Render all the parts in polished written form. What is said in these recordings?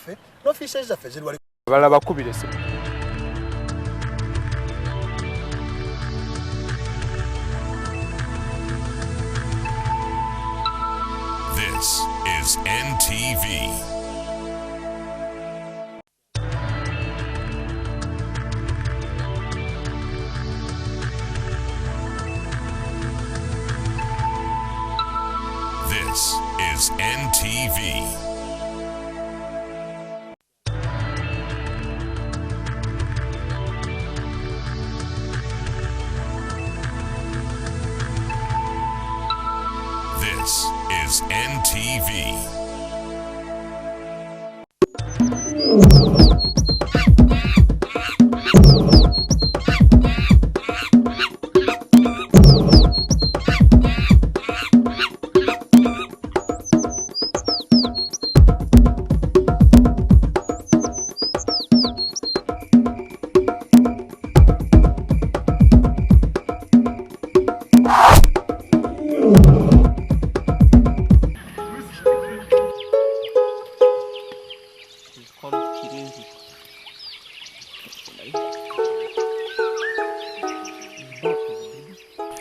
zaffe n'offices zaffe ziri wali balaba kubire se. This is NTV. This is NTV. This is NTV.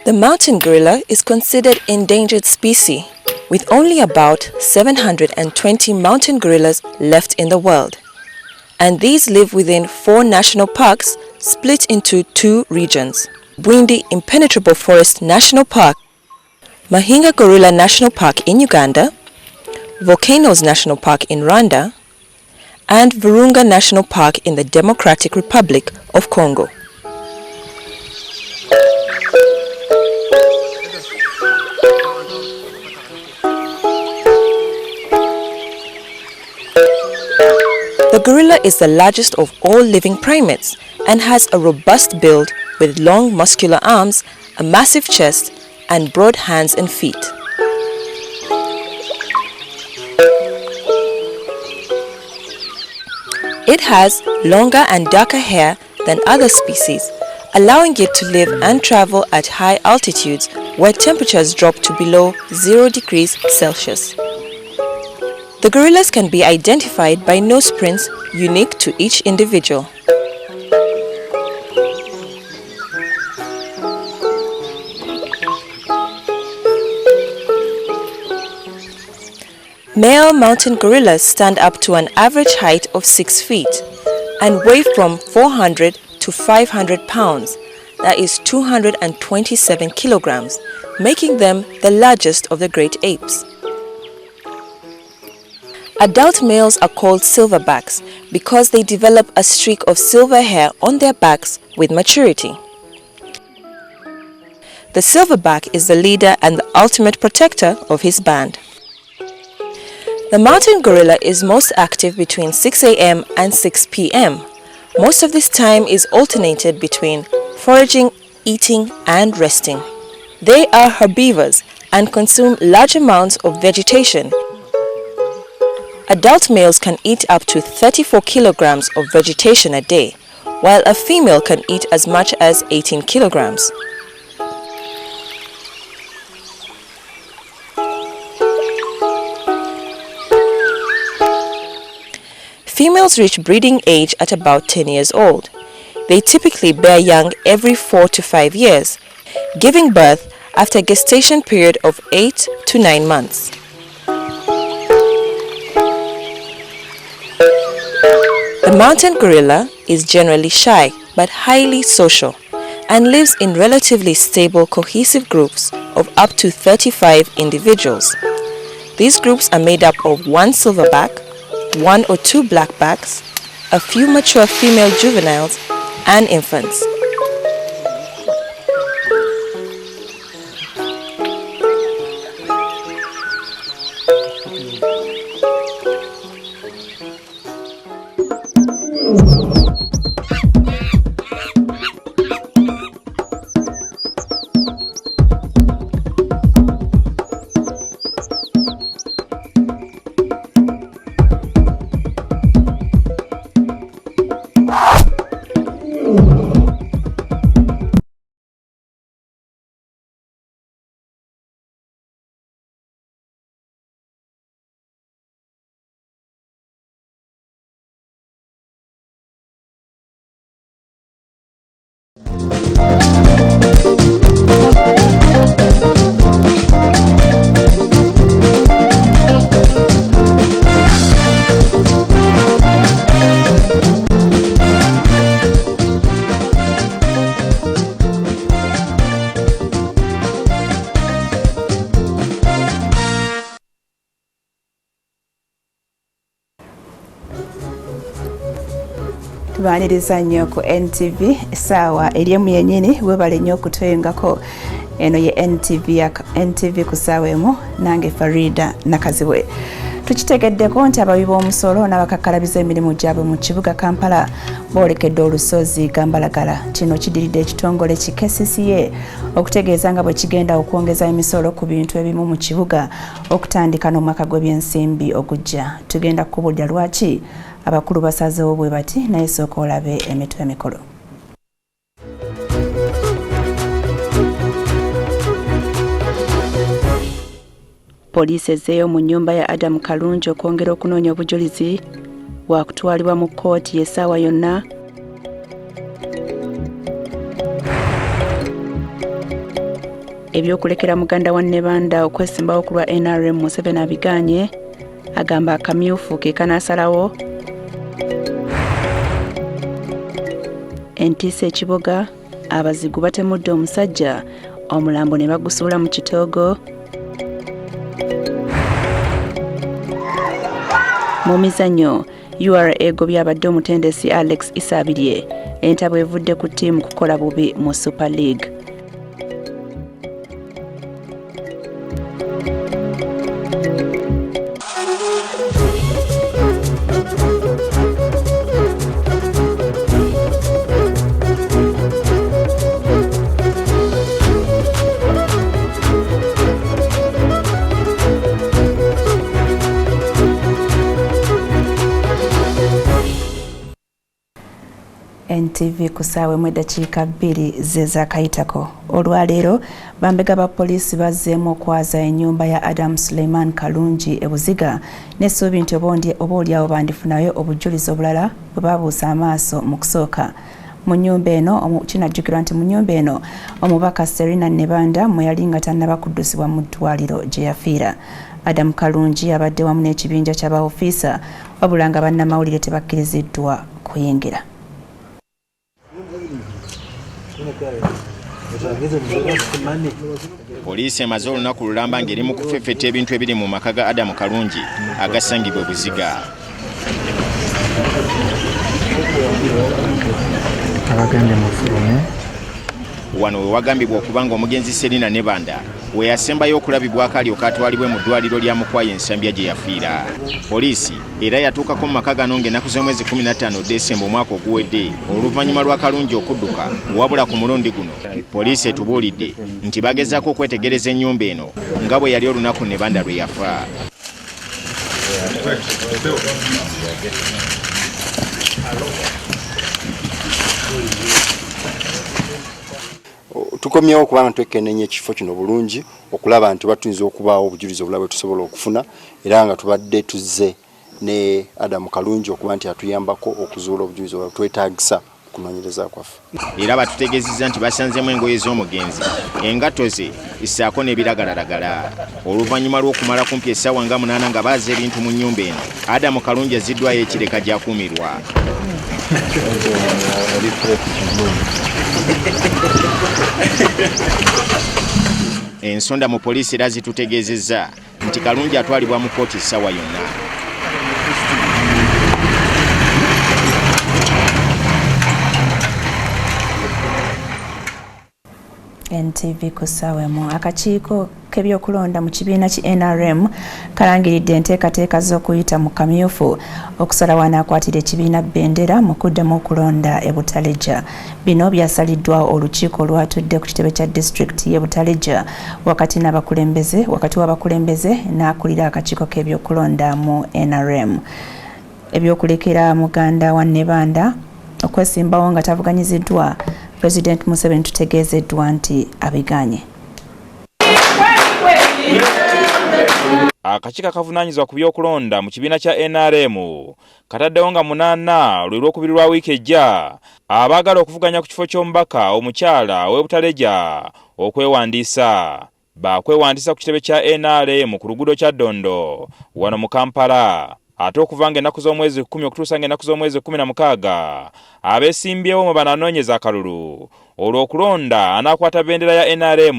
The mountain gorilla is considered endangered species, with only about 720 mountain gorillas left in the world. And these live within 4 national parks split into 2 regions: Bwindi Impenetrable Forest National Park, Mahinga Gorilla National Park in Uganda, Volcanoes National Park in Rwanda, and Virunga National Park in the Democratic Republic of Congo. The gorilla is the largest of all living primates and has a robust build with long muscular arms, a massive chest, and broad hands and feet. It has longer and darker hair than other species, allowing it to live and travel at high altitudes where temperatures drop to below 0 degrees Celsius. The gorillas can be identified by nose prints unique to each individual. Male mountain gorillas stand up to an average height of 6 feet and weigh from 400 to 500 pounds, that is 227 kilograms, making them the largest of the great apes. Adult males are called silverbacks because they develop a streak of silver hair on their backs with maturity. The silverback is the leader and the ultimate protector of his band. The mountain gorilla is most active between 6 a.m. and 6 p.m. Most of this time is alternated between foraging, eating, and resting. They are herbivores and consume large amounts of vegetation. Adult males can eat up to 34 kilograms of vegetation a day, while a female can eat as much as 18 kilograms. Females reach breeding age at about 10 years old. They typically bear young every 4 to 5 years, giving birth after a gestation period of 8 to 9 months. The mountain gorilla is generally shy but highly social and lives in relatively stable, cohesive groups of up to 35 individuals. These groups are made up of 1 silverback, 1 or 2 blackbacks, a few mature female juveniles, and infants. Tubaniriza nnyo ku NTV Saawa Emu yennyini webale nnyo okutwengako eno ye NTV ku Saawa Emu nange Farida Nakazibwe. Tukitegeddeko nti abawi b'omusolo n'abakakkalabiza emirimu gyabwe mu kibuga Kampala boolekedde olusozi Gambalagala. Kino kidiridde ekitongole ki KCCA okutegeeza nga bwe kigenda okwongeza emisolo ku bintu ebimu mu kibuga okutandika n'omwaka gw'ebyensimbi ogujja. Tugenda kubuulira lwaki abakulu basazeewo bwe bati naye sooka olabe emitwe emikulu. Poliisi ezzeeyo mu nnyumba ya Adam Kalungi okwongera okunoonya obujulizi wa kutwalibwa mu Kooti essaawa yonna. Ebyokulekera muganda wa Nebanda okwesimbawo ku lwa NRM Museveni abigaanye, agamba akamyufu ke kanaasalawo. Entiisa ekiboga, abazigu batemudde omusajja, omulambo ne bagusuula mu kitoogo. Mu mizannyo, URA egobye abadde omutendesi Alex Isabirye, entabo evudde ku ttiimu kukola bubi mu Super League. NTV ku Saawa Emu eddakiika 2 ze zaakayitako. Olwaleero bambega ba poliisi bazzeemu okwaza ennyumba ya Adam Suleiman Kalungi e Buziga n'essuubi nti oboolyawo bandifunayo obujulizi obulala bwe babuusa amaaso mu kusooka. Mu nnyumba eno kinajjukirwa nti mu nnyumba eno omubaka Serena Nebanda mwe yali nga tannaba kuddusibwa mu ddwaliro gye yafiira. Adam Kalungi abadde wamu n'ekibinja ky'aba ofiisa wabula nga bannamawulire tebakkiriziddwa kuyingira. Poliisi emaze olunaku lulamba ng'eri mu kufeffetta ebintu ebiri mu maka ga Adam Kalungi agasangibwa Buziga. Abagambye mu fulume wano we wagambibwa okuba nga omugenzi Serena Nebanda we yasembayo okulabibwako alyoka atwalibwe mu ddwaliro lya Mukwaye Nsambya gye yafiira. Poliisi era yatuukako mu maka gano ng'ennaku z'omwezi 15 Desemba omwaka oguwedde oluvannyuma lwa Kalungi okudduka, wabula ku mulundi guno poliisi etubuulidde nti bagezaako okwetegereza ennyumba eno nga bwe yali olunaku Nebanda lwe yafa. Tukomyewo okubanga twekenneenya ekifo kino bulungi okulaba nti batuyinza okubaawo obujulizi obulala bwe tusobola okufuna era nga tubadde tuzze ne Adam Kalungi okuba nti atuyambako okuzuula obujulizi obulala twetaagisa kunoonyereza kwaffe. Era batutegeezezza nti basanzemu engoye z'omugenzi, engatto ze issaako n'ebiragalalagala. Oluvannyuma lw'okumala kumpi essaawa nga 8 nga baaza ebintu mu nnyumba eno, Adam Kalungi aziddwayo ekireka gy'akuumirwa. Ensonda mu poliisi era zitutegeezezza nti Kalungi atwalibwa mu Kooti essaawa yonna. NTV ku Saawa Emu. Akakiiko k'ebyokulonda mu kibiina ki NRM kalangiridde enteekateeka z'okuyita mu kamyufu okusalawo anaakwatira ekibiina bbendera mu kuddamu okulonda e Butaleja. Bino byasaliddwa olukiiko olwatudde ku kitebe kya disitulikiti y'e Butaleja wakati w'abakulembeze n'akulira akakiiko k'ebyokulonda mu NRM. Ebyokulekera muganda wa Nebanda okwesimbawo nga tavuganyiziddwa, President Museveni tutegeezeddwa nti abigaanye. akakiiko akavunaanyizibwa ku by'okulonda mu kibiina kya NRM kataddewo nga 8 lwe lwokubiri lwa wiiki ejja abaagala okuvuganya ku kifo ky'omubaka omukyala ow'Ebutaleja okwewandiisa. Bakwewandiisa ku kitebe kya NRM ku luguudo kya Ddondo wano mu Kampala. Ate okuva ng'ennaku z'omwezi 10 okutuusa ng'ennaku z'omwezi 16 abeesimbyewo mu bananoonyeza akalulu olw'okulonda anaakwata bendera ya NRM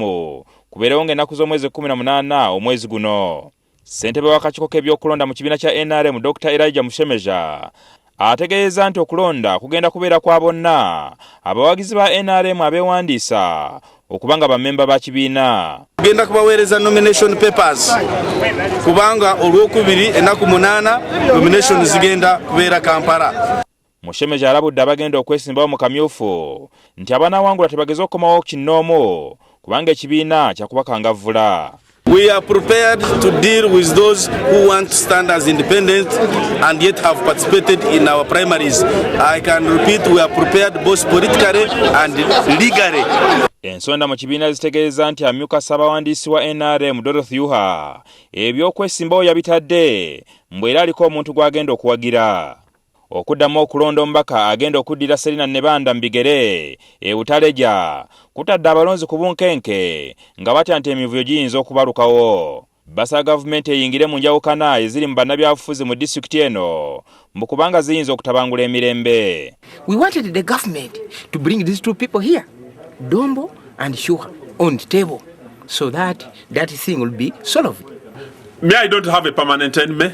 kubeerewo ng'ennaku z'omwezi 18 omwezi guno. Ssentebe w'akakiiko k'ebyokulonda mu kibiina kya NRM Dr. Elijah Mushemeja ategeeza nti okulonda kugenda kubeera kwa bonna abawagizi ba NRM abeewandiisa okubanga bammemba ba kibiina. Tugenda kubaweereza nomination papers kubanga olwokubiri ennaku 8 nomination zigenda kubeera Kampala. Mushemeja alabudde abagenda okwesimbawo mu kamyufu nti abanaawangula tebageze okukomawo kinnoomo kubanga ekibiina kyakubakangavvula. We are prepared to deal with those who want to stand as independent and yet have participated in our primaries. I can repeat, we are prepared both politically and legally. Ensonda mu kibiina zitegeeza nti amyuka ssaabawandiisi wa NRM Dorothy Yuha ebyokwesimbawo yabitadde mbwe era aliko omuntu gw'agenda okuwagira. Okuddamu okulonda omubaka agenda okuddira Serina Nebanda mu bigere Ebutaleja kutadde abalonzi ku bunkenke nga batya nti emivuyo giyinza okubalukawo. Basaba gavumenti eyingire mu njawukana eziri mu bannabyabufuzi mu disitulikiti eno mu kubanga ziyinza okutabangula emirembe. We wanted the government to bring these two people here, Dombo and Shuha, on the table so that thing will be solved. Me, I don't have a permanent enemy.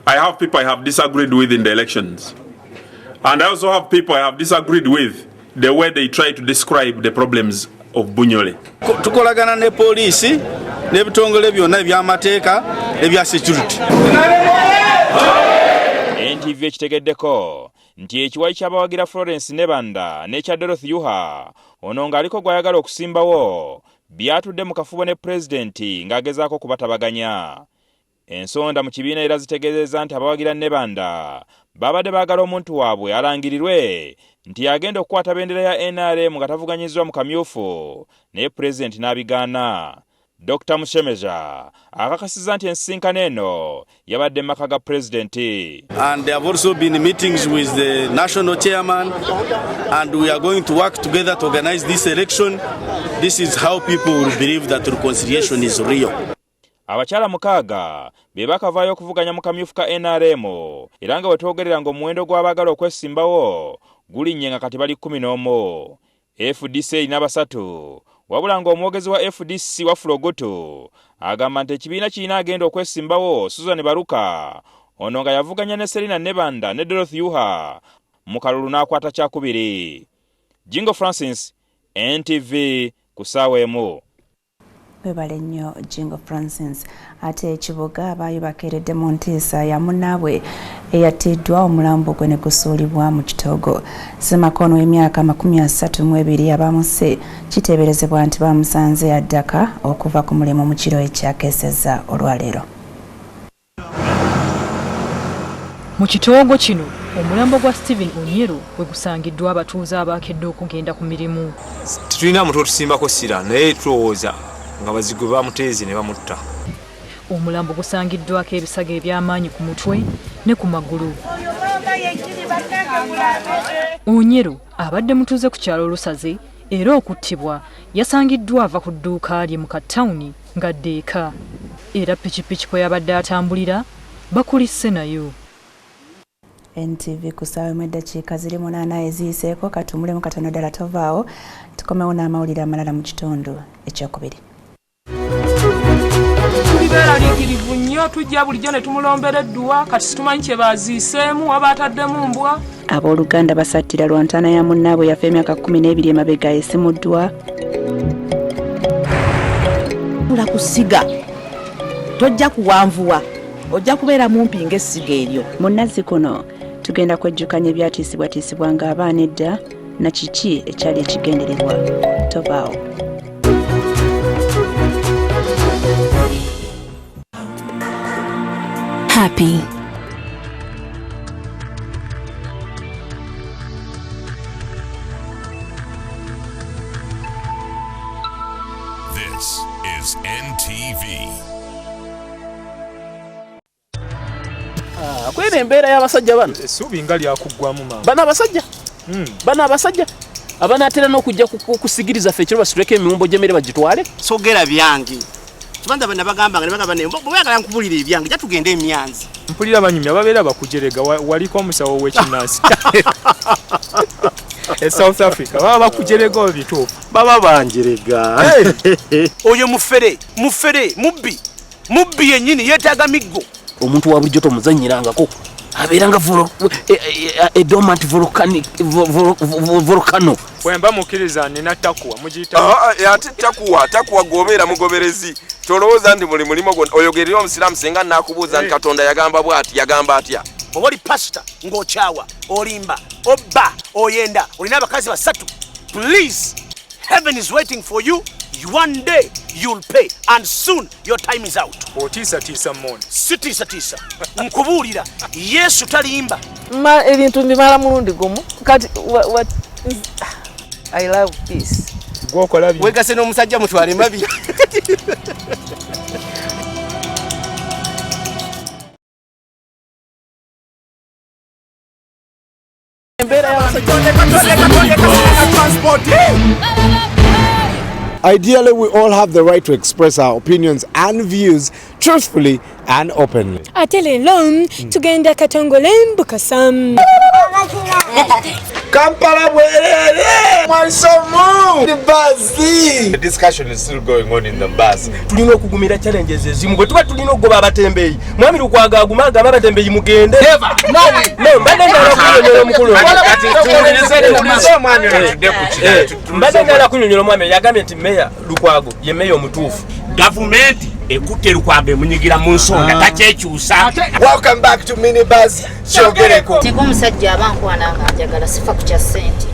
I have people I have disagreed with in the elections. And I also have people I have disagreed with the way they try to describe the problems of Bunyole. Tukolagana ne poliisi n'ebitongole byonna eby'amateeka ebya security. NTV ekitegeddeko nti ekiwayi ky'abawagira Florence Nebanda n'ekya Dorothy Yuha ono ng'aliko gw'ayagala okusimbawo byatudde mu kafubo ne pulezidenti ng'agezaako okubatabaganya. Ensonda mu kibiina era zitegeezezza nti abawagira Nebanda babadde baagala omuntu waabwe alangirirwe nti agenda okukwata bendera ya NRM nga tavuganyizzwa mu kamyufu naye pulezidenti n'abigaana. Dr. Mushemeja akakasizza nti ensinkano eno yabadde maka ga pulezidenti. And there have also been meetings with the national chairman and we are going to work together to organize this election. This is how people will believe that reconciliation is real. Abakyala 6 be bakavaayo okuvuganya mu kamyufu ka NRM era nga bwe twogerera ng'omuwendo gw'abaagala okwesimbawo gulinnye nga kati bali 11. FDC erina 3 wabula ng'omwogezi wa FDC wa Fulogoto agamba nti ekibiina kirina agenda okwesimbawo Susan Baruka ono nga yavuganya ne Serina Nebanda ne Dorothy Yuha mu kalulu n'akwata kyakubiri. Jingo Francis, NTV ku Saawa Emu. Webale nnyo Jingo Francis. Ate ekibuga abaayo bakeeredde mu ntiisa ya munnaabwe eyattiddwa omulambo gwe ne gusuulibwa mu kitoogo. Ssemakono w'emyaka 32 abamuse kiteeberezebwa nti bamusanze addaka okuva ku mulimu mu kiro ekyakeesezza olwaleero. Mu kitoogo kino omulambo gwa Stephen Onyero we gusangiddwa abatuuze abakedde okugenda ku mirimu. Tulina muntu otusimbako ssira naye tulowooza nga bazigwe bamuteeze ne bamutta. Omulambo gusangiddwako ebisago eby'amaanyi ku mutwe ne ku magulu. Onyero abadde mutuuze ku kyalo Lusaze era okuttibwa yasangiddwa ava ku dduuka lye mu Katawuni ng'adda eka. Era pikipiki kwe yabadde atambulira bakulisse nayo. NTV ku Saawa Emu eddakiika ziri 8 eziyiseeko katumulemu katono ddala tovaawo tukomewo n'amawulire amalala mu kitundu ekyokubiri. Tulibeeraliikirivu nnyo tujja bulijjo ne tumulombera edduwa kati situmanyi kye baaziiseemu waba ataddemu mbwa. Abooluganda basattira lwantana ya munnaabwe yafa emyaka 12 emabega esimuddwa. Tula kusiga tojja kuwanvuwa ojja kubeera mumpi ng'essiga eryo. Munnazzi kuno tugenda kwejjukanya ebyatiisibwatiisibwa ng'abaana edda na kiki ekyali ekigendererwa. Tovaawo. Happy. This is NTV. akwera embeera y'abasajja bano essuubi nga lyakugwamu mama bano abasajja abanaatera n'okujja kusigiriza ffe ekiro basituleko emiwumbo gy'emmere bagitwale sogera byange kibanda bana bagamba nga bagamba ne bwagala nkubulira ebyange jatugende emyanzi mpulira banyumya babeera bakujerega waliko omusawo w'ekinansi South Africa baba bakujerega obituufu baba banjerega oyo mufere mubbi yennyini yeetaaga miggo omuntu wa bulijjo tomuzanyirangako abeeranga dormant volcano bwemba mukkiriza nina takuwa mugiyita ate takuwa gobeera mugoberezi tolowooza ndi muli mulimo oyogerera omusiraamu singa naakubuuza nti katonda yagamba atya oba oli pasita ng'okyawa olimba obba oyenda olina abakazi basatu please heaven is waiting for you. One day you'll pay and soon your time is out. Otiisa mmono. Sitiisa. Nkubulira Yesu talimba. Ebintu mbimala mulundi gumu. Kati what I love peace. Gwokola byo. Wegase n'omusajja mutwale mabi. Ideally, we all have the right to express our opinions and views truthfully and openly. Atelelom tugenda katongole mbukasam. Kampala bwerere mwansomu the bus. The discussion is still going on in the bus. Tulina okugumira challenges ezimu bwe tuba tulina okugoba abatembeeyi mwami Lukwago agumaga abatembeeyi mugende mbadde ndala kunyonyola omukulu mbadde ndala kunyonyola omwami yagambye nti meya Lukwago ye meya omutuufu gavumenti ekutte Lukwago emunyigira mu nsonga takyekyusa. Welcome back to minibus kyogereko teko omusajja abankwana nga njagala sifa ku kya ssente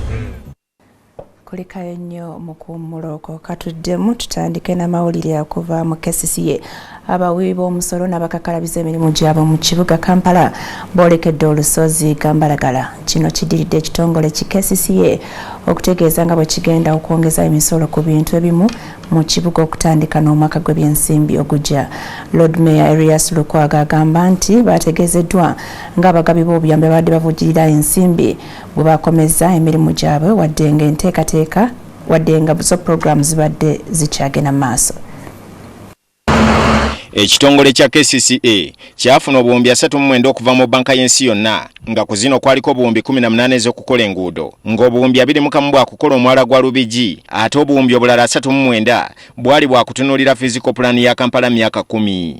kulikayo nnyo mu kuwummuloko katuddemu tutandike n'amawulire okuva mu KCCA abawi b'omusolo n'abakakalabiza emirimu gyabwe mu kibuga Kampala boolekedde olusozi Gambalagala. Kino kiddiridde ekitongole ki KCCA okutegeeza nga bwe kigenda okwongeza emisolo ku bintu ebimu mu kibuga okutandika n'omwaka gw'ebyensimbi ogujja. Lord Mayor Erias Lukwago agamba nti bategeezeddwa ng'abagabi b'obuyambi babadde bavujjirira ensimbi bwe bakomeza emirimu gyabwe wadde ng'enteekateeka wadde nga zo programu zibadde zikyagenda mu maaso. Ekitongole kya KCCA kyafuna obuwumbi 39 okuva mu banka y'ensi yonna nga ku zino kwaliko obuwumbi 18 ez'okukola enguudo ng'obuwumbi 21 bwakukola omwala gwa Lubigi ate obuwumbi obulala 39 bwali bwakutunuulira physical plan ya Kampala myaka 10.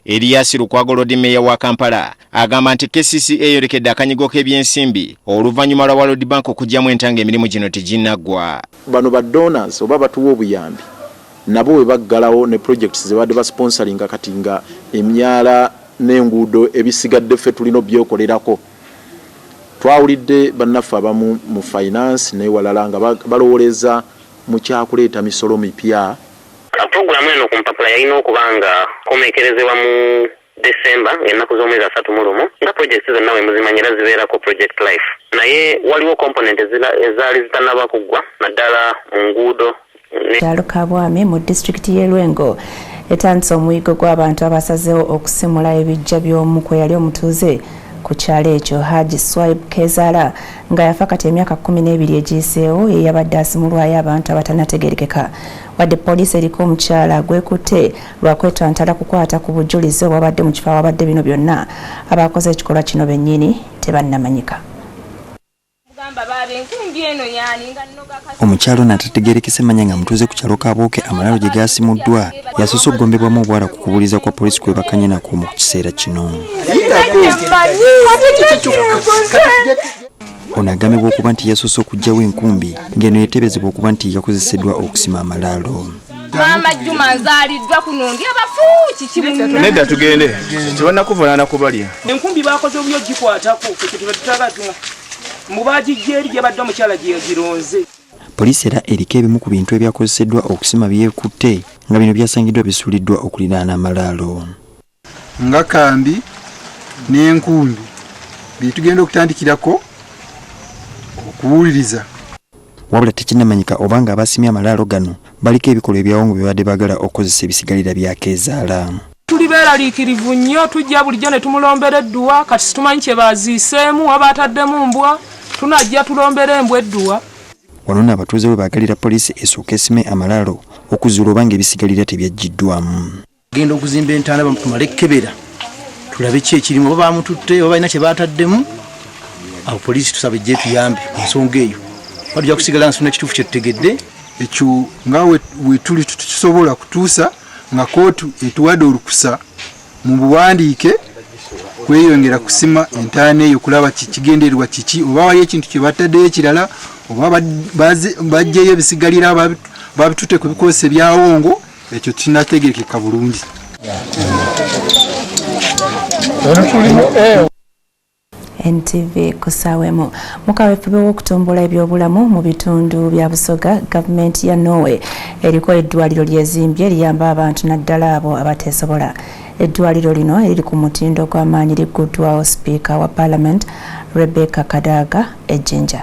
Erias Lukwago Lord Mayor wa Kampala agamba nti KCCA yolekedde akanyigo k'ebyensimbi oluvannyuma lwa World Bank okugyamu entanga emirimu gino teginnaggwa. Bano ba donors oba batuwa obuyambi nabo we baggalawo ne projects ze badde ba sponsoringa kati nga emyala n'enguudo ebisigadde ffe tulina byokolerako. Twawulidde bannaffe abamu mu finance naye walala nga balowoleza mu kyakuleeta misolo mipya. Programu eno ku mpapula yalina okuba nga komekerezebwa mu December ennaku z'omwezi 31 nga projects zonna we muzimanyira zibeerako project life naye waliwo component ezaali zitannaba kuggwa naddala mu nguudo. Kyalo Kabwami mu disitulikiti y'e Lwengo etandise omuyigo gw'abantu abasazeewo okusimula ebijja by'omu kwe yali omutuuze ku kyalo ekyo. Haji Swaib Kezala nga yafa kati emyaka 12 egiyiseewo ye yabadde asimulwayo abantu abatanategerekeka wadde poliisi eriko omukyala gwekutte lwa kwetantala kukwata ku bujulizi obwabadde mu kifo awabadde bino byonna abakoze ekikolwa kino bennyini tebannamanyika. Omukyalo n'atategeerekese manya nga mutuuze ku kyalo Kabooke amalalo gye gaasimuddwa yasoose okugombebwamu obwala ku kubuliza kwa poliisi kwebakanye nako mu kiseera kino. Ono agambibwa okuba nti yasoose okuggyawo enkumbi ng'eno yeetebezebwa okuba nti yakozeseddwa okusima amalaalo. Mama Juma nzaaliddwa kuno ndi abafu kikimu. Nedda tugende tebannakuvunaana kubalya. Enkumbi baakoze obuyo gikwatako tetutagatu mubajijja eri gye badde omukyala gye gironze. Poliisi era eriko ebimu ku bintu ebyakozeseddwa okusima byekutte nga bino byasangiddwa bisuuliddwa okuliraana amalaalo. Nga kambi n'enkumbi bitugenda okutandikirako okuwuliriza. Wabula tekinnamanyika oba nga abasimye amalaalo gano baliko ebikolwa ebyawongo bye badde baagala okukozesa ebisigalira bya Kezaala. tuli beeraliikirivu nnyo tujja bulijjo ne tumulombera edduwa kati situmanyi kye baziiseemu aba ataddemu mbwa tunajja tulombera embwa edduwa. Wano n'abatuuze bwe baagalira poliisi esooka esime amalaalo okuzuula oba ng'ebisigalira tebyaggiddwamu. Genda okuzimba entaana bamutumale ekkebera tulabe ki ekirimu oba baamututte oba balina kye baataddemu. Awo poliisi tusaba ejje tuyambe ku nsonga eyo. Tujja kusigala nsuna ekituufu kye tutegedde. Ekyo nga we tuli tukisobola kutuusa nga kootu etuwadde olukusa mu buwandiike kweyongera kusima entaana eyo kulaba kigendererwa kiki oba wali ekintu kye bataddeyo ekirala oba bajjeyo ebisigalira babitutte ku bikoose byawongo ekyo kinategekeka bulungi. NTV ku Saawa Emu. Mu kaweefube w'okutumbula ebyobulamu mu bitundu bya Busoga, gavumenti ya Norway eriko eddwaliro lyezimbye liyamba abantu naddala abo abateesobola. Eddwaliro lino eriri ku mutindo gw'amaanyi ligguddwawo sipiika wa Parliament Rebecca Kadaga Ejjinja.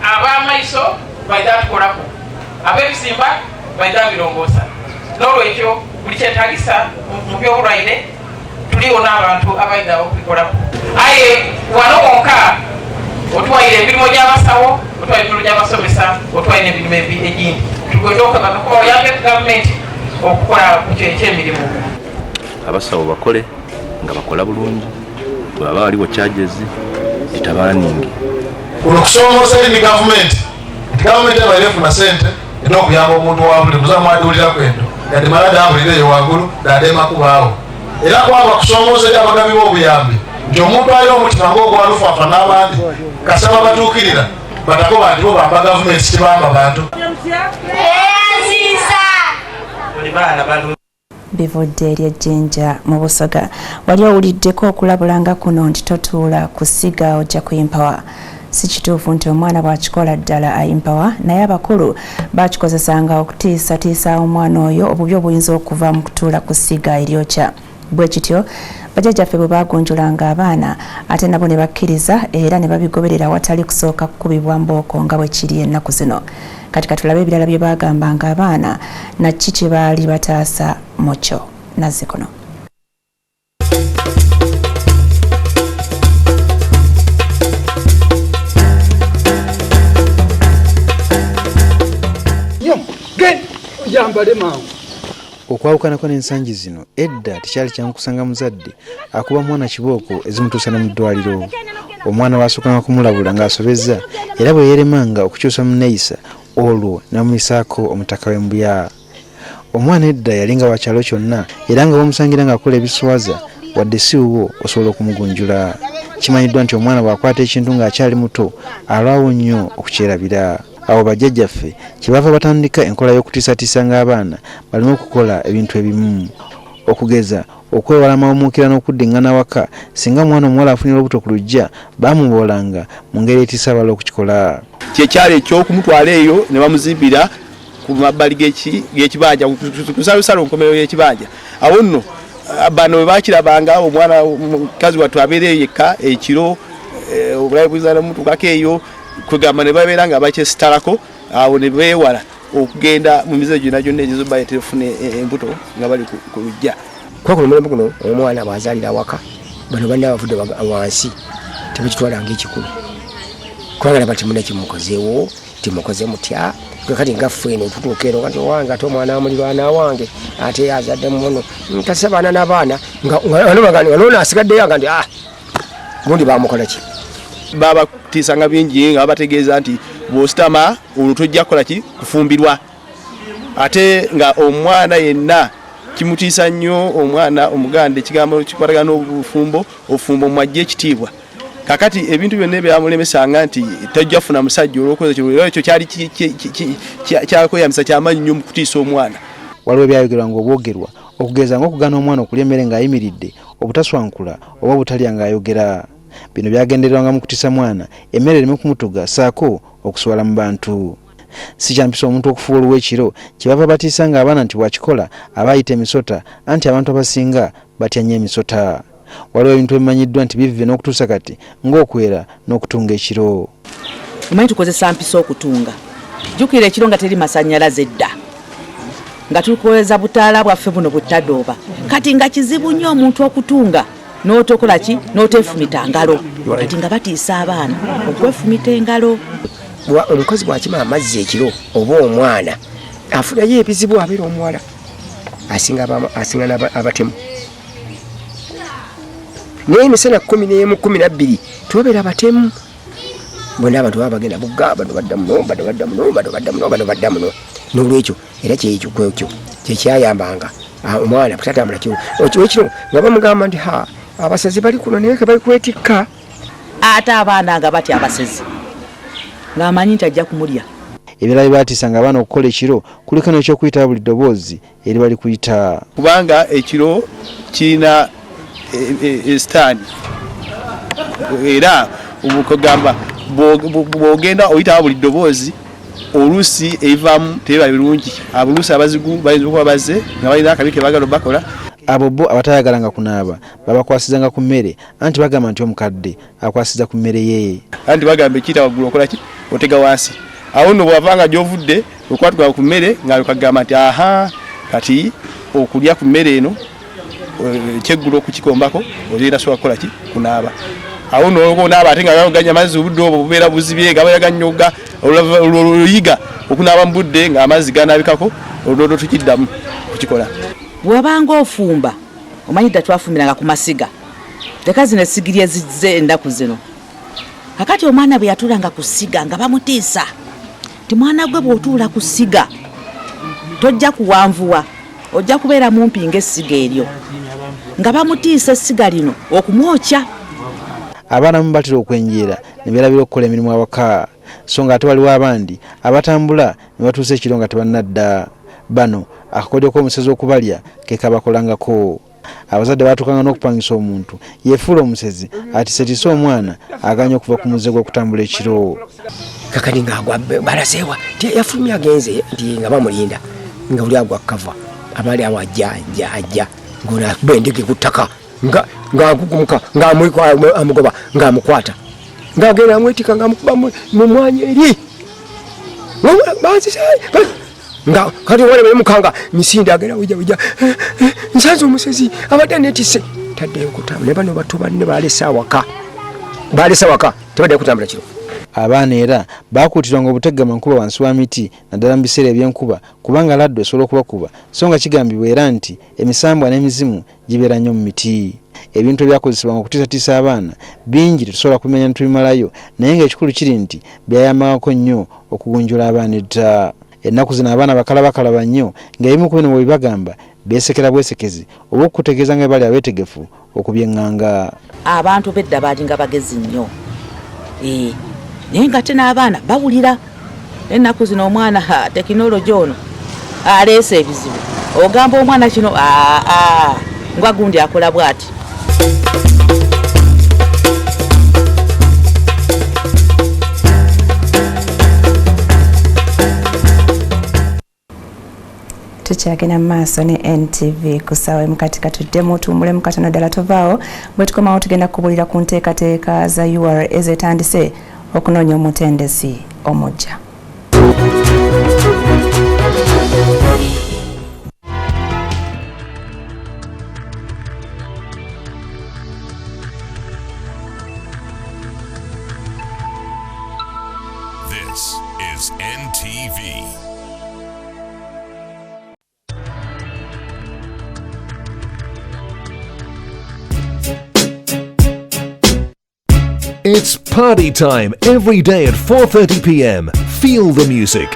Abamaiso baida tukolako abebisimba baida birongosa n'olwekyo buli kyetagisa mu byobulwaire tuliwo n'abantu abaida okubikolako aye wano wonka otwaire emirimu gy'abasawo otwaire emirimu gy'abasomesa otwaire n'emirimu egindi tugenda okuyambe gavumenti okukola ku kyemirimu. Abasawo bakole nga bakola bulungi bwaba waliwo charges etabaningi okusomosa eri gavumenti abaire efuna sente era okuyamba omuntu wabuli muzamwadulira kwendo yadde malada abulireyo waggulu daddemakubaawo era kwaba kusomosa eri abagabi b'obuyambi nti omuntu alina omutima ng'ogwalufafa n'abandi kasaba batuukirira batakoba nti bo bamba gavumenti tibamba bantu. Bivudde eri Ejjinja mu Busoga. Wali owuliddeko okulabulanga kuno nti totuula kusiga ojja kuyimpawa. Si kituufu nti omwana bw'akikola ddala ayimpawa naye abakulu bakikozesanga okutiisatiisa omwana oyo obubi obuyinza okuva mu kutuula kusiga eryokya. Bwe kityo bajjajjaffe bwe baagonjolanga abaana ate nabo ne bakkiriza era ne babigoberera watali kusooka kukubibwa mbooko nga bwe kiri ennaku zino. Kati katulabe ebirala bye baagambanga abaana na ki kye baali bataasa mu kyo. Nazzikono. Okwawukanako n'ensangi zino edda tekyali kyankusanga muzadde akuba mwana kibooko ezimutuusa ne mu ddwaliro. Omwana waasukanga kumulabula ng'asobezza era bwe yeeremanga okukyusa mu neeyisa olwo n'amuyisaako omutaka w'embuya. Omwana edda yalinga wa kyalo kyonna era nga bamusangira ng'akola ebiswaza wadde si wuwo osobola okumugunjula. Kimanyiddwa nti omwana bw'akwata ekintu ng'akyali muto alwawo nnyo okukyerabira. Awo bajjajjaffe kyebava batandika enkola y'okutiisatiisa ng'abaana balina okukola ebintu ebimu okugeza okwewala amawumuukira n'okuddiŋŋana waka singa omwana omuwala afunira obuto ku luggya baamuboolanga mu ngeri etiisa abala okukikola. Kyekyali ekyokumutwala eyo ne bamuzimbira ku mabbali g'ekibanja kusalusalo nkomerero y'ekibanja. Awo nno bano bwe baakirabanga omwana mukazi wattu abeereyo yekka ekiro obulabe bwizaala mutukako eyo kwegamba ne babeera nga bakyesitalako awo ne beewala okugenda mu mize gyonna gyonna egizo bayetefune embuto nga bali ku lujja. Kwakuno omulembe guno omwana bw'azaalira waka bano banne abavudde wansi tebakitwalanga ekikulu kwagala bati muna kimukozeewo timukoze mutya kati nga ffe eno tutuuka eno kati owange ate omwana amulirwana wange ate azadde muno ntase baana n'abaana nga nono asigaddeyo anga nti gundi bamukola ki babatiisanga bingi nga babategeeza nti bw'ositama olwo tojja kukola ki kufumbirwa ate nga omwana yenna kimutiisa nnyo omwana omuganda ekigambo kikwatagana n'obufumbo obufumbo mwajja ekitiibwa. Kakati ebintu byonna byamulemesanga nti tajja kufuna musajja olw'okukoza ekyo kyali kyakweyambisa ky'amaanyi nnyo mu kutiisa omwana. Waliwo ebyayogerwa ng'obwogerwa okugeza ng'okugaana omwana okulya emmere ng'ayimiridde obutaswankula oba butalya ng'ayogera. Bino byagendererwanga mu kutisa mwana emmere erimu kumutuga saako okuswala mu bantu. Si kyampisa omuntu okufuula olw'ekiro kyebava batiisanga abaana nti bwakikola abayita emisota anti abantu abasinga batya nnyo emisota. Waliwo ebintu ebimanyiddwa nti bivve n'okutuusa kati ng'okwera n'okutunga ekiro. Omanyi tukozesa mpisa okutunga. Jjukira ekiro nga teri masannyalaze dda. Nga tukozesa butaala bwaffe buno butadooba. Kati nga kizibu nnyo omuntu okutunga n'otokola ki n'oteefumita ngalo. Kati nga batiisa abaana okwefumita engalo. Omukozi bw'akima amazzi ekiro oba omwana afunayo ebizibu abeera omuwala asinga abatemu. Naye emisana 11, 12 tubabeera abatemu. Bonna abantu baba bagenda bugaba badda muno. N'olwekyo era kyekyo kyekyayambanga omwana butatambula kiro. Ekiro nga bamugamba nti abasazi bali kuno naye bali kwetikka. Ate abaana nga batya abasazi ng'amanyi nti ajja kumulya. Ebirala batiisanga abaana okukola ekiro kuliko n'ekyokuyita buli ddoboozi eri bali kuyita. Kubanga ekiro kirina esitaani era obukugamba bw'ogenda oyita buli ddoboozi oluusi evaamu teba birungi. Abuluusi abazigu bayinza okuba bazze nga balina akabi ke baagala bakola. Abo bo abatayagalanga kunaaba babakwasizanga ku mmere anti bagamba nti omukadde akwasiza ku mmere ye. Anti bagamba ekiyita waggulu okola ki otega wansi. Awo nno bw'avanga gy'ovudde okwatugala ku mmere nga okagamba nti kati okulya ku mmere eno ekyeggulo okukikombako olina sobola kukola ki kunaaba. Awo nno onaaba ate nga gaganya amazzi obudde obwo bubeera buzibye gaba ganyogga oluyiga okunaaba mu budde ng'amazzi ganaabikako olwo tukiddamu kukikola. Bw'abanga ofumba omanyi dda twafumiranga ku masiga teka zino essigiri ezizze ennaku zino. Kakati omwana bwe yatuulanga ku ssiga nga bamutiisa ti mwana gwe bw'otuula ku ssiga tojja kuwanvuwa ojja kubeera mumpi ng'essiga eryo nga bamutiisa essiga lino okumwokya. Abaana mu batera okwenjeera ne beerabira okukola emirimu awaka so nga ate waliwo abandi abatambula ne batuusa ekiro nga tebannadda. Bano akakodyo k'omusezi okubalya ke kabakolangako. Abazadde batukanga n'okupangisa omuntu yefuula omusezi ati setisa omwana aganya okuva ku muze gw'okutambula ekiro. Kakati ng'agwa balaseewa yafulumya agenze nti nga bamulinda nga oli agwa kava abaali awo ajja ng'ona akuba endege ku ttaka ng'akugumuka ng'amwika amugoba ng'amukwata ng'agenda amwetika ng'amukuba mu mwanya eri nga kati wale bali mukanga misinde agenda wija nsanze omusezi abadde netise taddeyo kutambula. Ne bano bato banne balesa waka tebaddeyo kutambula kiro. Abaana era bakuutirwanga obutegama nkuba wansi wa miti naddala mu biseera eby'enkuba kubanga laddu esobola okubakuba so nga kigambibwa era nti emisambwa n'emizimu gibeera nnyo mu miti. Ebintu ebyakozesebwanga okutiisatiisa abaana bingi tetusobola kumenya netubimalayo naye ng'ekikulu kiri nti byayambangako nnyo okugunjula abaana edda. Ennaku zino abaana bakalaba nnyo ng'ebimu ku bino bwe bibagamba beesekera bwesekezi oba okukutegeeza nga bali abeetegefu okubyeŋŋanga. Abantu bedda baalinga bagezi nnyo naye nga ate n'abaana bawulira. Ennaku zino omwana tekinologi ono aleese ebizibu ogamba omwana kino nga gundi akola bw'ati. Tukyagenda mu maaso ne NTV ku Saawa Emu katika tuddemu tuwummulemu katono ddala tuvaawo bwe tukomawo tugenda kubulira ku nteekateeka za UR ezeetandise okunoonya omutendesi omuggya. This is NTV. It's party time every day at 4:30 p.m. Feel the music.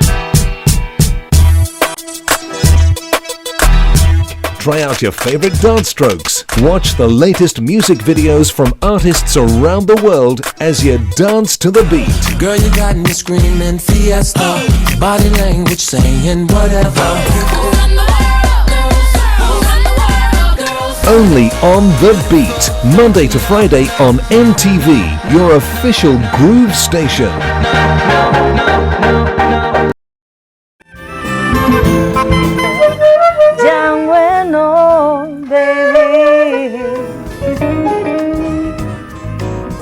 Try out your favorite dance strokes. Watch the latest music videos from artists around the world as you dance to the beat. Girl, you got me screaming fiesta. Body language saying whatever. only on The Beat, Monday to Friday on NTV, your official groove station.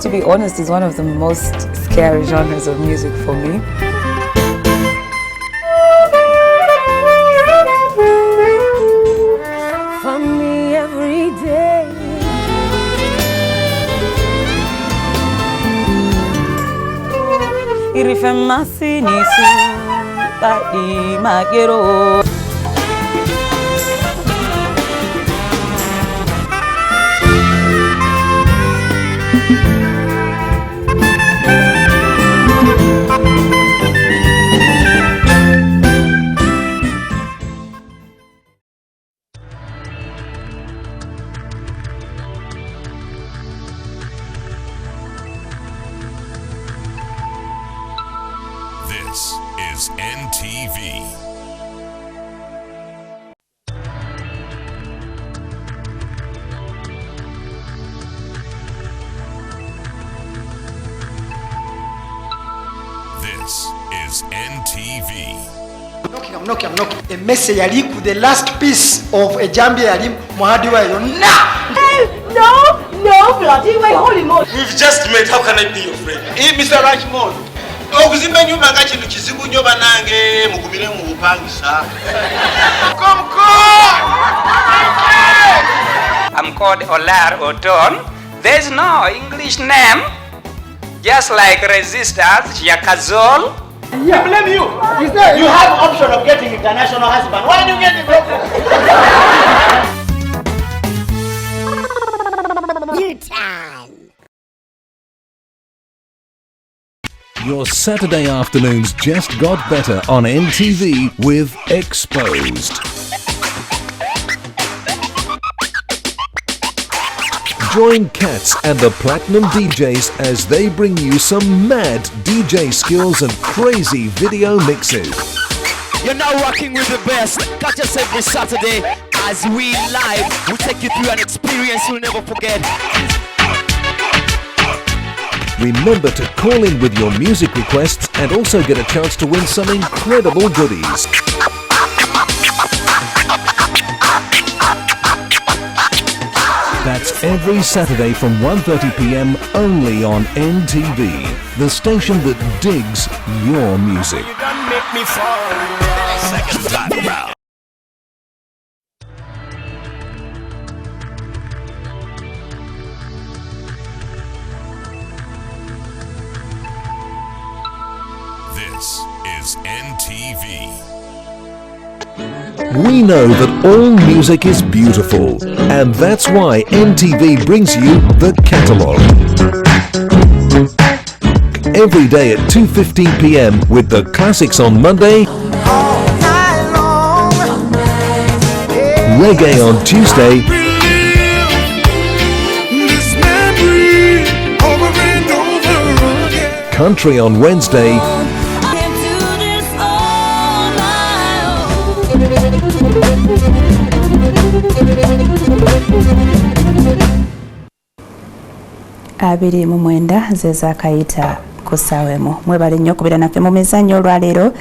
To be honest, it's one of the most scary genres of music for me. For me every day. Irifemasi nisu tadi magero. This is NTV. This is NTV. I'm knocking. A message yali ku the last piece of a jambia yali muhadi wa yo. No, bloody way, holy moly. We've just met. How can I be your friend? Mr. Rashmond. Okuzimba nyumba nga kintu kizibu nnyo banange mugumire mu bupangisa. I'm called Olar Oton. There's no English name. Just like resistance, Yakazol. I blame you. You have option of getting international husband. Why do you get it local? Your Saturday afternoons just got better on NTV with Exposed. Join Cats and the Platinum DJs as they bring you some mad DJ skills and crazy video mixes. You're now rocking with the best. Catch us every Saturday as we live. We'll take you through an experience you'll never forget. Remember to call in with your music requests and also get a chance to win some incredible goodies. That's every Saturday from 1:30 p.m. only on NTV, the station that digs your music. Second time round. This is NTV. We know that all music is beautiful, and that's why NTV brings you the catalogue. Every day at 2:15 p.m. with the classics on Monday, reggae on Tuesday, country on Wednesday, abiri mu mwenda zeza kayita ku Saawa Emu. Mwebale nnyo okubeera naffe mu mizannyo olwaleero.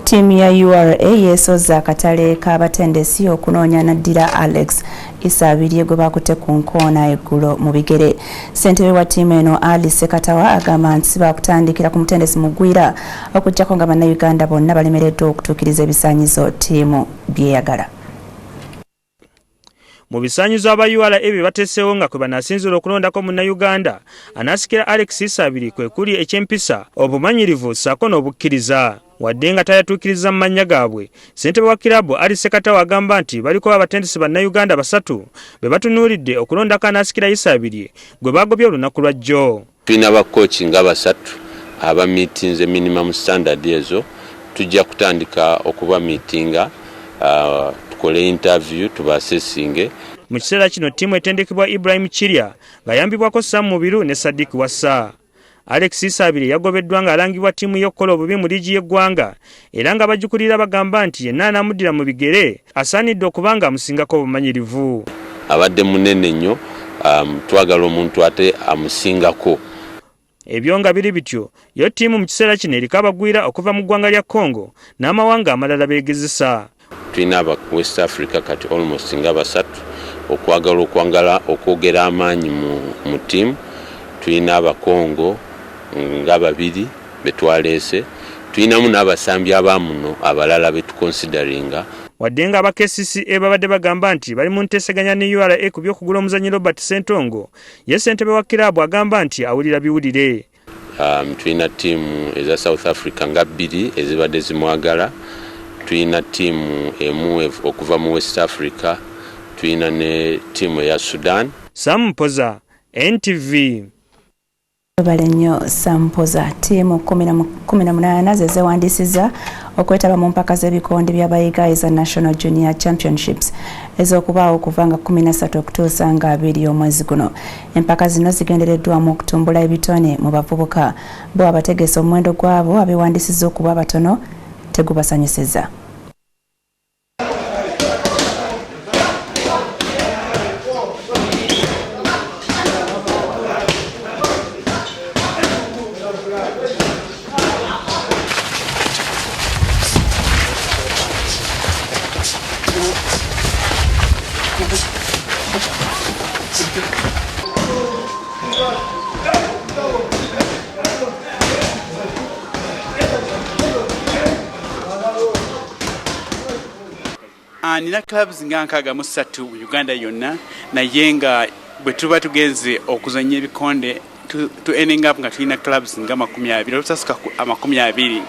Ttiimu ya URA yeesozza akatale k'abatendesi okunoonya naddira Alex Isabirye gwe bakutte ku nkoona eggulo mu bigere. Ssentebe wa ttiimu eno Ali Sekatawa agamba nti baakutandikira ku mutendesi Mugwira okuggyako nga bannayuganda bonna balemereddwa okutuukiriza ebisaanyizo ttiimu byeyagala. Mu bisaanyizo aba URA ebyo bateeseewo nga kwe banaasinzira okulondako munnayuganda anaasikira Alex Isabirye kwe kuli ekyempisa obumanyirivu ssaako n'obukkiriza. Wadde nga tayatuukiriza mu mannya gaabwe, ssentebe wa kiraabu Ali Sekatawa agamba nti baliko abatendesi bannayuganda basatu be batunuulidde okulondako anaasikira Isabirye gwe baagobye olunaku lwa jjo. Tulina bakooki nga basatu aba meetings minimum standard ezo tujja kutandika okuba meetinga tukole interview tubasesinge. Mu kiseera kino ttiimu etendekebwa Ibrahim Kirya ng'ayambibwako Sam Mubiru ne Sadiq Wassa. Alex Isabirye yagobeddwa ng'alangibwa ttiimu y'okukola obubi mu liigi y'eggwanga era nga bajukulira bagamba nti yenna anaamuddira mu bigere asaanidde okuba nga amusingako obumanyirivu. abadde munene nnyo, twagala omuntu ate amusingako. Ebyo nga biri bityo, yo ttiimu mu kiseera kino eriko abagwira okuva mu ggwanga lya Congo n'amawanga amalala beegezesa. Tulina aba West Africa kati almost nga basatu okwagala okwogera amaanyi mu ttiimu. Tulina aba Congo nga babiri betwaleese, tulinamu n'abasambi abamuno abalala betukonsideringa. Wadde nga aba KCCA babadde bagamba nti bali mu nteeseganya ne URA ku by'okugula omuzannyi Robert Ssentongo, ye ssentebe wa kiraabu agamba nti awulira biwulire. Tulina ttiimu eza South Africa nga bbiri ezibadde zimwagala, tulina ttiimu emu okuva mu West Africa, tulina ne ttiimu eya Sudan. Sam Mpoza, NTV. Bale nnyo Sampoza. Ttiimu 18 ze zeewandiisizza okwetaba mu mpaka z'ebikonde by'abayiga eza National Junior Championships ez'okubaawo okuva nga 13 okutuusa nga 2 omwezi guno. Empaka zino zigendereddwamu okutumbula ebitone mu bavubuka, bo abategese omuwendo gw'abo abeewandiisizza okuba batono tegubasanyusizza. Nina clubs nga 63 mu Uganda yonna, naye nga bwe tuba tugenze okuzanya ebikonde tu ending up nga tulina clubs nga 20 olusasuka 20.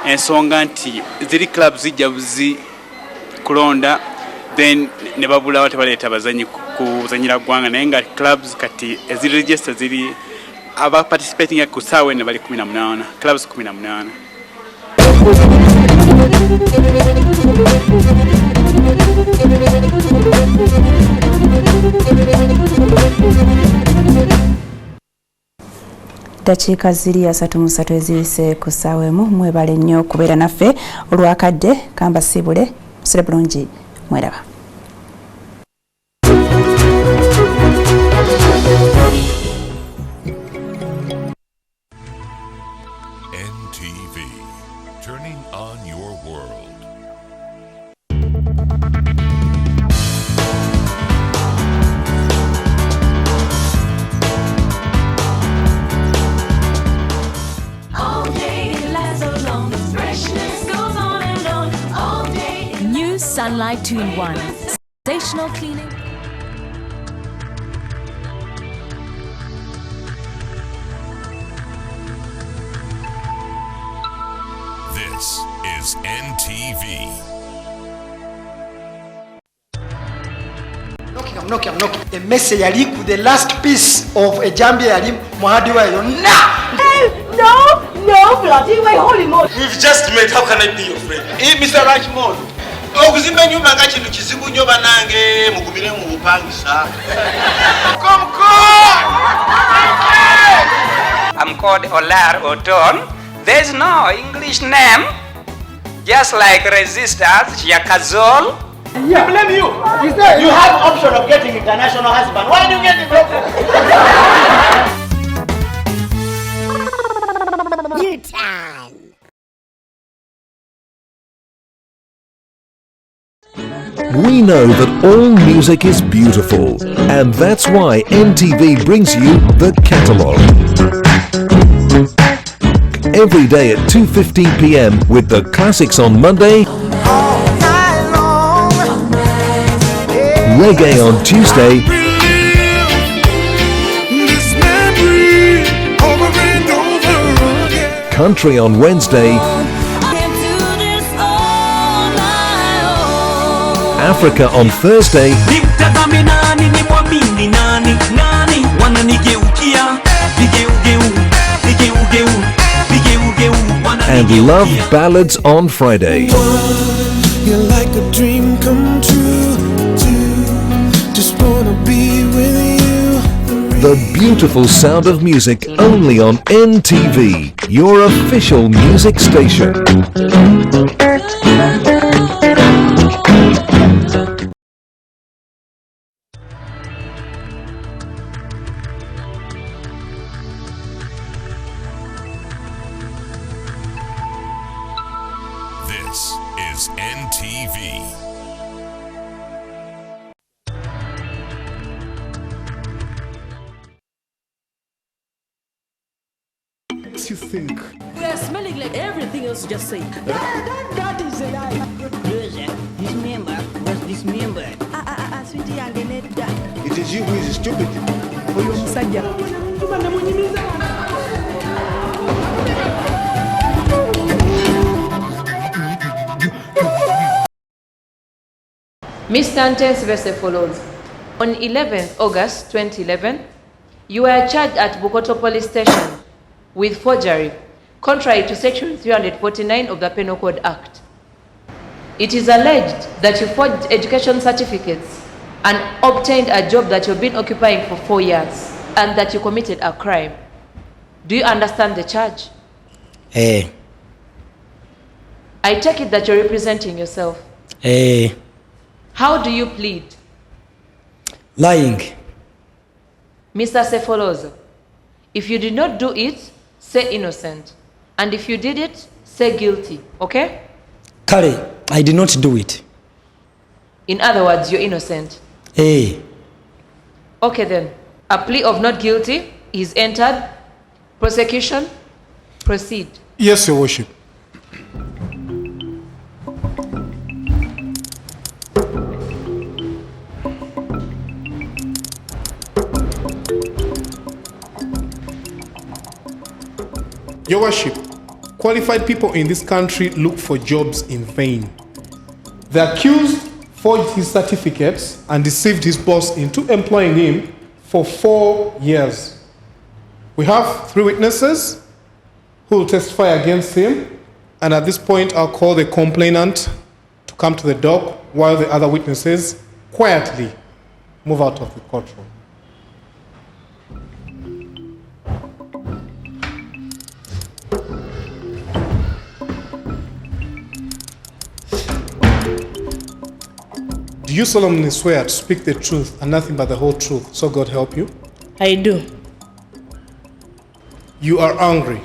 Ensonga nti ziri clubs zijja buzi kulonda then ne babulawo tebaleeta bazanyi kuzanyira ggwanga, naye nga clubs kati eziri register ziri aba participating ku Saawa ne bali 18 clubs 18. Dakiika ziri 33 eziyise ku Saawa Emu. Mwebale nnyo okubeera naffe olwakadde. Kamba Sibule, musire bulungi, mweraba. NTV, turning on your world. Sunlight 2-in-1. Sensational cleaning. This is NTV. I'm knocking. A message yali ku the last piece of a jambia yali muhadi wa yonna. No, bloody way, holy moly. We've just met. How can I be your friend? Mr. Rashmond. Okuzimba nyumba nga kintu kizibu nnyo banange mugumire mu bupangisa. I'm called Olar Oton. There's no English name. Just like resistance, Yakazol. I blame you. You have option of getting international husband. Why do you get it? New time. We know that all music is beautiful, and that's why NTV brings you the catalogue. Every day at 2:15 p.m. with the classics on Monday, reggae on Tuesday, country on Wednesday, Africa on Thursday, and love ballads on Friday. You're like a dream come true. Just wanna be with you. The beautiful sound of music only on NTV, your official music station. makes you think? We are smelling like everything else you just said. That is a lie. Dismember was dismembered. Sweetie, I'm gonna die. It is you who is stupid. Miss sentence verse follows. On 11th August 2011, you were charged at Bukoto Police Station with forgery, contrary to Section 349 of the Penal Code Act. It is alleged that you forged education certificates and obtained a job that you've been occupying for 4 years, and that you committed a crime. Do you understand the charge? I take it that you're representing yourself. How do you plead? Lying. Mr. Sefolozo, if you did not do it, say innocent. And if you did it, say guilty, okay? Kale, I did not do it. In other words, you're innocent. Okay then, a plea of not guilty is entered. Prosecution, proceed. Yes, Your Worship. Your Worship, qualified people in this country look for jobs in vain. The accused forged his certificates and deceived his boss into employing him for 4 years. We have 3 witnesses who will testify against him, and at this point I'll call the complainant to come to the dock while the other witnesses quietly move out of the courtroom. Do you solemnly swear to speak the truth and nothing but the whole truth, so God help you? I do. You are angry.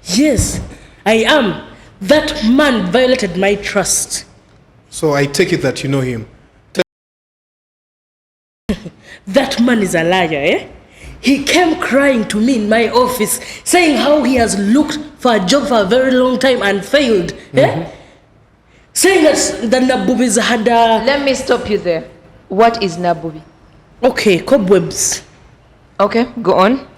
Yes, I am. That man violated my trust. So I take it that you know him. That man is a liar, eh? He came crying to me in my office, saying how he has looked for a job for a very long time and failed, eh? Saying that the Nabubis had a... Let me stop you there. What is Nabubi? Okay, cobwebs. Okay, go on.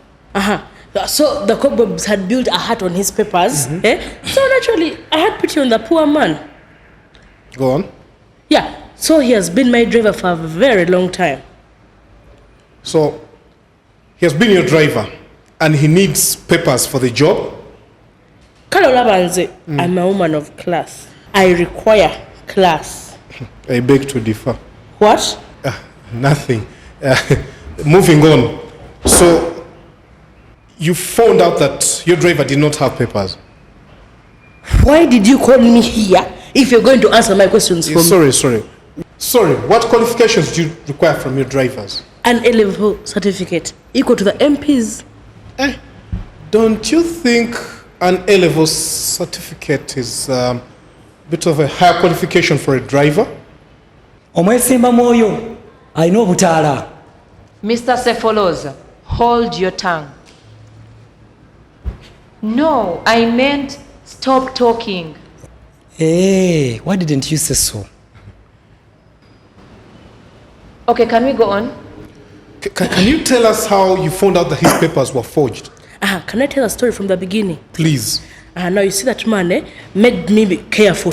So the cobwebs had built a hut on his papers, eh? So naturally, I had pity on the poor man. Go on. Yeah, so he has been my driver for a very long time. So, he has been your driver and he needs papers for the job? Kalolabanze, I'm a woman of class. I require class. I beg to differ. What? Nothing. Moving on. So, you found out that your driver did not have papers? Why did you call me here if you're going to answer my questions for me? Sorry, what qualifications do you require from your drivers? An A-level certificate equal to the MPs. Don't you think an A-level certificate is a bit of a higher qualification for a driver? Omwesimba moyo, I know butala. Mr. Sefoloza, hold your tongue. No, I meant stop talking. Why didn't you say so? Okay, can we go on? Can you tell us how you found out that his papers were forged? Can I tell a story from the beginning? Please. Now you see that man made me be careful.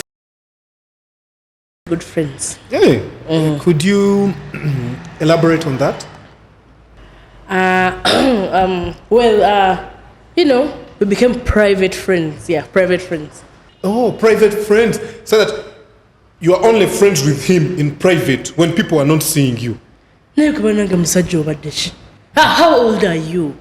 Good friends. Could you elaborate on that? You know, we became private friends. Yeah, private friends. Oh, private friends. So that you are only friends with him in private when people are not seeing you. How old are you?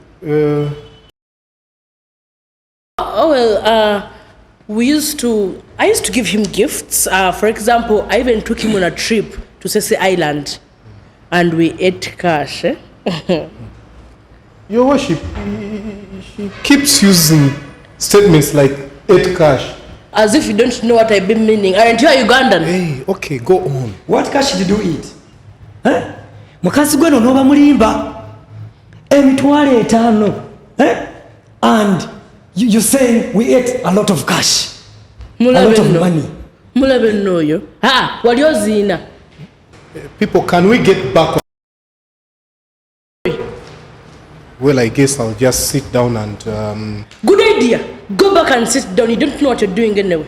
I used to give him gifts. For example, I even took him on a trip to Sese Island and we ate cash. Your Worship, he keeps using statements like ate cash. As if you don't know what I've been meaning. Aren't you a Ugandan? Okay, go on. What cash did you eat? Mukasi gweno noba mulimba emitwale 5 and You're saying we ate a lot of cash, a lot of money. Mulabe noyo. Ha, waliozina. People, can we get back on? Well, I guess I'll just sit down and... Good idea. Go back and sit down. You don't know what you're doing anyway.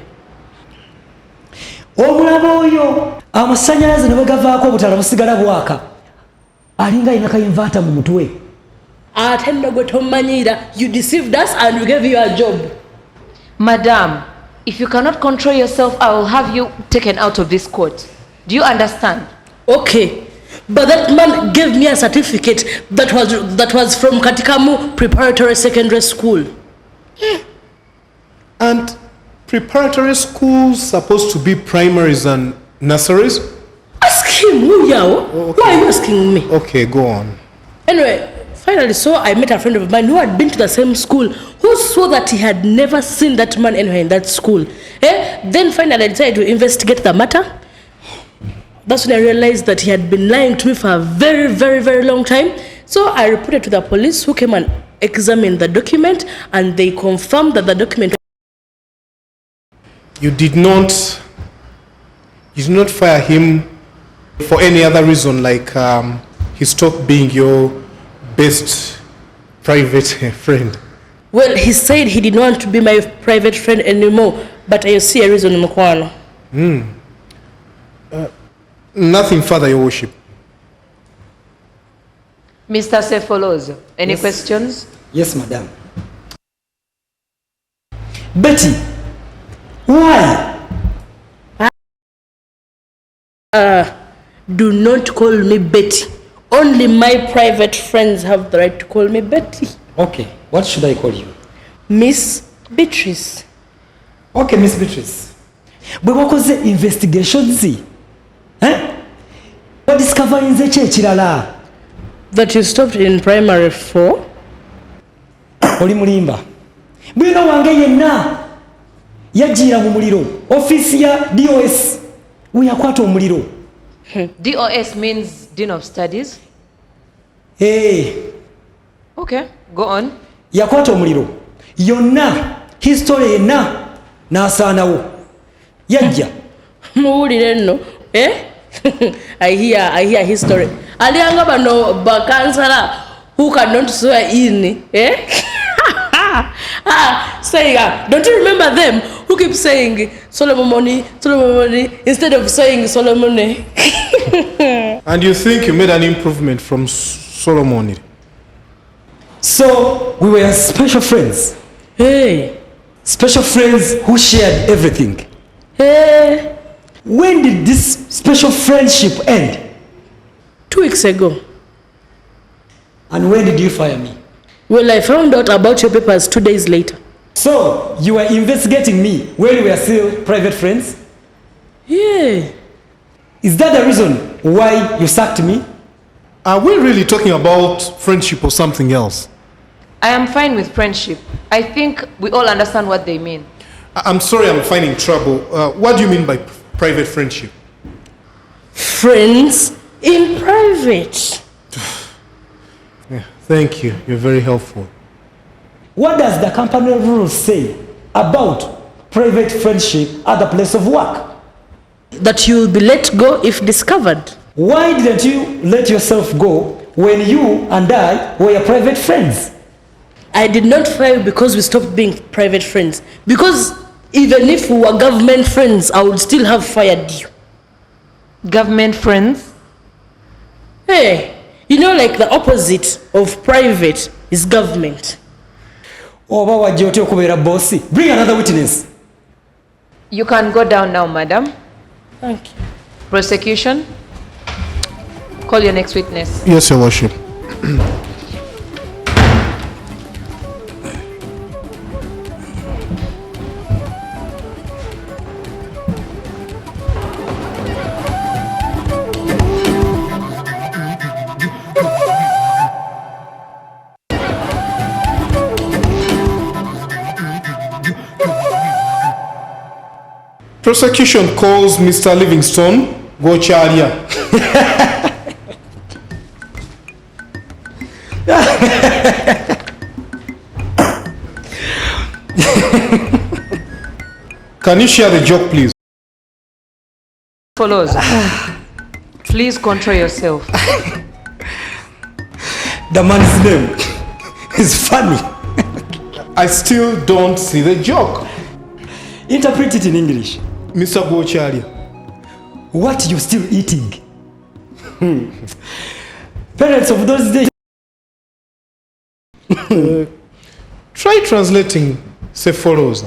Omulaba oyo amasanyalaze ne bwegavaako obutala busigala bwaka alinga alina kayinvaata mu mutwe. Ate nno gwe tomanyira, you deceived us and we gave you a job. Madam, if you cannot control yourself, I will have you taken out of this court. Do you understand? Okay, but that man gave me a certificate that was from Katikamu Preparatory Secondary School. And preparatory schools supposed to be primaries and nurseries? Ask him, Muyao. Okay. Why are you asking me? Okay, go on. Anyway, finally, so I met a friend of mine who had been to the same school, who swore that he had never seen that man anywhere in that school. Then finally I decided to investigate the matter. That's when I realized that he had been lying to me for a very, very, very long time. So I reported to the police, who came and examined the document, and they confirmed that the document... You did not fire him for any other reason, like he stopped being your best private friend? Well, he said he didn't want to be my private friend anymore, but I see a reason, Mkwano. Nothing further, Your Worship. Mr. Sefolozo, any questions? Yes, madam. Betty, why? Do not call me Betty. Only my private friends have the right to call me Betty. Okay, what should I call you? Miss Beatrice. Okay, Miss Beatrice. Bwe wakoze investigations, what discovering the ekirala? That you stopped in primary 4? Oli mulimba. Bwino wange yenna yagira mu muliro. Office ya DOS. Uyakwata omuliro. DOS means Dean of Studies? Hey. Okay, go on. Yakwata omuliro. Yonna history yenna n'asaanawo. Yajja. Muwulire nno. I hear history. Alianga bano bakansala who cannot swear in. Saying, don't you remember them who keep saying Solomon instead of saying Solomon? And you think you made an improvement from Solomon? So we were special friends. Hey. Special friends who shared everything. Hey. When did this special friendship end? 2 weeks ago. And when did you fire me? Well, I found out about your papers 2 days later. So, you were investigating me when we were still private friends? Yeah. Is that the reason why you sacked me? Are we really talking about friendship or something else? I am fine with friendship. I think we all understand what they mean. I'm sorry I'm finding trouble. What do you mean by private friendship? Friends in private. Yeah, thank you. You're very helpful. What does the company rules say about private friendship at the place of work? That you will be let go if discovered. Why didn't you let yourself go when you and I were private friends? I did not fire you because we stopped being private friends. Because even if we were government friends, I would still have fired you. Government friends? Hey, you know, like the opposite of private is government. Bring another witness. You can go down now, madam. Thank you. Prosecution, call your next witness. Yes, Your Worship. Prosecution calls Mr. Livingstone Gocharia. Can you share the joke, please? Follows. Please control yourself. The man's name is funny. I still don't see the joke. Interpret it in English. Mr. Gochalia. What you still eating? Parents of those days. Try translating say follows.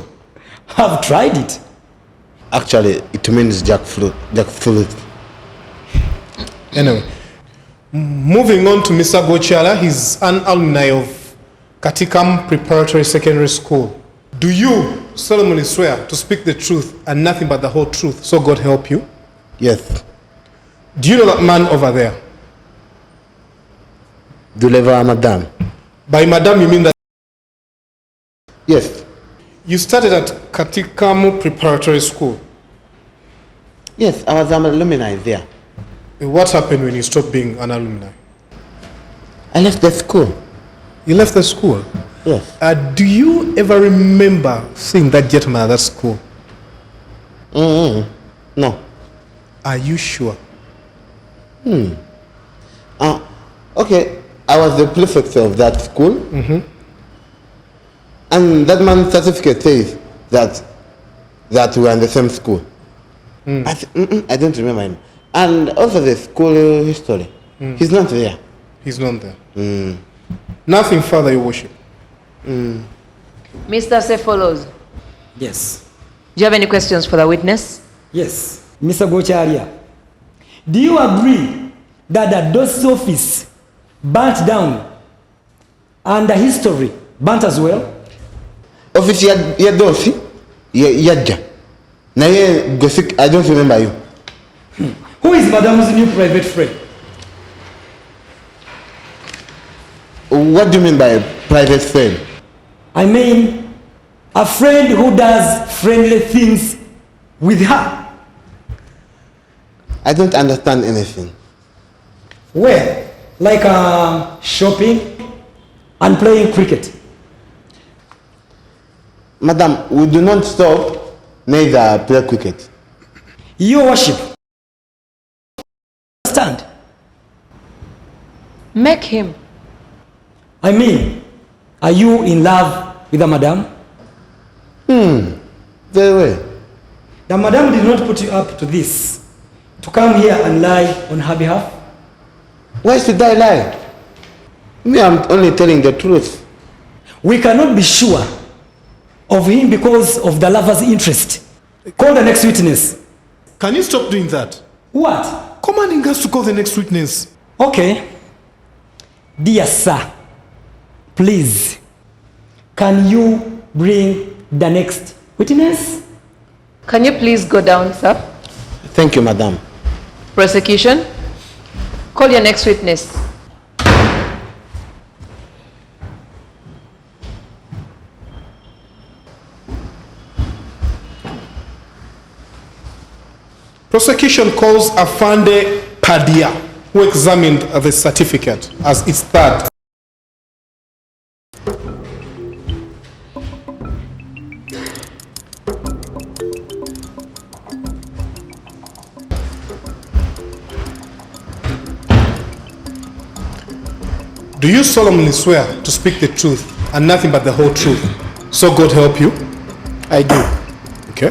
Have tried it. Actually, it means jackfruit. Anyway, moving on to Mr. Gochala, he's an alumni of Katikam Preparatory Secondary School. Do you solemnly swear to speak the truth and nothing but the whole truth, so God help you? Yes. Do you know that man over there? Deliver madam. By madam, you mean that? Yes. You started at Katikam Preparatory School? Yes, I was an alumni there. What happened when you stopped being an alumni? I left the school. You left the school? Yes. Do you ever remember seeing that gentleman at that school? No. Are you sure? Okay, I was the prefect of that school. Mm-hmm. And that man's certificate says that we are in the same school. I don't remember him. And also the school history. He's not there. He's not there. Nothing further, your worship. Mr. Cephaloz. Yes. Do you have any questions for the witness? Yes. Mr. Gocharia, do you agree that the DOS office burnt down and the history burnt as well? Office ya DOS yaja. Na ye Gosik, I don't remember you. Who is Madame's new private friend? What do you mean by a private friend? I mean a friend who does friendly things with her. I don't understand anything. Well, like shopping and playing cricket. Madam, we do not stop, neither play cricket. Your worship. Understand? Make him. I mean, are you in love with the madam? Very well. The madam did not put you up to this, to come here and lie on her behalf? Why should I lie? Me, I'm only telling the truth. We cannot be sure of him because of the lover's interest. Call the next witness. Can you stop doing that? What? Commanding us to call the next witness. Okay. Dear sir, please, can you bring the next witness? Can you please go down, sir? Thank you, madam. Prosecution, call your next witness. Prosecution calls Afande Padia, who examined the certificate as its third. Do you solemnly swear to speak the truth and nothing but the whole truth, so God help you? I do. Okay.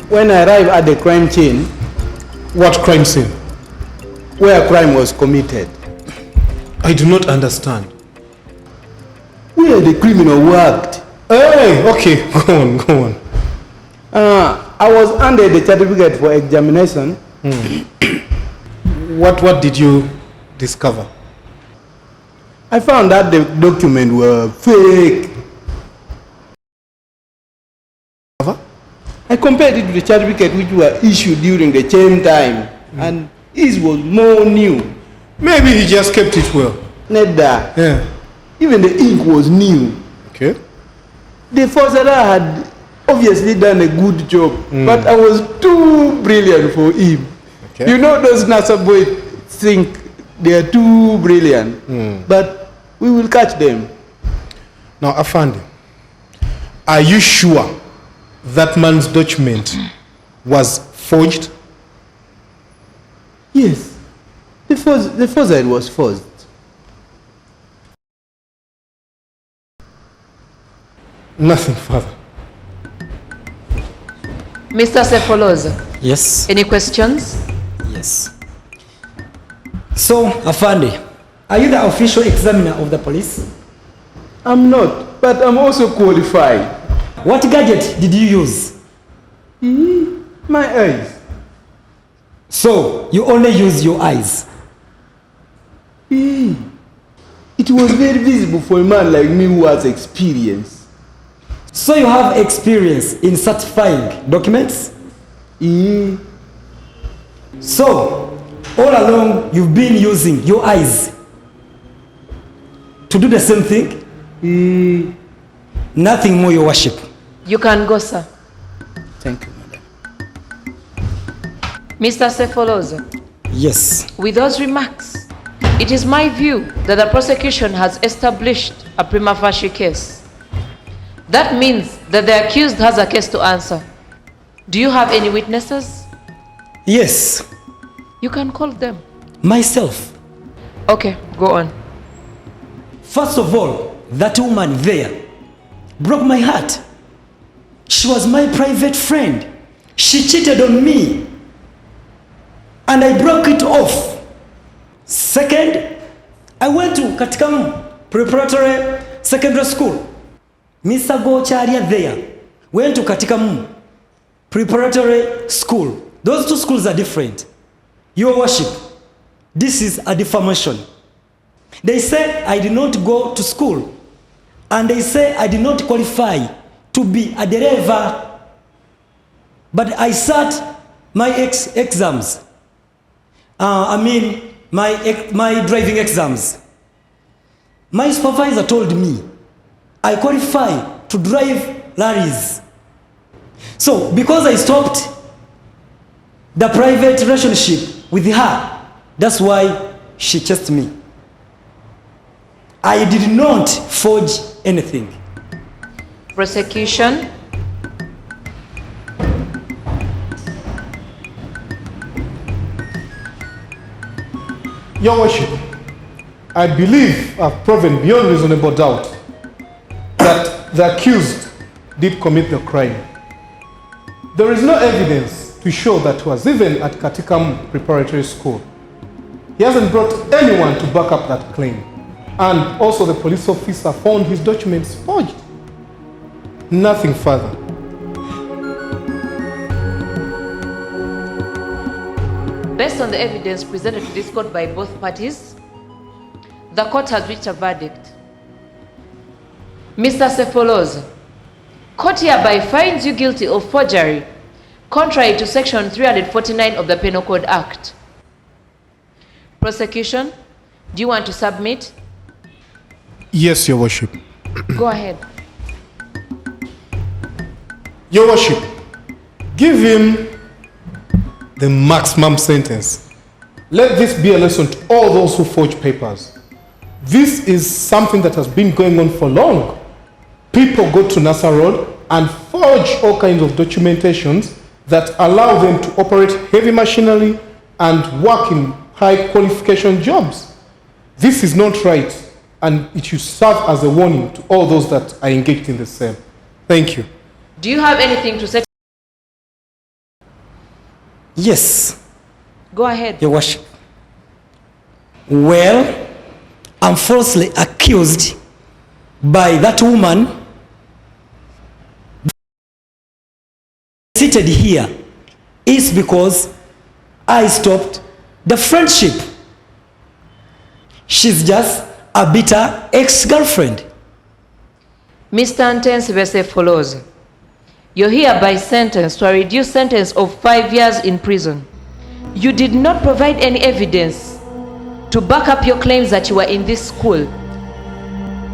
When I arrived at the crime scene, what crime scene? Where crime was committed. I do not understand. Where the criminal worked. Hey, okay, go on. I was handed the certificate for examination. What did you discover? I found that the documents were fake. I compared it with the certificate which were issued during the same time, and his was more new. Maybe he just kept it well. Not that. Yeah. Even the ink was new. Okay. The Fosara had obviously done a good job, but I was too brilliant for him. Okay. You know those NASA boys think they are too brilliant, but we will catch them. Now, Afandi, are you sure that man's document was forged? Yes, the forgery was forged. Nothing further. Mr. Sefoloza. Yes. Any questions? Yes. So, Afandi, are you the official examiner of the police? I'm not, but I'm also qualified. What gadget did you use? My eyes. So, you only use your eyes? It was very visible for a man like me who has experience. So you have experience in certifying documents? So, all along you've been using your eyes to do the same thing? Nothing more, Your Worship. You can go, sir. Thank you, madam. Mr. Sefoloza. Yes. With those remarks, it is my view that the prosecution has established a prima facie case. That means that the accused has a case to answer. Do you have any witnesses? Yes. You can call them. Myself. Okay, go on. First of all, that woman there broke my heart. She was my private friend. She cheated on me. And I broke it off. Second, I went to Katemba Preparatory Secondary School. Mr. Gocharia there went to Katemba Preparatory School. Those two schools are different. Your Worship, this is a defamation. They say I did not go to school, and they say I did not qualify to be a driver, but I sat my exams. My driving exams. My supervisor told me I qualify to drive lorries. So, because I stopped the private relationship with her, that's why she chased me. I did not forge anything. Prosecution. Your Worship, I believe I've proven beyond reasonable doubt that the accused did commit the crime. There is no evidence to show that he was even at Katemba Preparatory School. He hasn't brought anyone to back up that claim. And also the police officer found his documents forged. Nothing further. Based on the evidence presented to this court by both parties, the court has reached a verdict. Mr. Sefoloza, court hereby finds you guilty of forgery, contrary to Section 349 of the Penal Code Act. Prosecution, do you want to submit? Yes, Your Worship. Go ahead. Your Worship, give him the maximum sentence. Let this be a lesson to all those who forge papers. This is something that has been going on for long. People go to NASA Road and forge all kinds of documentations that allow them to operate heavy machinery and work in high qualification jobs. This is not right, and it should serve as a warning to all those that are engaged in the same. Thank you. Do you have anything to say? Yes. Go ahead. Your Worship. Well, I'm falsely accused by that woman seated here is because I stopped the friendship. She's just a bitter ex-girlfriend. Mr. Sefoloza, you're hereby sentenced to a reduced sentence of 5 years in prison. You did not provide any evidence to back up your claims that you were in this school,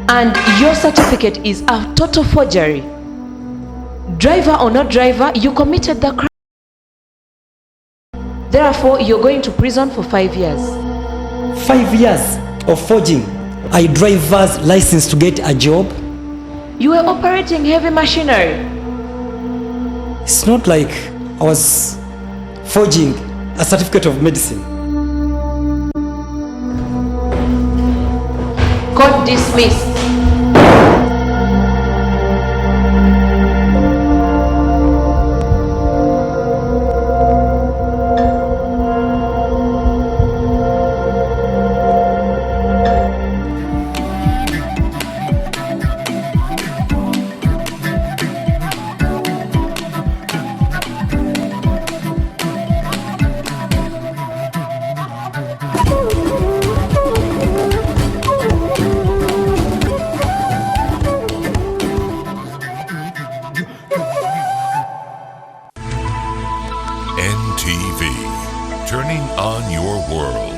and your certificate is a total forgery. Driver or not driver, you committed the crime. Therefore, you're going to prison for 5 years. 5 years of forging a driver's license to get a job? You were operating heavy machinery. It's not like I was forging a certificate of medicine. Court dismissed. NTV, turning on your world.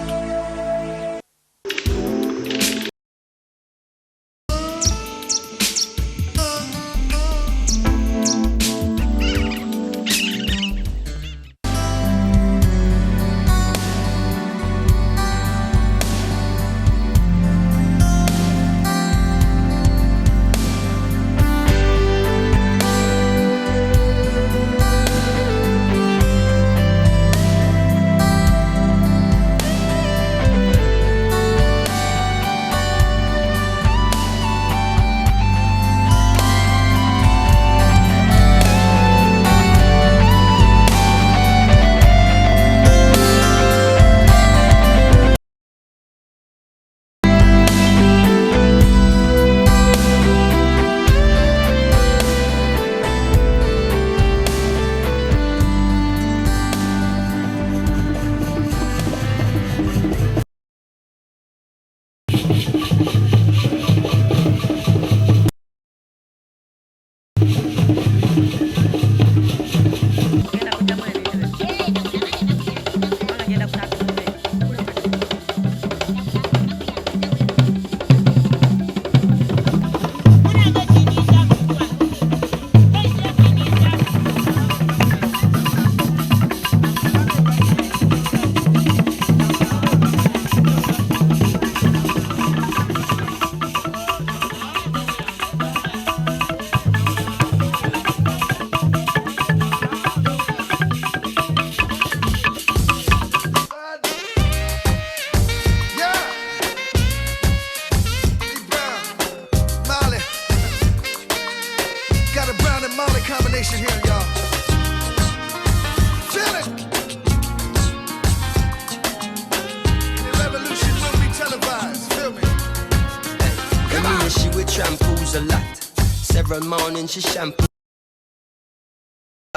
Combination here, y'all. Feel it. The revolution will be televised. Feel me. Come on. She would shampoos a lot. Several mornings she shampoo.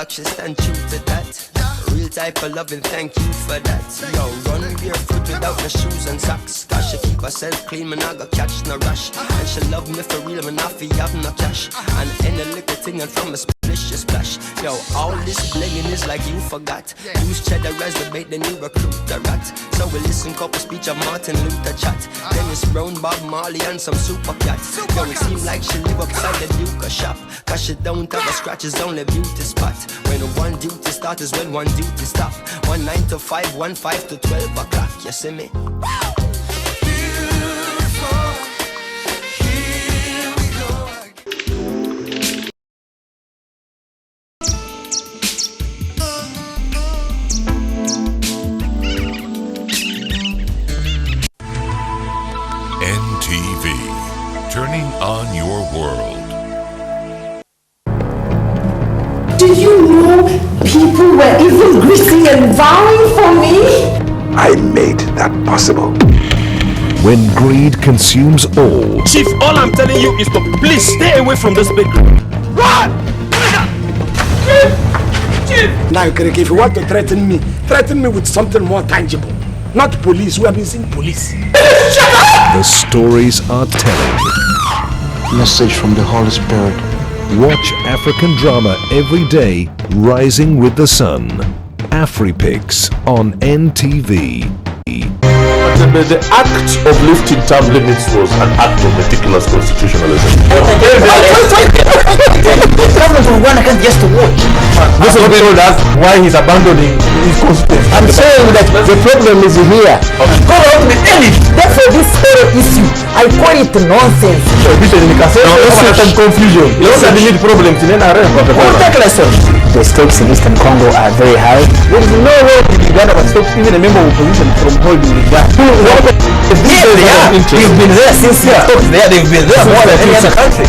She stand true to that. Real type of loving, thank you for that. Yo, run barefoot without the shoes and socks. Cause she keep herself clean, man, I got catch no rush. And she love me for real, man, I feel have no cash. And any little thing and from a splish, splash. Yo, all this blinging is like you forgot. Use cheddar as the bait, then you recruit the rat. So we listen couple speech of Martin Luther chat. Dennis Brown, Bob Marley and some super cats. Yo, it seem like she live upside the Duke shop. Cause she don't have a scratch, it's only beauty spot. When one duty start is when one duty stop. 1 9 to 5, 1 5 to 12 o'clock. You see me? NTV, turning on your world. Did you know people were even greeting and bowing for me? I made that possible. When greed consumes all, Chief, all I'm telling you is to please stay away from this bakery. Run! Chief! Now, Kiriki, if you want to threaten me with something more tangible. Not police, we have been seeing police. Shut up! The stories are telling. Message from the Holy Spirit. Watch African drama every day, Rising with the Sun. AfriPix on NTV. the act of lifting term limits was an act of meticulous constitutionalism. The government of Rwanda can't just watch. This is what told us why he's abandoning his constituency. I'm saying that the problem is here. Go out with anything. Therefore, this whole issue, I call it nonsense. Some confusion. You don't need problems in NRM. The stakes in Eastern Congo are very high. There is no way Uganda can stop even a member of opposition from holding the gun. Yes, they are. You've been there since you stopped there. They've been there more than any other country.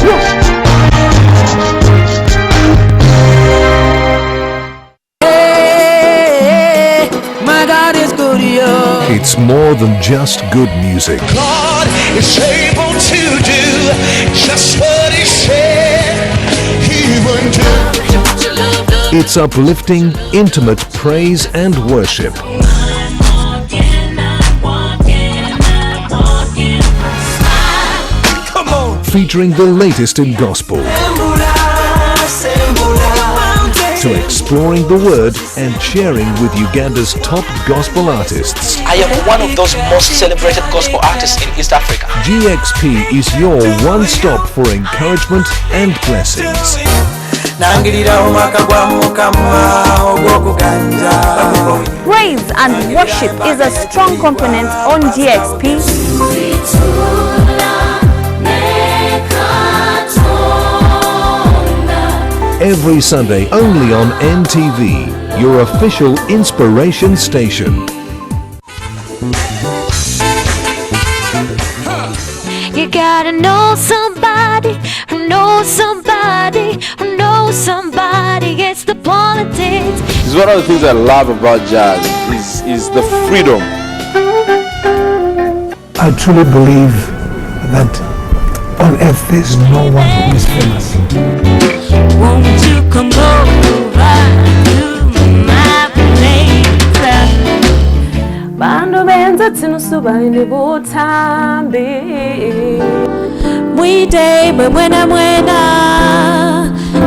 My God is good, yo. It's more than just good music. God is able to do just what he said he would do. It's uplifting, intimate praise and worship. Come on. Featuring the latest in gospel. To exploring the word and sharing with Uganda's top gospel artists. I am one of those most celebrated gospel artists in East Africa. GXP is your one-stop for encouragement and blessings. Praise and worship is a strong component on GXP. Every Sunday only on NTV, your official inspiration station. You gotta know somebody who knows somebody who knows somebody. It's the politics. It's one of the things I love about jazz is the freedom. I truly believe that on earth there is no one who is famous. Won't you come over to my place? Bandu benza tinusuba ini butambi. Mwite mwena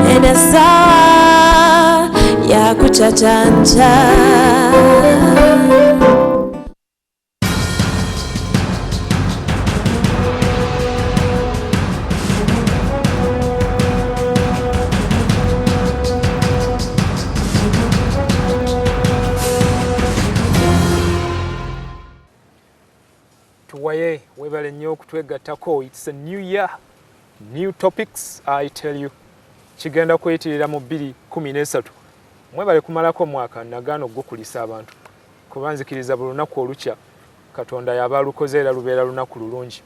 ene sawa ya kuchachanja. Tuwaye webale nnyo okutwegattako. It's a new year, new topics. I tell you, kigenda kwetirira mu 2013. Mwebale kumalako mwaka nagaano gukulisa abantu kuba nzikiriza buli lunaku olukya Katonda yabalukoze era lubeera lunaku lulungi.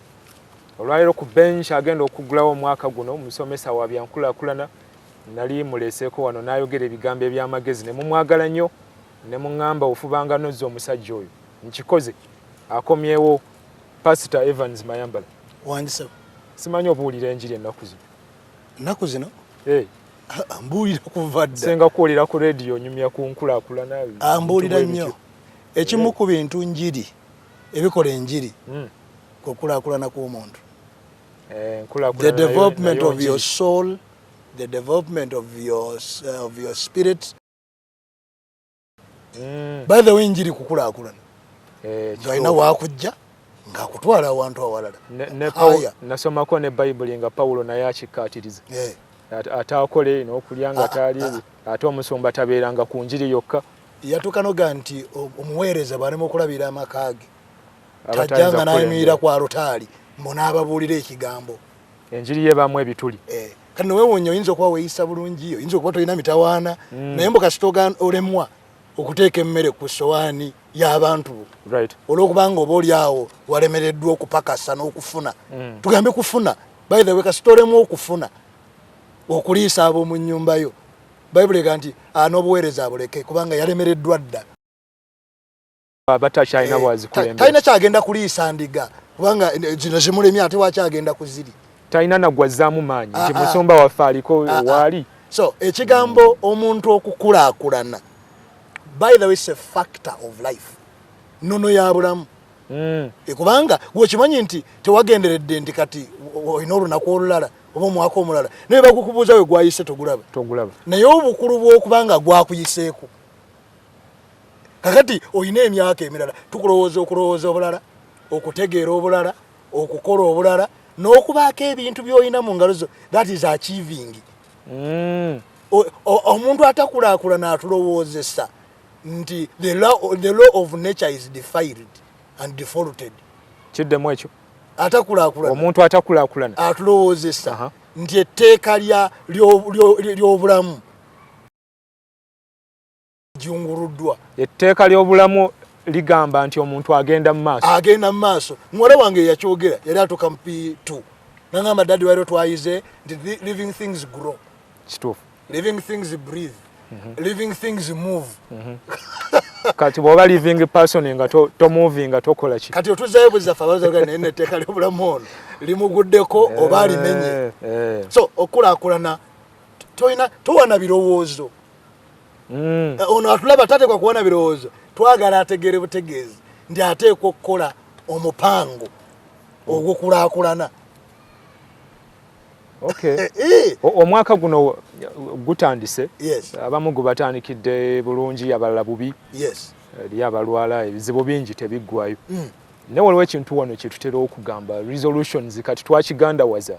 Olwaleero ku bench agenda okugulawo omwaka guno omusomesa wa byankulaakulana nali muleseeko wano n'ayogera ebigambo eby'amagezi ne mumwagala nnyo ne muŋŋamba ofubanga nozza omusajja oyo nkikoze akomyewo Pastor Evans Mayambala. Wandisa. Simanyi obuulira enjiri ennaku zino. Ennaku zino? Mbuulira kuva dda. Senga kuwulira ku radio nyumya ku nkulaakulana. Mbuulira nnyo. Ekimu ku bintu njiri ebikola enjiri kukulaakulana kw'omuntu. The development of your soul, the development of your spirit. By the way, njiri kukulaakulana. Alina waakujja ng'akutwala awantu awalala. Nasomako ne Bayibuli nga Pawulo naye akikkaatiriza. Ataakole n'okulya nga taali ate omusumba tabeeranga ku njiri yokka. Yatukanoga nti omuweereza bw'alema okulabira amaka ge tajjanga n'ayimirira ku alutaali mbonaababuulira ekigambo. Enjiri yebamu ebituli. Kati neweewuunya oyinza okuba weeyisa bulungi, oyinza okuba tolina mitawaana naye mbu kasita olemwa okuteeka emmere ku ssowaani y'abantu olw'okubanga oba oli awo walemereddwa okupakasa n'okufuna. Tugambe kufuna, by the way, kasita olemwa okufuna okuliisa ab'omu nnyumba yo, Bayibuli ega nti n'obuweereza abuleke kubanga yalemereddwa dda. Abatakyalina bwazikulembera. Talina kyagenda kuliisa ndiga kubanga zino zimulemye ate wakyagenda kuziri. Talina naggwazzaamu maanyi nti musumba waffe aliko waali. So ekigambo omuntu okukulaakulana, by the way, it's a factor of life. Nono ya bulamu. Kubanga gwekimanyi nti tewagenderedde nti kati olina olunaku olulala oba omwaka omulala naye bakukubuuza we gwayise togulaba. Naye obukulu bw'okubanga gwakuyiseeko kakati olina emyaka emirala tukulowooza okulowooza obulala okutegeera obulala okukola obulala n'okubaako ebintu by'olina mu ngalo zo. That is achieving. Omuntu atakulaakulana atulowoozesa nti the law of nature is defied and defaulted. Kiddemu ekyo. Atakulaakulana. Omuntu atakulaakulana atulowoozesa nti etteeka ly'obulamu jyunguruddwa. Etteeka ly'obulamu ligamba nti omuntu agenda mu maaso. Muwala wange yakyogera yali atuuka mu P2 nangamba dadi waliwo twayize nti living things grow. Kituufu. Living things breathe. Living things move. Kati bw'oba living person nga to moving nga tokola ki? Kati otuzayo buzaffe abazaga naye etteeka ly'obulamu ono limuguddeko oba alimenye. So okulaakulana towana birowoozo. Ono atulaba tateekwa kuwana birowoozo. Twagala ategeere butegeezi nti ateekwa okukola omupango ogw'okulaakulana. Okay. Omwaka guno gutandise. Abamu gubatandikidde bulungi abalala bubi. Eri abalwala ebizibu bingi tebiggwayo. Ne waliwo ekintu wano kye tutera okugamba resolutions kati twakigandawaza.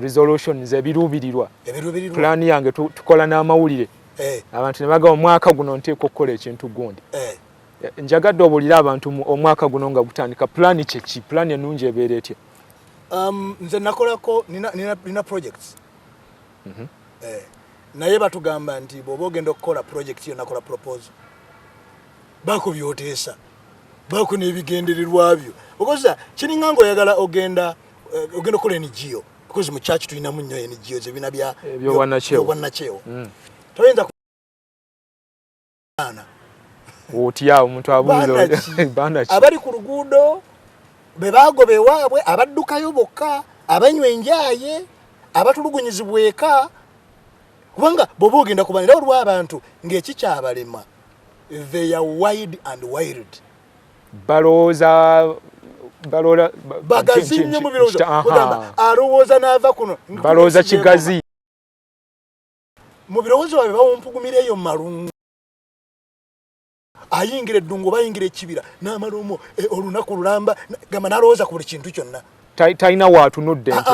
Resolutions ebiruubirirwa. Plan yange tukola n'amawulire. Abantu ne bagamba omwaka guno nteekwa okukola ekintu gundi. Njagadde obulire abantu omwaka guno nga gutandika plan kyeki, plan ennungi ebeera etya? Nze nakolako nina projects. Naye batugamba nti bw'oba ogenda okukola project yo nakola proposal. Baako byoteesa. Baako n'ebigendererwa byo. Okoza kiringa ng'oyagala ogenda okukola NGO. Because mu church tulinamu nnyo NGO ebina by'obwannakyewo. Toyinza otya omuntu abuuza abali ku luguudo be bagoba ewaabwe abaddukayo bokka abanywa enjaaye abatulugunyizibwa eka kubanga bw'oba ogenda kubanira olwo abantu ng'ekikyabalema they are wide and wild. Balowooza bagazi nnyo mu birowoozo kugamba alowooza n'ava kuno balowooza kigazi mu birowoozo babe bawumpugumira eyo mu malungu ayingira eddungu bayingira ekibira n'amalomo olunaku lulamba gamba n'alowooza ku buli kintu kyonna talina waatunudde nti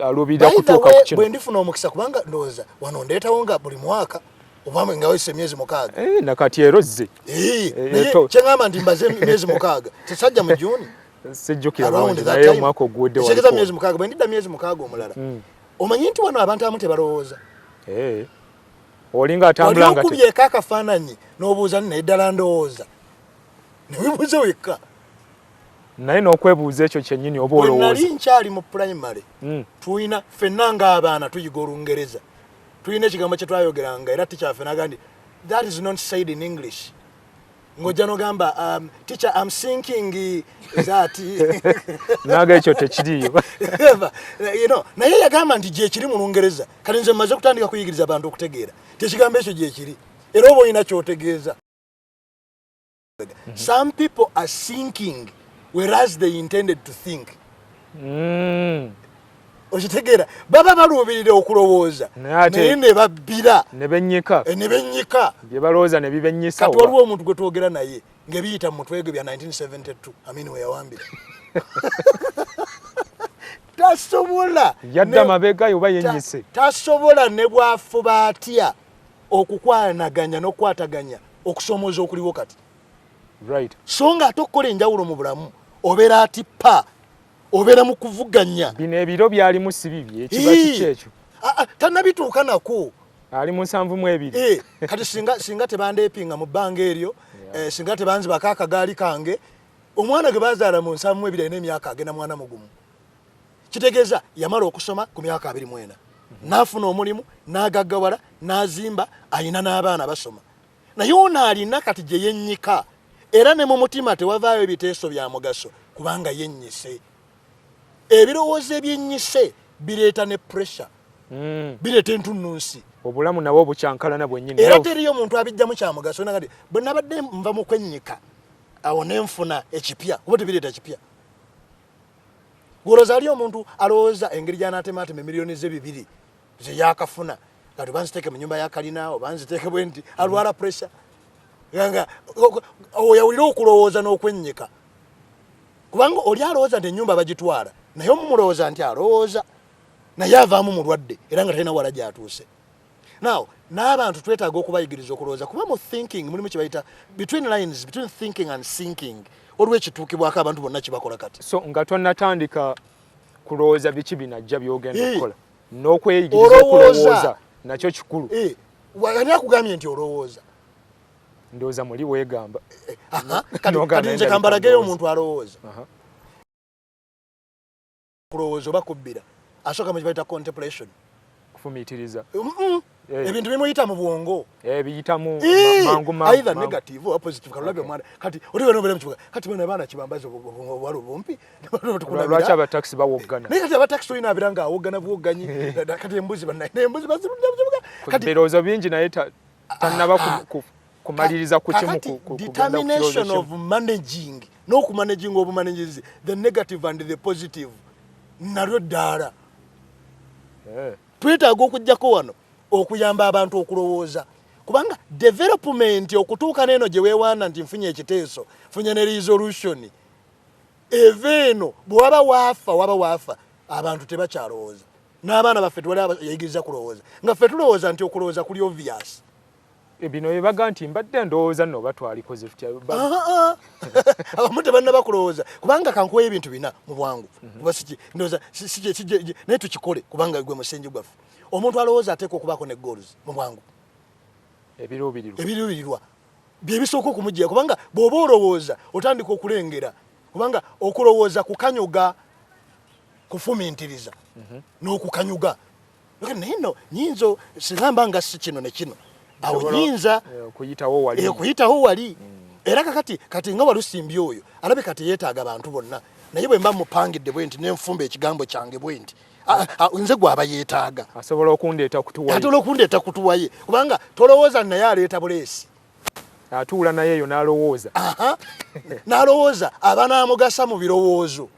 alubira kutuuka ku kino. Bwe ndifuna omukisa kubanga ndowooza wano ndeetawo nga buli mwaka oba nga wayise emyezi 6 nakati erozze kyeŋŋamba nti mbaze emyezi 6 tesajja mu Juni sijjukira naye omwaka oguwedde sekeza myezi 6 bwe ndidda myezi 6 omulala omanyi nti wano abantu abamu tebalowooza. Olinga atambula nga okubyeko akafaananyi n'obuuza naye ddala ndowooza ne weebuuza wekka. Naye n'okwebuuza ekyo kyennyini oba olowooza. Nali nkyali mu primary tuyina ffenna ng'abaana tuyiga Olungereza tuyina ekigambo kye twayogeranga era tikyaffe n'agandi that is not said in English. Ng'ojja n'ogamba teacher I'm thinking that naga ekyo tekiriyo. Naye yagamba nti gye kiri mu Lungereza kale nze mmaze kutandika kuyigiriza abantu okutegeera tekigambo ekyo gye kiri era oba olina ky'otegeeza. Some people are thinking whereas they intended to think. Okitegeera baba baluubirira okulowooza naye ne babbira ne bennyika bye balowooza ne bibennyisa. Kati waliwo omuntu gwe twogera naye ng'ebiyita mu mutwe gwe bya 1972 Amini we yawambira tasobola yadda mabega yoba yennyise tasobola ne bwafuba atya okukwanaganya n'okwataganya okusomooza okuliwo kati. So nga ate okukola enjawulo mu bulamu obeera atippa obeera mu kuvuganya. Bino ebiro byalimu si bibye ekiba kiki ekyo tannabituuka nako ali mu 72. Kati singa tebandeepinga mu bbanga eryo singa tebanzibako akagaali kange omwana gwe bazaala mu 72 alina emyaka agenda mwana mugumu. Kitegeeza yamala okusoma ku myaka 24 n'afuna omulimu n'agaggawala n'azimba ayina n'abaana basoma. Naye ono alina kati gye yennyika era ne mu mutima tewavaayo ebiteeso bya mugaso kubanga yennyise. Ebirowoozo ebyennyise bireeta ne pressure bireeta entunnunsi. Obulamu nabwo bukyankalana bwennyini era teriyo omuntu abijjamu kya mugaso nagati bwe nabadde nva mu kwennyika awo ne nfuna ekipya oba tebireeta kipya. Gwolooza ali omuntu alowooza engeri gy'anaatemaatema miliyoni ze 2 ze yaakafuna kati oba nziteeke mu nnyumba ya kalina oba nziteeke bwe nti alwala pressure nga oyawulira okulowooza n'okwennyika kubanga oli alowooza nti ennyumba bagitwala naye omumulowooza nti alowooza naye avaamu mulwadde era nga talina wala gyatuuse. Now n'abantu twetaaga okubayigiriza okulowooza kuba mu thinking mulimu kibayita between lines between thinking and sinking olw'ekituukibwako abantu bonna kibakola kati. So nga tonnatandika kulowooza biki binajja byogenda okukola n'okweyigiriza okulowooza nakyo kikulu. Ani akugambye nti olowooza? Ndowooza muli weegamba. Kati nze kambalageyo omuntu alowooza. Kulowooza oba kubbira asooka mu kibayita contemplation. Kufumiitiriza. Ebintu bimuyita mu bwongo. Biyitamu mangu either negative or positive. Kalulabe omwana kati oli wano obere mu kibuga kati bano abaana kibambaza obwalo bumpi. Lwaki abataxi bawoggana? Naye kati abataxi olina abira nga awoggana buwogganyi kati embuzi n'embuzi bazirudde mu kibuga. Kati birowoozo bingi naye tannaba kumaliriza ku kimu ku determination of managing n'okumanaging obumanagers the negative and the positive nalyo ddaala. Twetaaga okujjako wano okuyamba abantu okulowooza kubanga development okutuuka n'eno gye weewaana nti nfunye ekiteeso funye ne resolution eveeno bw'waba waafa abantu tebakyalowooza n'abaana baffe tewali abayigiriza kulowooza nga ffe tulowooza nti okulowooza kuli obvious. Bino ebaga nti mbadde ndowooza nno batwalikoze tutya. Abamu tebannaba kulowooza kubanga kankuwayo ebintu bina mu bwangu kuba ndowooza naye tukikole kubanga gwe musenyi gwaffe. Omuntu alowooza ateekwa okubaako ne goals mu bwangu. Ebiruubirirwa bye bisooka okumujjira kubanga bw'oba olowooza otandika okulengera kubanga okulowooza kukanyuga kufumiintiriza n'okukanyuga. Naye nno nyinza sigamba nga si kino ne kino awo nyinza okuyitawo wali era kati nga walusimbye oyo alabe kati yeetaaga abantu bonna naye bwe mba mupangidde bwe nti nenfumba ekigambo kyange bwe nti nze gwaba yeetaaga asobola okundeeta kutuwaye kubanga tolowooza naye aleeta buleesi atuula naye eyo n'alowooza aba n'amugasa mu birowoozo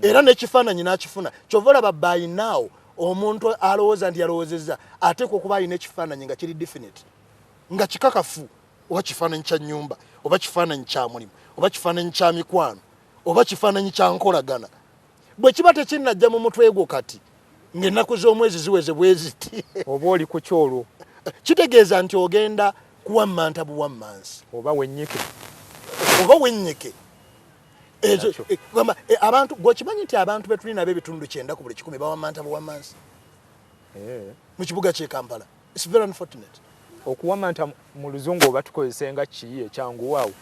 era n'ekifaananyi n'akifuna kyova olaba by now omuntu alowooza nti yalowoozezza ateekwa okuba alina ekifaananyi nga kiri definite nga kikakafu oba kifaananyi kya nnyumba oba kifaananyi kya mulimu oba kifaananyi kya mikwano oba kifaananyi kya nkolagana. Bwe kiba tekinnajja mu mutwe gwo kati ng'ennaku z'omwezi ziweze bwe ziti oba oli ku kyolwo kitegeeza nti ogenda kuwammanta buwammansi oba wennyike. Abantu gwokimanyi nti abantu betulina ab'ebitundu 9 ku buli 100 bawammanta buwammansi mu kibuga ky'e Kampala. It's very unfortunate. Okuwammanta mu luzungu oba tukozesenga kiyi ekyanguwaawo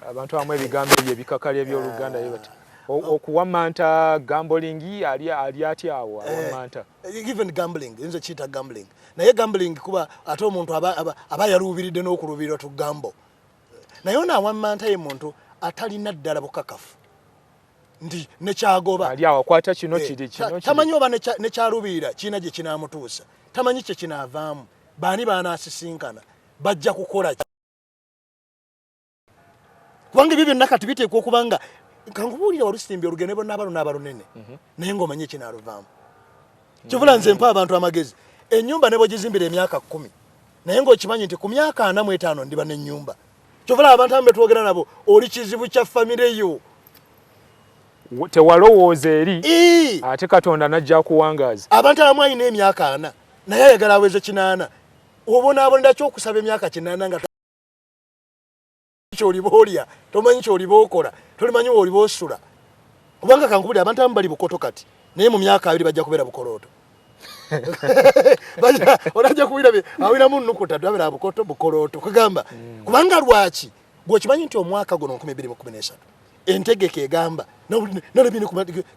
abantu abamu ebigambo ebyo ebikakali eby'oluganda bati okuwammanta gambling ali atya awo awammanta even gambling nze kiyita gambling naye gambling kuba ate omuntu aba yaluubiridde n'okuluubirirwa tugambo naye ono awammanta ye muntu atalina ddala bukakafu nti nekyagoba ali awo akwata kino kiri tamanyi oba nekyaluubirira kiina gye kinaamutuusa tamanyi kye kinaavaamu baani baanaasisinkana bajja kukola kubanga ebyo byonna kati biteekwa okubanga kankubuulira walusimbye olugendo bonna abalo n'abalunene naye ng'omanye ekinaaluvaamu kivula nze mpa abantu amagezi ennyumba ne bwegizimbira emyaka 10 naye ng'okimanyi nti ku myaka 45 ndiba n'ennyumba kyovula abantu abamu betwogera nabo oli kizibu kya famire yo tewalowooza eri ate Katonda najja kuwangaaza abantu abamu alina emyaka 4 naye ayagala aweze 8 obonaabonera kyokusaba emyaka 8 nga kyoliba olya tomanyi kyoliba okola tolimanyi woliba osula kubanga kankubulira abantu abamu bali bukoto kati naye mu myaka 2 bajja kubeera bukolooto onajja kuwira awiramu nnukuta twabeera bukoto bukolooto kugamba kubanga lwaki gwokimanyi nti omwaka guno 2013 entegeka egamba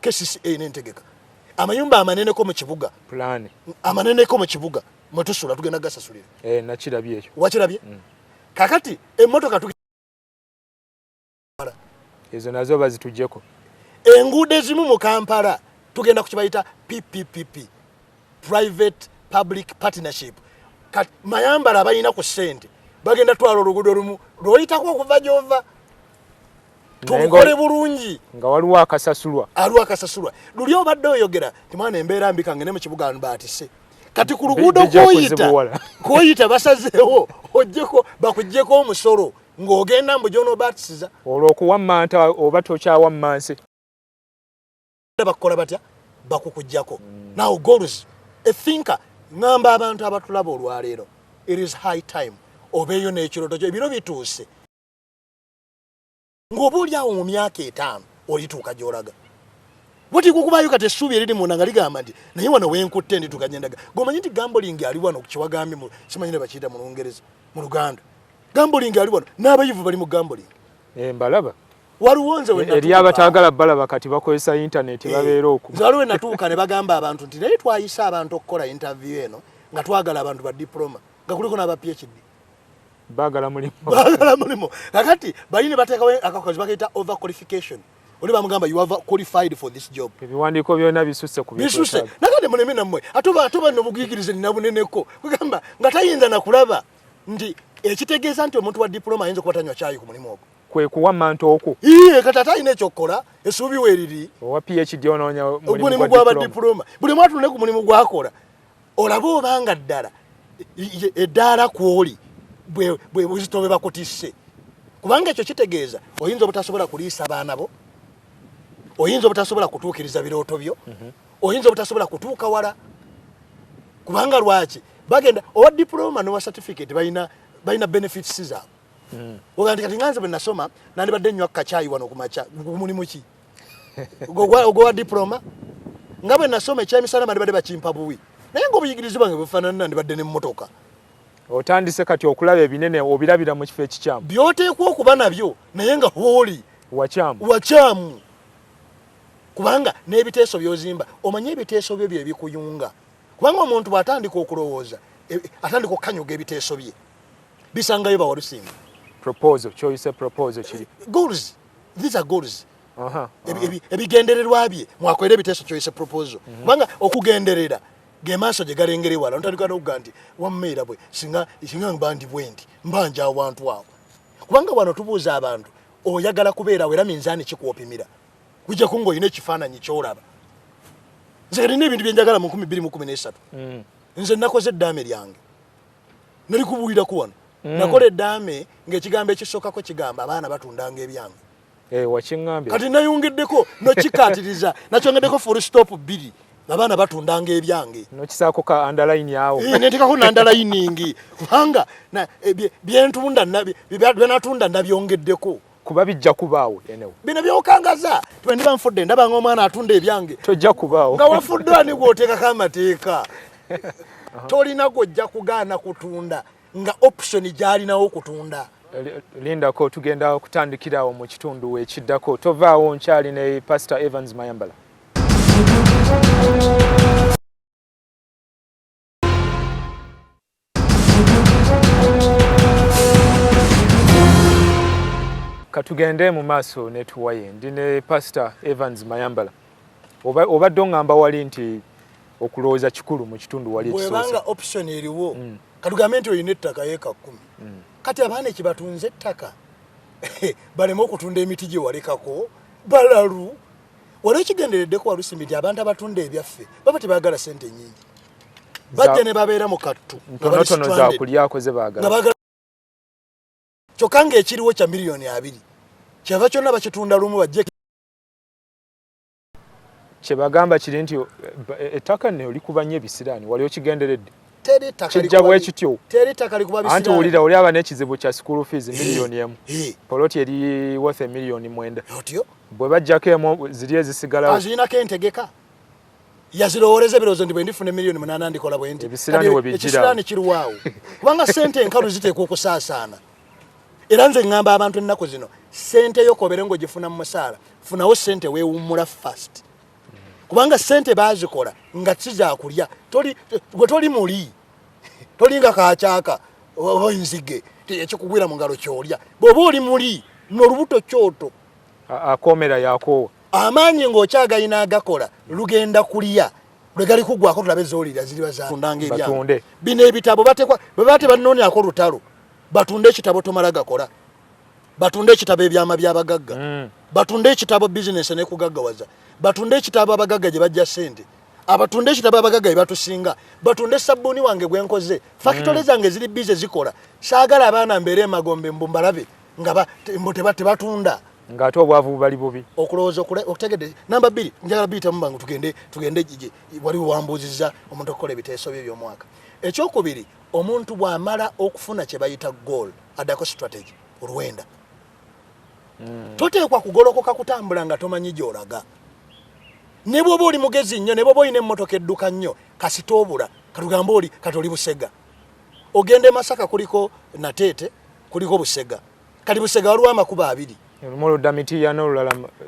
KCCA n'entegeka amayumba amaneneko mu kibuga amaneneko mu kibuga mwetusula tugenda gasasulira nakirabye ekyo wakirabye kakati emmotoka ezo nazo bazitujjeko enguudo ezimu mu Kampala tugenda kukibayita PPP private public partnership kati mayambala abalina ku ssente bagenda twala oluguudo lumu lwoyitako okuva gyova tukole bulungi nga waliwo akasasulwa luli obadde oyogera timwana embeera mbi kange ne mu kibuga baatise kati ku luguudo kwoyita basazeewo ojjeko bakuggyeko omusolo ng'ogenda mbu gy'onoobatisiza olwo okuwammanta oba tokyawammansi bakola batya bakukujjako now goals a thinker ngamba abantu abatulaba olwaleero it is high time obeeyo n'ekiroto kyo ebiro bituuse ng'oba oli awo mu myaka 5 olituuka gy'olaga bwoti kukubayo kati essuubi eriri munda nga ligamba nti naye wano wenkutte ndi tukagendaga gomanyi nti gamboling ali wano kiwagambye simanyi ne bakiyita mu Lungereza mu Luganda gamboling ali wano n'abayivu bali mu gamboling mbalaba waluwonze eri abatagala balaba kati bakozesa internet babeera oku zalwe natuuka ne bagamba abantu nti naye twayisa abantu okukola interview eno nga twagala abantu ba diploma nga kuliko n'aba PhD bagala mulimo kakati balini bateekawo akakozi bakayita over qualification oli bamugamba you are qualified for this job ebiwandiiko byonna bisusse ku bisuse nakati muleme nammwe atoba nobugigirize ninabuneneko kugamba nga tayinza nakulaba nti ekitegeeza nti omuntu wa diploma ayinza okuba tanywa kyayi ku mulimu ogwo kwe kuwammanta okwo kati ate alina ekyokukola essuubi weeriri owa PhD onoonya omulimu gw'aba diploma buli mwatu ne ku mulimu gwakola olaba obanga ddala eddaala kwoli bwe buzito bwe bakutisse kubanga ekyo kitegeeza oyinza obutasobola kuliisa baana bo oyinza obutasobola kutuukiriza birooto byo oyinza obutasobola kutuuka wala kubanga lwaki bagenda owa diploma n'owa certificate balina benefits zaabwe ogandi kati nganze bwe nasoma nandibadde nnywa kacaayi wano kumaca mulimu ki ogwa diploma nga bwe nasoma ekyemisana bandibadde bakimpa buwi naye ng'obuyigirizi bwange bufaanana nandibadde n'emmotoka otandise kati okulaba ebinene obirabira mu kifo ekikyamu by'oteekwa okuba nabyo naye nga hooli wakyamu kubanga n'ebiteeso by'ozimba omanye ebiteeso byo bye bikuyunga kubanga omuntu bw'atandika okulowooza atandika okukanyuga ebiteeso bye bisangayo bawalusinga proposal choice proposal kiri goals these are goals ebigendererwa bye mwakwera ebiteeso choice proposal kubanga okugenderera ge maaso gye galengere wala ntandika n'okuga nti wammeera bwe singa mba ndi bwendi mbanja awantu awo kubanga wano tubuuza abantu oyagala kubeera wera minzaani kikuopimira kujja kungo ine ekifaananyi kyolaba nze nina ebintu bye njagala mu 2013 nze nakoze eddaame lyange nali kubuuliraku wano nakola eddaame ng'ekigambo ekisookako kigamba abaana batundanga ebyange wakiŋŋambye kati nayungiddeko nokikaatiriza nakyongeddeko full stop 2 abaana batundanga ebyange nokisaako ka underline awo netekako na underlining kubanga byenatunda nabyongeddeko kuba bijja kubaawo enewo bino byokangaza twendiba nfudde ndabanga omwana atunda ebyange tojja kubaawo nga wafudde ani gwoteekako amateeka tolina gwojja kugaana kutunda nga option gyalinawo okutunda lindako tugenda okutandikirawo mu kitundu ekiddako tovaawo nkyali ne Pastor Evans Mayambala katugende mu maaso ne Tuwaye ndi ne Pastor Evans Mayambala obadde oŋŋamba wali nti okulowooza kikulu mu kitundu wali bwebanga option eriwo katugambe nti oyina ettaka yeeka 10 kati abaana ekibatunze ettaka baleme okutunda emiti gye walekako balalu waliwo ekigendereddeko walusimbi nti abantu abatunda ebyaffe baba tebaagala sente nyingi bajja ne babeera mu kattu ntonotono zakulyako ze baagala kyokka ng'ekiriwo kya miliyoni 2 kyava kyonna bakitunda lumu bajje kyebagamba kiri nti ettaka nne olikuba nnyo ebisiraani wali okigenderedde kijja bwe kityo anti wulira oli aba n'ekizibu kya school fees miliyoni 1 poloti eri worth miliyoni 9 bwe bajjako emu ziri ezisigalawo azirinako entegeka yazirowooleza ebirowoozo ndi bwe ndifuna miliyoni 8 ndikola bwe ndi ekisiraani kiriwaawo kubanga sente enkalu ziteekwa okusaasaana era nze ŋŋamba abantu ennaku zino sente yo kobere ng'ogifuna mu musaala funawo sente weewummula fast kubanga sente baazikola nga kizakulya gwe toli muli tolinga kacaaka oba enzige ekikugwira mu ngalo kyolya bw'oba oli muli n'olubuto kyoto akomera yakoowa amaanyi ng'okyagayina agakola lugenda kulya lwe gali kugwako tulabe zoolira ziriba zatundanga ebyange bino ebitabo bwe bate banoonyako lutalo batunde ekitabo tomala gakola batunde ekitabo ebyama by'abagagga batunde ekitabo bizinesi nekugaggawaza batunde ekitabo abagagga gye bajja sente abatunde ekitabo abagagga batusinga batunde sabbuuni wange gwenkoze fakitole zange ziri bize zikola saagala abaana mbeere emagombe mbumbalabe nga tebatunda ng'ate obwavu bali bubi okulowooza okutegedde. Namba 2 njagala biyitamu bangu tugende waliwo wambuuzizza omuntu okukola ebiteeso bye by'omwaka. Ekyokubiri, omuntu bw'amala okufuna kye bayita goal addako strategy olwenda. Toteekwa kugolokoka kutambula nga tomanyi gy'olaga. Ne bw'oba oli mugezi nnyo, ne bw'oba olina emmotoka edduka nnyo, kasita obula katugamba oli kati oli Busega. Ogende Masaka kuliko Nateete, kuliko Busega. Kati Busega waliwo amakubo 2.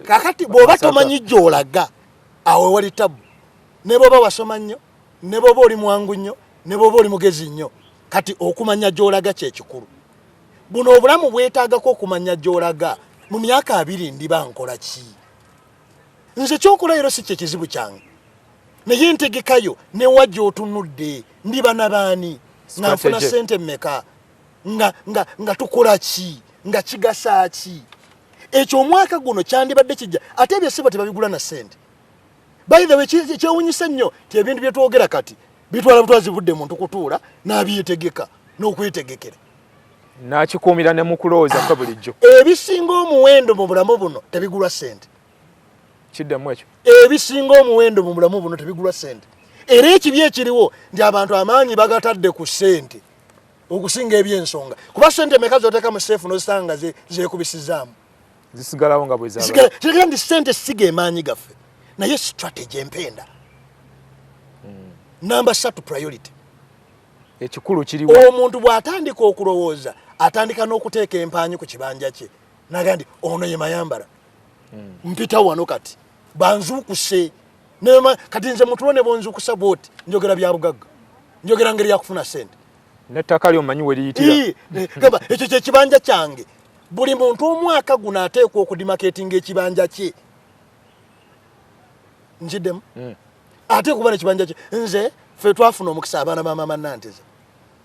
Kakati bw'oba tomanyi gy'olaga awo wali tabu. Ne bw'oba wasoma nnyo, ne bw'oba oli mwangu nnyo, ne bw'oba oli mugezi nnyo, kati okumanya gy'olaga kye kikulu. Buno obulamu bwetaagako okumanya gy'olaga. Mu myaka 2 ndiba nkola ki? Nze kyokola ero si kye kizibu kyange. Naye ntegekayo ne wajja otunudde ndiba nabaani nga nfuna ssente mmeka nga tukola ki nga kigasa ki? Ekyo omwaka guno kyandibadde kijja ate ebyesibo tebabigula na ssente. By the way kyewunyisa nnyo ti ebintu bye twogera kati bitwala butwazi budde muntu kutuula n'abyetegeka n'okwetegekera. Nakikuumira ne mu kulowooza kwa bulijjo. Ebisinga omuwendo mu bulamu buno tebigulwa ssente. Kiddemu ekyo. Ebisinga omuwendo mu bulamu buno tebigulwa ssente. Era ekibi ekiriwo nti abantu amaanyi bagatadde ku ssente okusinga ebyensonga. Kuba ssente meka z'oteeka mu seefu n'osanga zeekubisizaamu. Zisigalawo nga bwe zaaba. Kigera nti ssente siga emaanyi gaffe. Naye strategy empenda. Namba 3 priority. Ekikulu kiriwo. Omuntu bw'atandika okulowooza atandika n'okuteeka empaanyi ku kibanja kye. Naga nti ono ye Mayambala. Mpita wano kati. Banzuukuse. Kati nze mutulo ne bonzuukusa bwoti. Njogera bya bugagga. Njogera ngeri ya kufuna ssente. N'ettaka ly'omanyi we liyitira. Gamba ekyo kye kibanja kyange. Buli muntu omwaka guno ateekwa okudimaketinga ekibanja kye. Njiddemu? Ate kuba n'ekibanja kye. Nze ffe twafuna omukisa abaana ba Mama Nanteza.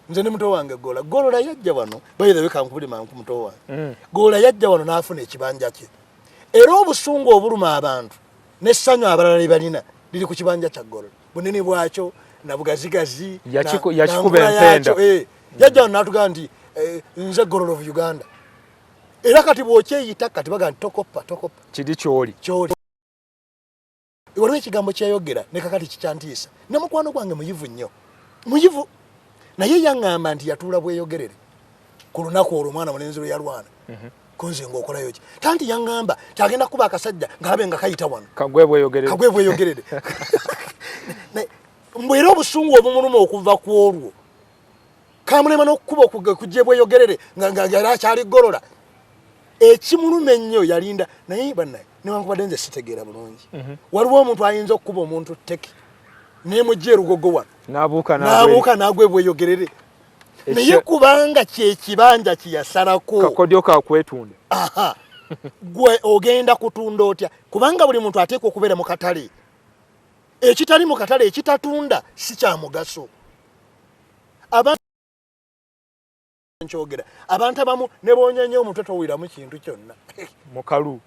Nze ne muto wange Gola yajja wano. By the way kankubuli mangu muto wange. Gola yajja wano n'afuna ekibanja kye. Era obusungu obuluma abantu n'essanyu abalala lye balina liri ku kibanja kya Gola. Bunene bwakyo na bugazigazi yakikuba empenda. Yajja wano n'atugamba nti nze Gola of Uganda. Era kati bw'okyeyita kati baga nti tokopa. Kidi kyoli. Waliwo ekigambo kyayogera ne kakati kikyantiisa. Ne mukwano gwange muyivu nnyo. Muyivu. Naye yaŋŋamba nti yatuula bweyogerere. Ku lunaku olwo omwana mulenzi lwe yalwana. Konze ng'okolayo ki? Tanti yaŋŋamba kyagenda kuba akasajja ng'alabe nga kayita wano. Kagwe bweyogerere. Mbwera obusungu obumuluma okuva ku olwo. Kamulema n'okkuba okujja bweyogerere nga yali akyali Golola. Ekimuluma ennyo yalinda naye bannaye newankubadde nze sitegeera bulungi. Waliwo omuntu ayinza okkuba omuntu teki n'emujja erugogo wano n'abuuka n'agwe bweyogerere. Naye kubanga kyekibanja kiyasalako kakodyo kakwetunda. Gwe ogenda kutunda otya? Kubanga buli muntu ateekwa okubeera mu katale. Ekitali mu katale ekitatunda si kya mugaso. Nkyogera abantu abamu ne boonyenye omutwe towuliramu kintu kyonna. Mukalu.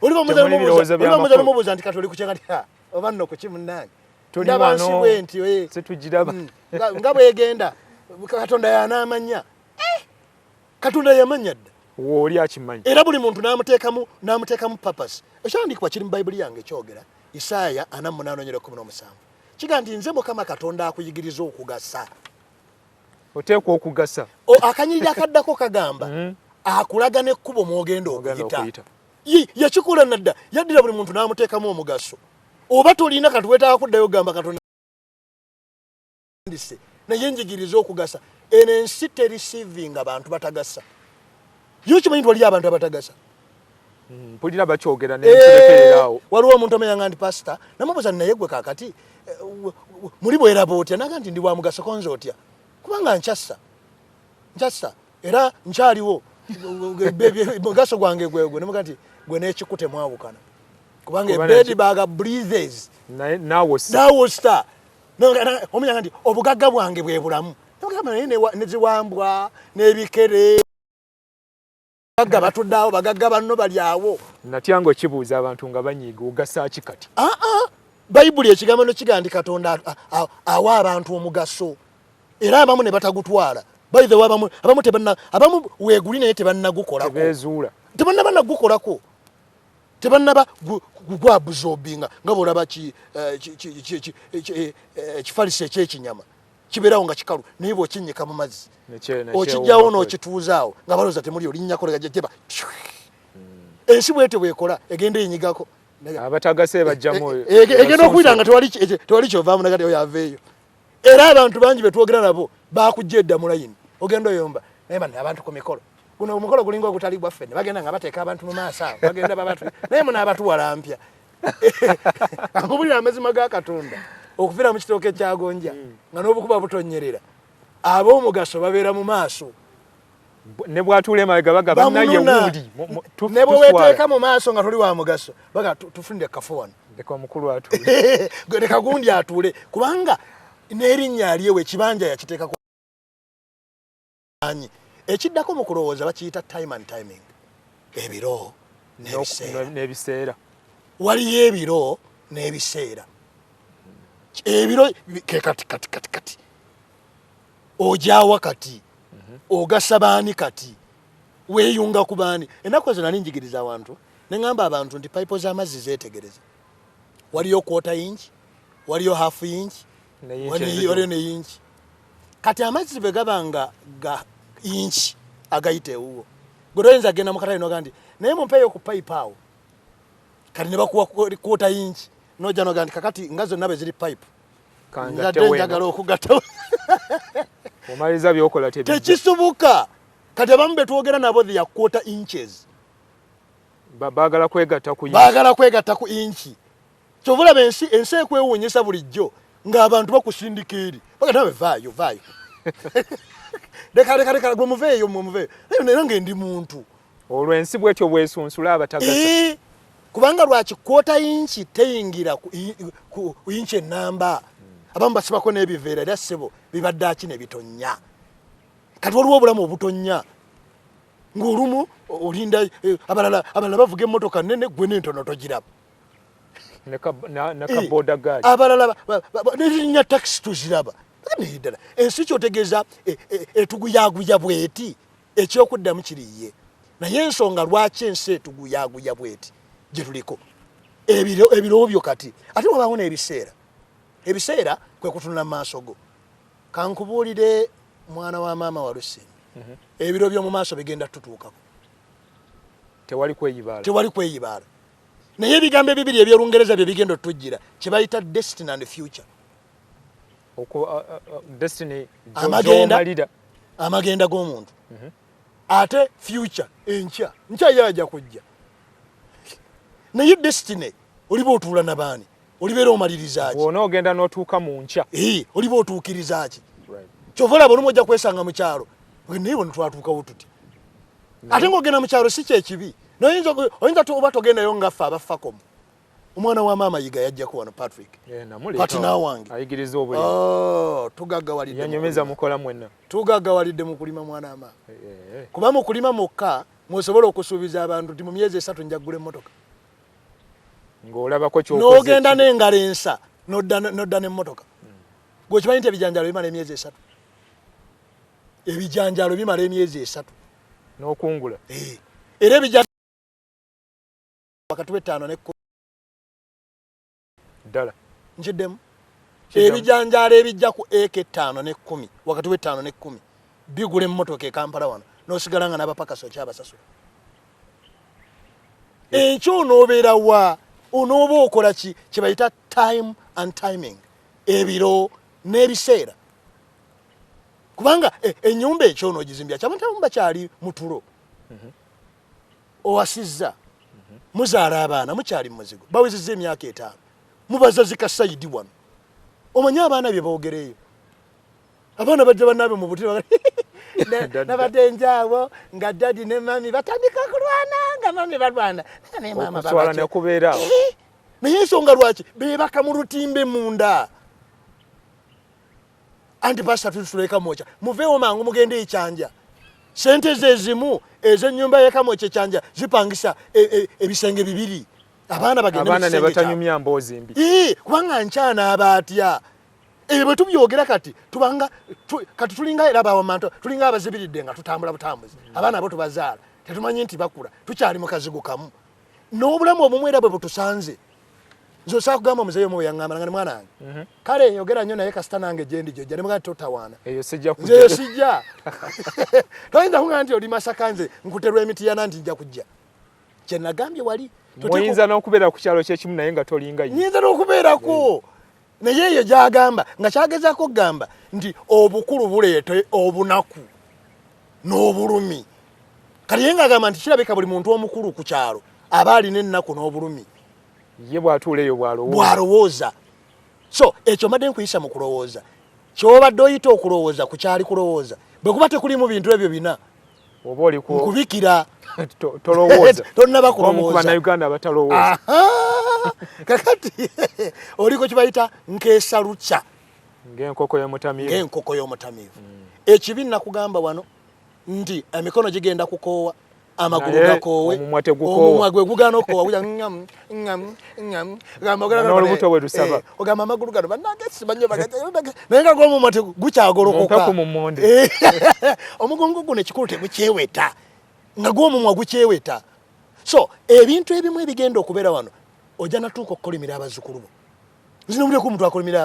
Oliba mubuuza nti kati oli ku kyanga nti oba nno ku kimunnange. Ndaba nsibwe nti situgiraba. Nga bwegenda Katonda y'anaamanya. Katonda yamanya dda. Wooli akimanyi. Era buli muntu n'amuteekamu purpose. Ekyandiikibwa kiri mu Bayibuli yange ekyogera Isaaya 48:17. Kiga nti nze Mukama Katonda akuyigiriza okugasa. Oteekwa okugasa. Akanyirira akaddako kagamba akulaga n'ekkubo mwogenda okuyita. Yakikola nadda yaddira buli muntu n'amuteekamu omugaso. Oba tolina kati weetaaga kuddayo gamba Katonda naye njigiriza okugasa. Eno ensi terisivinga abantu batagasa. Yo kimanyi nti waliyo abantu abatagasa. Mpulira bakyogera n'enkirekererawo. Waliwo omuntu amanyanga nti pasita namubuuza naye gwe kaakati muli bweraba otya naga nti ndi wa mugaso konze otya kubanga nkyassa era nkyaliwo mugaso gwange gwegwe nemuga nti gwe n'ekikute mwawukana kubanga ebedi baga breathes nawosta omanyanga nti obugagga bwange bwe bulamu neziwambwa n'ebikere bagagga batuddeawo bagagga banno bali awo. Natyango kibuuza abantu nga banyiiga ogasa ki kati? Bayibuli ekigambo no kiga nti Katonda awa abantu omugaso era abamu ne batagutwala by the way abamu tebanna abamu weeguli naye tebannagukolako bezuula tebannagukolako tebannaba gugwa absorbinga nga bolaba kifalisi ekyekinyama kibeerawo nga kikalu naye bw'okinnyika mu mazzi okijjawo n'okituuzaawo nga balooza temuli olinnyako legajjeba ensi bwete bwekola egenda enyigako abatagase bajjamu egenda okuyita nga tewali kyovaamu nagati oyo aveeyo era abantu bangi betwogera nabo bakujja edda mu layini ogenda oyomba naye bano abantu ku mikolo guno omukolo gulinga ogutali gwaffe ne bagenda nga bateeka abantu mu maaso awo bagenda babatu naye muno abatuwala mpya akubulira amazima ga Katonda okufiira mu kitooke ekyagonja nga n'obukuba butonyerera ab'omugaso babeera mu maaso ne bwatuula emabega baga bannaye wuuli ne bwe weeteeka mu maaso nga toli wa mugaso baga tufundire kafo wano leka omukulu atuule leka gundi atuule kubanga n'erinnya alyewo ekibanja yakiteekako ekiddako mu kulowooza bakiyita time and timing ebiro n'ebiseera waliyo ebiro n'ebiseera ebiro ke kati ojaawa kati ogasa baani kati weeyunga ku baani ennaku ezo nali njigiriza abantu ne ŋŋamba abantu nti payipo z'amazzi zeetegereza waliyo quarter inch waliyo half inch waliyo ne inch kati amazzi bwe gabanga ga inch agayita ewuwo gwe toyinza agenda mu katale noga nti naye mumpeeyo ku payipo awo kati ne bakuwa quarter inch nojja noga nti kakati nga zonna bwe ziri payipo ngadde njagala okugattawo omaliza byokola tekisubuka kati abamu betwogera nabo ya quarter inches baagala kwegatta ku inchi kyovulaba ensi ekwewuunyisa bulijjo ng'abantu bakusindika eri baganawe vaayo leka gwe muveeyo naye nga ndi muntu olwo ensi bwetyo bwesunsula abatagasa kubanga lwaki quarter inchi teyingira ku inchi enamba abamu basibako n'ebiveera era ssebo bibadde aki ne bitonya kati waliwo obulamu obutonya ng'olumu olinda abalala bavuga emmotoka nene gwe n'entono togiraba nekaboda gaali abalala nerinnya takisi tuziraba ddala ensi kyotegeeza etuguyaguya bweti ekyokuddamu kiriye naye ensonga lwaki ensi etuguyaguya bweti gye tuliko ebiro byo kati ate wabaawo n'ebiseera kwe kutunula mu maaso go kankubuulire mwana wa maama Walusimbi ebiro by'omu maaso bigenda tutuukako tewali kweyibaala naye ebigambo ebibiri eby'Olungereza bye bigenda otujjira kye bayita destiny and future amagenda g'omuntu ate future enkya yajja kujja naye destiny oliba otuula nabaani olibeera omaliriza ki wona ogenda n'otuuka mu nkya oliba otuukiriza ki kyova olaba olumu ojja kwesanga mu kyalo naye wano twatuukawo tuti ate ng'ogenda mu kyalo si kyekibi oyinza oba togendayo ngaffe abafakomu omwana wa maama yiga yajjako wano Patrick patina wange ayigiriza obulimi tugaggawalidde mu kulima mwana wa maama kuba mu kulima mwokka mwosobola okusuubiza abantu nti mu myezi 3 njaggula emmotoka ng'olabako n'ogenda n'engalo ensa n'odda n'emmotoka gwe okimanyi nti ebijanjalo bimala emyezi 3 n'okungula era ebijanjalo wakati w'ettaano ne ddala nkiddemu ebijanjalo ebijja ku eka 5 ne 10 wakati w'ettaano ne 10 bigula emmotoka e Kampala wano n'osigala nga n'abapakasi okyabasasula enkyo onoobeera wa onooba okola ki kye bayita time and timing ebiro n'ebiseera kubanga ennyumba ekyo onoogizimbya kyabantu abamu bakyali mutulo owasizza muzaala abaana mukyali mu muzigo bawezezza emyaka 5 mubaza zikasayidi wano omanyi abaana bye boogereeyo abaana bajja bannaabe mu butiro nabadde njaawo nga dadi ne mami batandika kulwana nga mami balwana okuswala nekubeera naye ensonga lwaki beebaka mu lutimbe munda anti pasita tusuleka mocha muveewo mangu mugende ekyanja sente ze ezimu ez'ennyumba y'ekamwekyo ekyanja zipangisa ebisenge 2 abaana bagende ne batanyumya mboozi mbi kubanga nkyana abaatya bwe tubyogera kati tubanga kati tulinga era abamanto tulinga abazibiridde nga tutambula butambuzi abaana abo tubazaala tetumanyi nti bakula tukyali mu kazigo kamu n'obulamu obumwe era bwe butusanze nzo sakugamba omuzeeyo omu yaŋŋamba nga ne mwana wange kale yogera nnyo naye kasita nange gye ndi gyojja ne mugaa totawaana eyo sijja kujja eyo sijja toyinza kuŋŋamba nti oli Masaka nze nkuterwa emiti yana nti nja kujja kye nagambye wali muyinza n'okubeera ku kyalo kyekimu naye nga tolinga nyinza n'okubeerako naye eyo gyagamba nga kyagezaako kugamba nti obukulu buleete obunaku n'obulumi kati ye ng'agamba nti kirabika buli muntu omukulu ku kyalo aba alina ennaku n'obulumi ye bw'atuula eyo bw'alowooza so ekyo mbadde nkuyisa mu kulowooza ky'obadde oyita okulowooza ku kyali kulowooza bwe kuba tekulimu bintu ebyo bina oba oliko nkubikira tolowooza tonnaba kulowooza bannayuganda batalowooza kakati oliko kibayita nkeesalukya ng'enkoko y'omutamiivu ekibi nakugamba wano nti emikono gigenda kukoowa amagulu gakoowe omumwa gwe gugaana okoowa n'olubuto bwe lusaba ogamba amagulu gano bannange simanyi naye nga gw'omumwa gukyagolokoka omugongo guno ekikulu tegukyeweta nga gw'omumwa gukyeweta so ebintu ebimu ebigenda okubeera wano ojja natuuka okukolimira abazzukulu bo nzina obuleko omuntu akolimira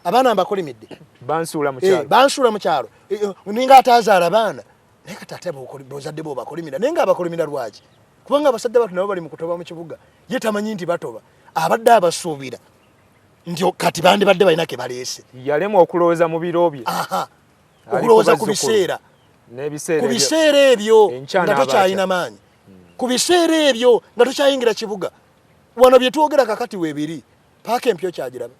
abaana mbakolimidde bansuula mu kyalo ninga ataazaala baana naye kati ate bozadde bo bakolimira naye nga abakolimira lwaki kubanga abasajja batu nabo bali mu kutoba mu kibuga ye tamanyi nti batoba abadde abasuubira nti kati bandibadde balina ke baleese yalema okulowooza mu biro bye okulowooza ku biseera ebyo nga tokyalina maanyi ku biseera ebyo nga tokyayingira kibuga wano bye twogera kakati weebiri paaka empyo kyagiraba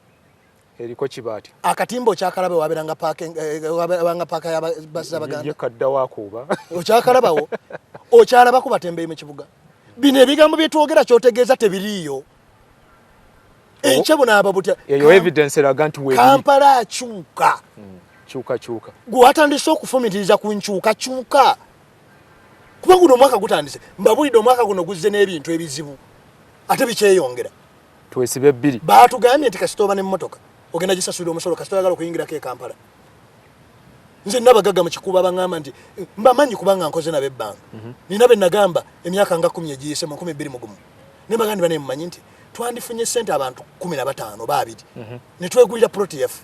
eriko kibaati akatimba okyakalabe waberanga paaka y'abaganda kaddawakuuba okyakalabawo okyalaba ku batembeeyi mu kibuga bino ebigambo bye twogera ky'otegeeza tebiriiyo ekyebuna butya eyo evidence eraga nti weebiri Kampala akyuka kyuka gwe watandise okufumitiriza ku nkyukakyuka kuba guno omwaka gutandise mbabulidde omwaka guno guzze n'ebintu ebizibu ate bikyeyongera twesibe ebbiri baatugambye nti kasita oba n'emmotoka ogenda gisasulira omusolo kasita oyagala okuyingirako e Kampala nze nabagagga mu kikuba baŋŋamba nti mbamanyi kubanga nkoze nabo ebbanga nina be nagamba emyaka nga 10 egiyise mu 2021 ne bagandi bane mmanyi nti twandifunye ssente abantu 15 baabiri ne twegulira ploti yaffe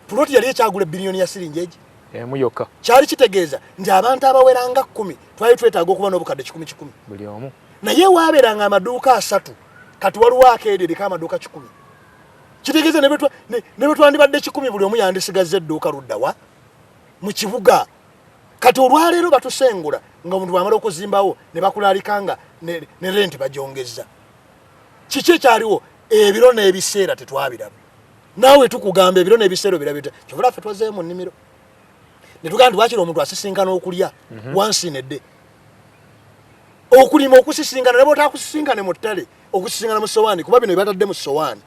ploti yali ekyagula biliyoni ya siringi egi emu yokka kyali kitegeeza nti abantu abaweranga 10 twali twetaaga okuba n'obukadde 10 buli omu naye waaberanga amaduuka 3 kati waliwo akeerereko amaduuka 10 kitegeeza ne bwe twandibadde 10 buli omu yandisigazza edduuka luddawa mu kibuga kati olwaleero batusengula nga omuntu bwamala okuzimbawo ne bakulaalikanga ne renti bagyongezza kiki ekyaliwo ebiro n'ebiseera tetwabiraba naawe tukugamba ebiro n'ebiseera birabita kyovula ffe twazeeyo mu nnimiro ne tugamba nti waakiri omuntu asisinkana okulya wansi nedde okulima okusisinkana ne bwotaakusisinkane mu ttale okusisinkana mu sowaani kuba bino ebatadde mu sowaani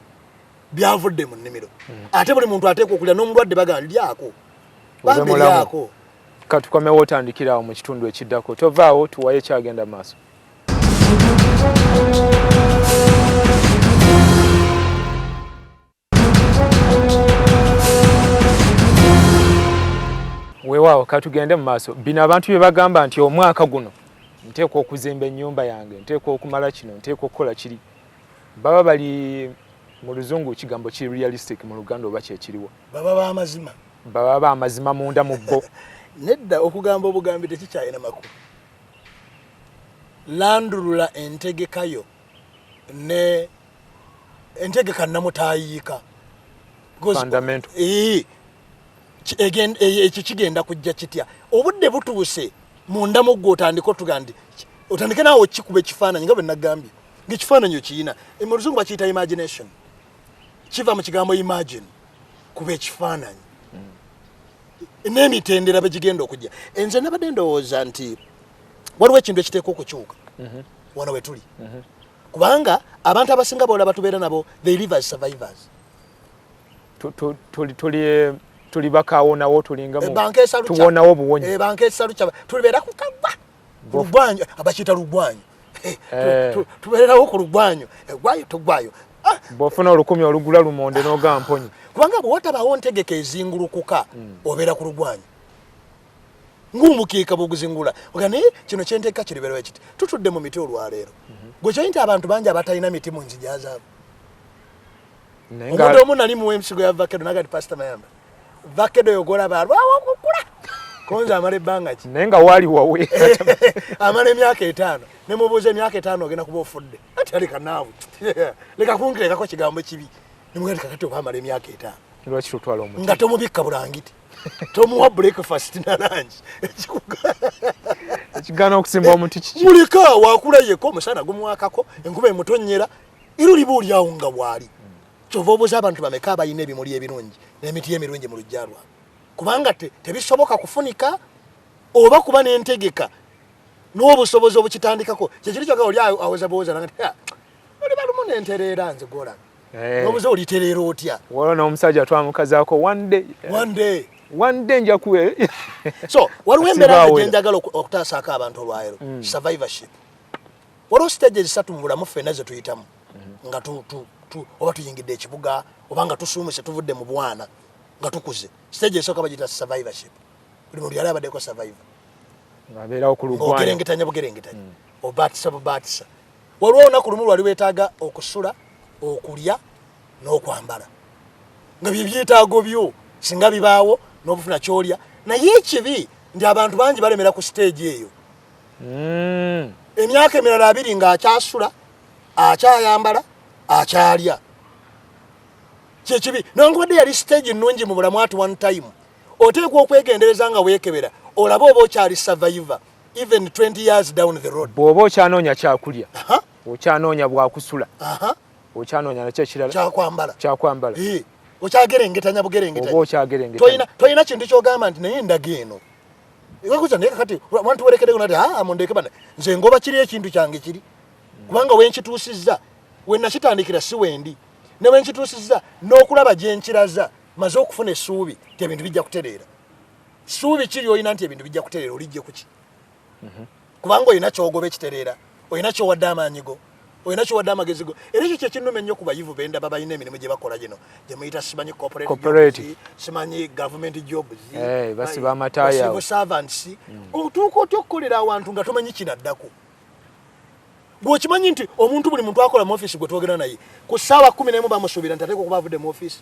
byavudde mu nnimiro ate buli muntu ateeka okulya n'omulwadde bagamba lyako bambi lyako katukomewo otandikirawo mu kitundu ekiddako tovaawo tuwaye kyagenda mu maaso weewaawo katugende mu maaso bino abantu bye bagamba nti omwaka guno nteekwa okuzimba ennyumba yange nteekwa okumala kino nteekwa okukola kiri baba bali mu luzungu kigambo ki realistic mu luganda oba kyekiriwo baba bamazima munda mu bo nedda okugamba obugambi tekikyalina makulu landulula entegekayo ne entegeka namutayiika fundamental ekyo kigenda kujja kitya obudde butuuse munda mu gwe otandika otuga nti otandike naawe okikuba ekifaananyi nga bwe nagambye ng'ekifaananyi okiyina mu luzungu bakiyita imagination kiva mu kigambo imagine kuba ekifaananyi n'emitendera begigenda okujja enze nabadde ndowooza nti waliwo ekintu ekiteeka okukyuka wano we tuli kubanga abantu abasinga boolaba tubeera nabo they live as survivors tuli bakaawonawo tuwonawo buwonyi banka esaluca tubeera ku kagwa lugwanyu abakiyita lugwanyu tubeererawo ku lugwanyu egwayo tugwayo bw'ofuna olukumi olugula lumonde n'ogamba mponyi. Kubanga bw'otabawo ntegeka ezingulukuka obeera ku lugwanyi. Ng'omukiika bw'oguzingula. Oga naye kino kye nteeka kiribeerwa kiti. Tutudde mu miti olwaleero. Gwe kyoyinti abantu bangi abatalina miti mu nzija zaabwe. Omuntu omu nali muwa emisigo ya vakedo naga ti Pastor Mayamba. Vakedo yogola balwawo okukula. Konza amala ebbanga ki. Naye nga waali wawe. Amala emyaka 5. Ne mubuuza emyaka 5 ogenda kuba ofudde. Ati aleka naawe. Leka kunkirekako kigambo kibi. Ne mugati kakati oba amala emyaka 5. Lwaki tutwala omuti? Nga tomubikka bulangiti. Tomuwa breakfast na lunch. Ekigana okusimba omuti kiki? Mulika wakula yeko omusana gumwakako enkuba emutonyera iruli buulyawo nga bwali. Kyova obuuza abantu bameka abayina ebimuli ebirungi n'emiti emirungi mu lujja lwabwe. Kubanga tebisoboka kufunika oba kuba n'entegeka n'obusobozi obukitandikako. Kyekiri kyoga oli aweza buuza nanga ti oli balumu n'entereera nze gola. N'obuuza olitereera otya? Waliwo n'omusajja twamukazaako one day nja kuwe. So waliwo embeera gye njagala okutaasaako abantu olwaleero survivorship. Waliwo stage ezisatu mu bulamu ffenna ze tuyitamu nga oba tuyingidde ekibuga oba nga tusuumuse tuvudde mu bwana nga tukuze. Stage esooka bagiyita survivorship. Buli muntu yali abaddeko survivor. Ng'abeerawo ku lugwanyi. Ogerengetanya bugerengetanya. Obaatisa. Waliwo olunaku lumu lwali weetaaga okusula, okulya n'okwambala. Nga bye byetaago byo singa bibaawo n'obufuna kyolya. Naye ekibi ndi abantu bangi balemera ku stage eyo. Emyaka emirala 2 ng'akyasula, akyayambala, akyalya. Kyekibi. Newankubadde yali stage nnungi mu bulamu at one time. Oteekwa okwegendereza nga weekebera. Olaba oba okyali survivor even 20 years down the road. Bw'oba okyanoonya kyakulya. Okyanoonya bwakusula. Okyanoonya nakyo ekirala. Kyakwambala. Okyagerengetanya bugerengetanya. Oba okyagerengetanya. Toyina kintu kyogamba nti naye ndaga eno. Ikuza naye kakati abantu werekedeko nati mundeke bana nze ngoba kiri ekintu kyange kiri. Kubanga wenkituusizza wennakitandikira si wendi. Ne wenkituusizza n'okulaba gye nkiraza maze okufuna essuubi ti ebintu bijja kutereera. Ssuubi kiri olina nti ebintu bijja kutereera olijje kuki. Kubanga olina kyogoba ekitereera, olina kyowadde amaanyigo, olina kyowadde amagezi go. Era ekyo kyekinnuma ennyo ku bayivu benda babalina emirimu gye bakola gino gye muyita simanyi corporate, simanyi government jobs, basiba amataaya, civil servants. Otuuka otya okukolera awantu nga tomanyi kinaddako. Gwokimanyi nti omuntu buli muntu akola mu office gwe twogera naye ku ssaawa 11 bamusuubira nti ateekwa okuba avudde mu office.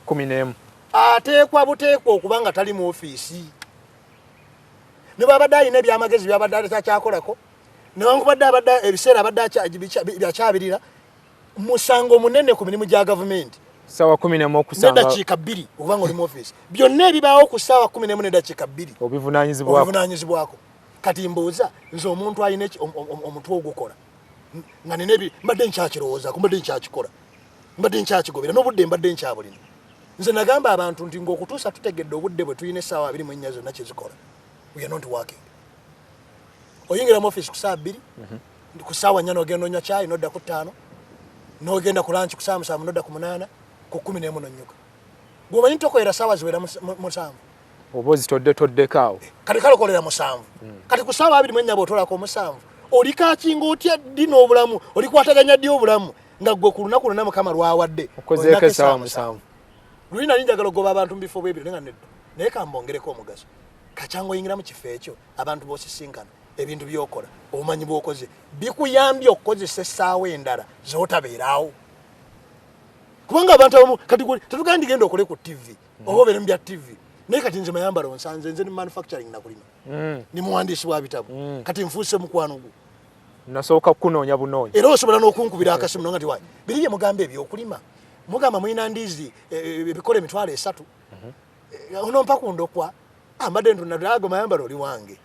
11 ateekwa buteekwa okuba nga tali mu office. Ne babadde alina ebyamagezi byabadde akyakolako newankubadde abadde ebiseera abadde byakyabirira musango munene ku mirimu gya gavumenti. Ssaawa 11 okusanga n'eddakiika 2 okuba nga oli mu office. Byonna ebibaawo ku ssaawa 11 n'eddakiika 2 obivunaanyizibwako. Kati mbuuza nze omuntu alina omutwe ogukola nga nina mbadde nkyakirowooza mbadde nkyakikola mbadde nkyakigobera n'obudde mbadde nkyabulina. Nze nagamba abantu nti ng'okutuusa tutegedde obudde bwe tulina essaawa 24 zonna kyezikola. We are not working. Oyingira mu office ku ssaawa 2 ku ssaawa 4 n'ogenda onywa caayi n'odda ku 5 n'ogenda ku lanchi ku ssaawa 7 n'odda ku 8 ku 11 n'onnyoka. Gw'omanyi nti tokolera ssaawa ziwera 7. oba ozitoddeko kati kalokolera 7. Kati ku ssaawa 24 bw'otolako 7 oli kakinga otya ddi n'obulamu olikwataganya ddi obulamu nga ggwe ku lunaku lwonna Mukama lwawadde okozeeko essaawa 7. Luli nali njagala ogoba abantu mu bifo bwebyo nga nedda naye kambongereko omugaso kacyango oyingira mu kifo ekyo abantu b'osisinkana ebintu by'okola obumanyi bw'okoze bikuyambye okukozesa essaawa endala z'otabeerawo. Kubanga abantu abamu kati tetugenda ndigenda okole ku TV oba obeere mu bya TV naye kati nze Mayambala onsanze nze ni manufacturing nakulima ni muwandiisi wa bitabo kati nfuuse mukwano gwo nasooka kunoonya bunoonya era osobola n'okunkubira akasimu nonga ti wayi biri bye mugamba ebyokulima mugamba mulina ndiizi ebikola 3 onompa kundokwa mbadde ntunadaago Mayambala oli wange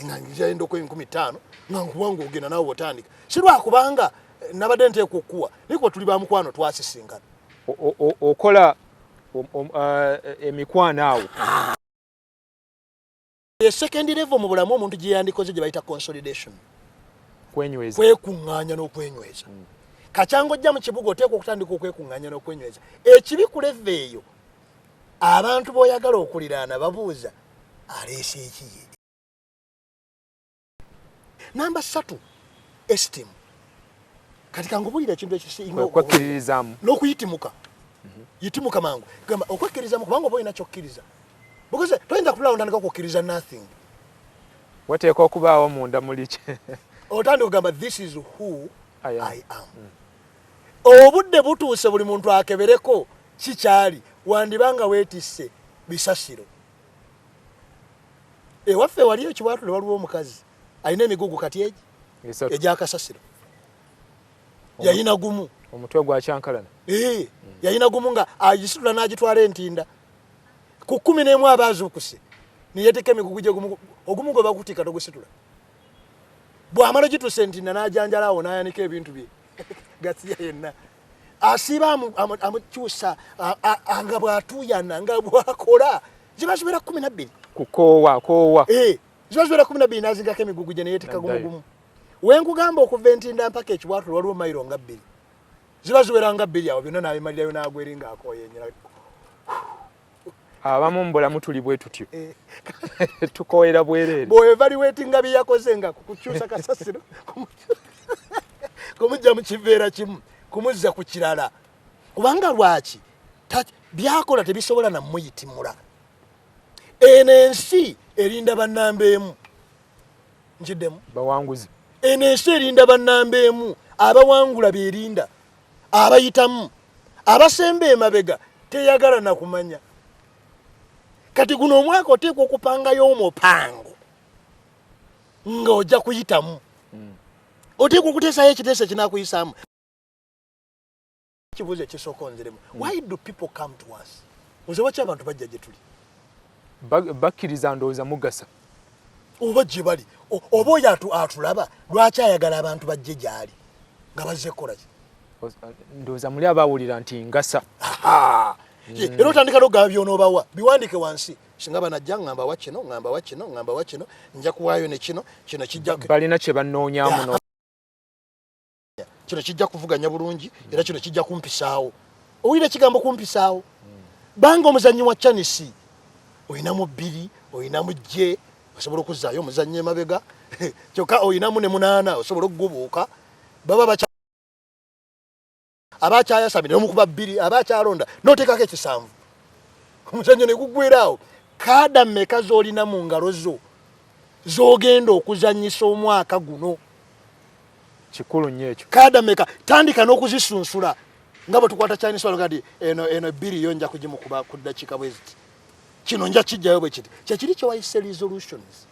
nga ngenda okwe 15 nga nkuwanga ogenda nawe otandika si lwakubanga nabadde nteekwa okuwa naye tuli ba mukwano twasisinkana okola emikwano awo. Second level mu bulamu omuntu gye yandikoze gye bayita consolidation. Kwenyweza. Kwekuŋŋaanya n'okwenyweza. Kacyango ojja mu kibuga oteekwa okutandika okwekuŋŋaanya n'okwenyweza. Ekibi ku level eyo abantu b'oyagala okuliraana babuuza aleese eki ye. Namba 3 esteem. kati kangubulira ekintu ekisinga okwekkiririzaamu n'okuyitimuka yitimuka mangu gamba okwekkirizamu kubanga oba olina kyokkiriza because toyinza kutula otandika okukkiriza nothing wateeka okubaawo munda muliki otandika okugamba this is who I am. Obudde butuuse buli muntu akebereko kikyali wandibanga weetisse bisasiro ewaffe waliyo ekiwaatule waliwo omukazi alina emigugu kati egi egyakasasiro yayina gumu omutwe gwa kyankalana yayina gumu nga agisitula n'agitwala entinda ku 11 abaazuukuse niyeeteka emigugu gye ogumu gwe bakutika togusitula bw'amala gituuse entinda n'ajanjala awo n'ayanika ebintu bye gasiya yenna asiba amukyusa nga bw'atuuyana nga bw'akola ziba ziwera 12 kukoowa ziba ziwera 12 n'azingako emigugu gye neyeeteka gumugumu wenkugamba okuva entinda mpaka ekiwaatule waliwo mayiro nga 2 ziba ziwera nga 2 awo byonna n'abimalirayo n'agweri ng'akooyenyera abamu mbulamu tuli bwe tutyo tukooyera bwereere bw'evaluatinga bye yakoze nga kukukyusa kasasiro kumujja mu kiveera kimu kumuzza ku kirala kubanga lwaki byakola tebisobola namuyitimula eno ensi erinda bannamba emu nkiddemu bawanguzi eno ensi erinda bannamba emu abawangula beerinda abayitamu abasemba emabega teyagala nakumanya kati guno omwaka oteekwa okupangayo omupango nga ojja kuyitamu oteekwa okuteesayo ekiteeso kinakuyisaamu kibuuzo ekisooka onziremu why do people come to us nze waki abantu bajja gye tuli bakkiriza ndowooza mugasa oba gye bali oba oyo atulaba lwaki ayagala abantu bajje gyali nga bazze kukolaki ndowooza muli abaawulira nti ngasa era otandika n'ogaba byonoobawa biwandiike wansi singa banajja ngamba wa kino ngamba wa kino ngamba wa kino nja kuwaayo ne kino kijja balina kye bannoonyaamu kino kijja kuvuganya bulungi era kino kijja kumpisaawo owulira kigambo kumpisaawo banga omuzannyi wa chanisi oyinamu 2 oyinamu J osobola okuzzaayo omuzannyi emabega kyokka oyinamu ne 8 osobola okugubuuka baba abakyayasamira omukuba 2 abakyalonda n'oteekako ekisanvu omuzannyo ne guggweeraawo kaada mmeka z'olina mu ngalo zo z'ogenda okuzannyisa omwaka guno kikulu nnyo ekyo kaada mmeka tandika n'okuzisunsula nga bwe tukwata Chinese wano kati eno 2 yo nja kugimukuba ku ddakiika bwe ziti kino nja kijjayo bwe kiti kyekiri kye wayise resolutions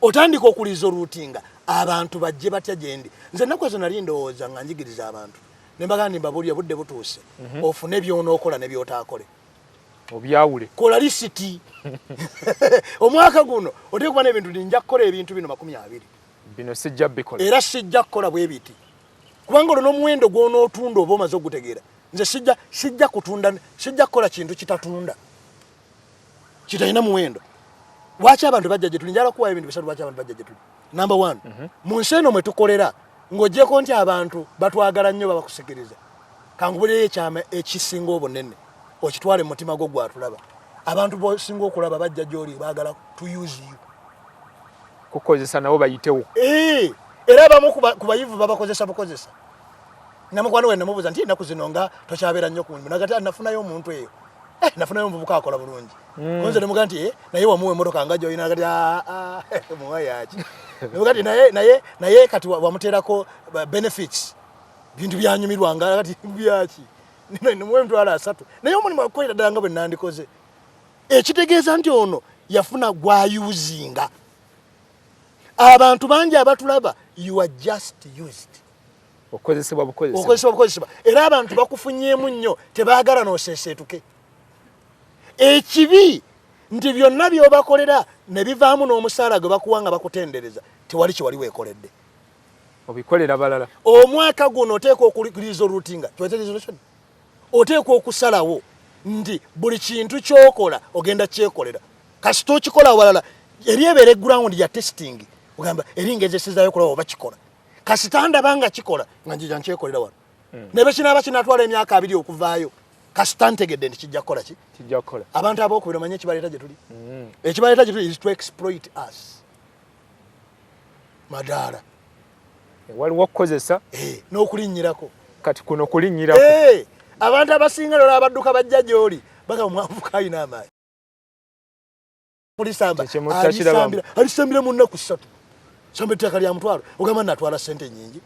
otandika okulizoruutinga abantu bajje batya gyendi nze ennaku ezo nali ndowooza nga njigiriza abantu ne mbagamba ndi mbabuulira budde butuuse ofune by'onookola ne by'otaakole obyawule kola lisiti omwaka guno oteeka kuba n'ebintu nja kukola ebintu bino 20 bino sijja bikola era sijja kukola bwe biti kubanga olwo n'omuwendo gw'onootunda oba omaze ogutegeera nze sijja kukola kintu kitatunda kitalina muwendo lwaki abantu bajja gye tuli njala kuwayo ebintu bisatu lwaki abantu bajja gye tuli number 1 mu nsi eno mwe tukolera ng'ogyeko nti abantu batwagala nnyo babakusikiriza kangubulire ekyama ekisinga obunene okitwale mu mutima gwo gwatulaba abantu bosinga okulaba bajja gy'oli baagala to use you kukozesa nabo bayitewo era abamu ku bayivu babakozesa bukozesa namukwano we namubuuza nti ennaku zino nga tokyabeera nnyo ku mulimu nagati nafunayo omuntu eyo nafunayo omuvubuka akola bulungi konze nemuga nti naye wamuwa emmotoka nga gyolina gati muwa yaki nemugati naye kati wamuteerako benefits bintu byanyumirwanga kati byaki nemuwa emitwalo 3 naye omulimu agukolera ddala nga bwe nandikoze ekitegeeza nti ono yafuna gwayuzinga abantu bangi abatulaba you are just used okozesebwa era abantu bakufunyeemu nnyo tebaagala n'oseeseetuke ekibi nti byonna by'obakolera ne bivaamu n'omusaala gwe bakuwa nga bakutendereza tewali kye wali weekoledde obikolera balala omwaka guno oteekwa okulizoruutinga oteekwa okusalawo nti buli kintu ky'okola ogenda kyekolera kasita okikola walala eryebeera eggrawundi ya testing ogamba eringezesezayo okulaba oba kikola kasita ndaba nga kikola nga njija nkyekolera wano ne bekinaaba kinatwala emyaka 2 okuvaayo kasita ntegedde nti kijja kukola ki kijja kukola abantu ab'okubiri omanyi ekibaleeta gye tuli ekibaleeta gye tuli is to exploit us madaala waliwo okukozesa n'okulinnyirako kati kuno kulinnyirako abantu abasinga lero abadduka bajja gy'oli baga mwavuka alina amaanyi alisambira mu nnaku 3 samba ettaka lya mutwalo ogamba natwala ssente nnyingi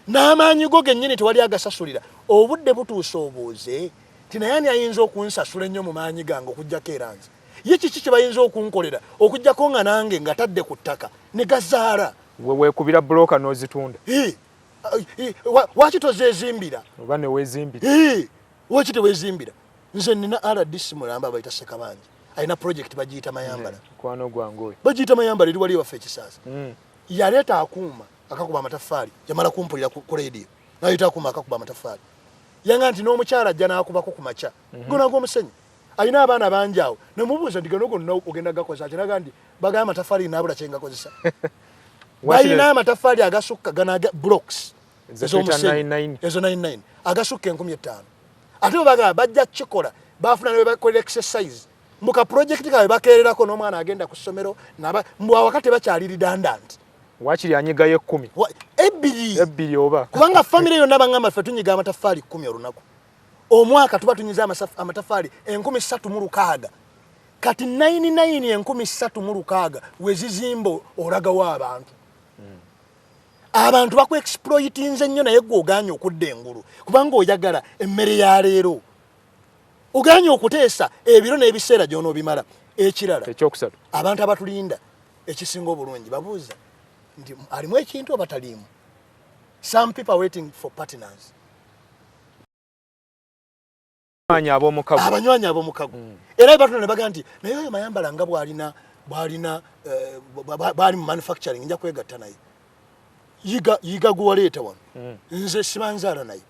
n'amaanyi go gennyini tewali agasasulira obudde butuusa obuuze tina yani ayinza okunsasula ennyo mu maanyi gange okugjako eranzi ye kiki kye bayinza okunkolera okugjako nga nange nga tadde ku ttaka ne gazaala weekubira bulooka n'ozitunda waki tozeezimbira oba neweezimbira waki teweezimbira nze nina RDC mulamba bayita Sekabangi alina project bagiyita Mayambala kwano gwange bagiyita Mayambala eri wali waffe Kisaasa yaleeta akuuma akakuba amataffaali yamala kumpulira ku radio nayita akuuma akakuba amataffaali yanga nti n'omukyala ajja n'akubako ku makya gona g'omusenyi alina abaana bangi awo nemubuuza nti gano gonna ogenda gakozesa kinaga nti bagaya amataffaali naabula kye ngakozesa balina amataffaali agasukka ganaga blocks ezo 99 agasukka 5,000 ate bagamba bajja kikola bafuna ne bakola exercise muka project kawe bakererako n'omwana agenda ku ssomero mbwa wakati bakyali redundant wakiri anyigayo 10 ebbiri oba kubanga family yonna bangamba ffe tunyiga amataffaali 10 olunaku omwaka tuba tunyiza amataffaali 3,600 kati 99,300 wezizimba olagawo abantu abantu baku exploitinze nnyo naye gwe oganye okudda engulu kubanga oyagala emmere ya leero oganye okuteesa ebiro n'ebiseera gy'onoobimala ekirala ekyokusatu abantu abatulinda ekisinga obulungi babuuza nti alimu ekintu oba taliimu some people are waiting for partners abanywanyi ab'omukago era batuna ne baga nti naye oyo Mayambala nga bwali mu manufacturing nja kwegatta naye yiga guwaleeta wano nze simanzaala naye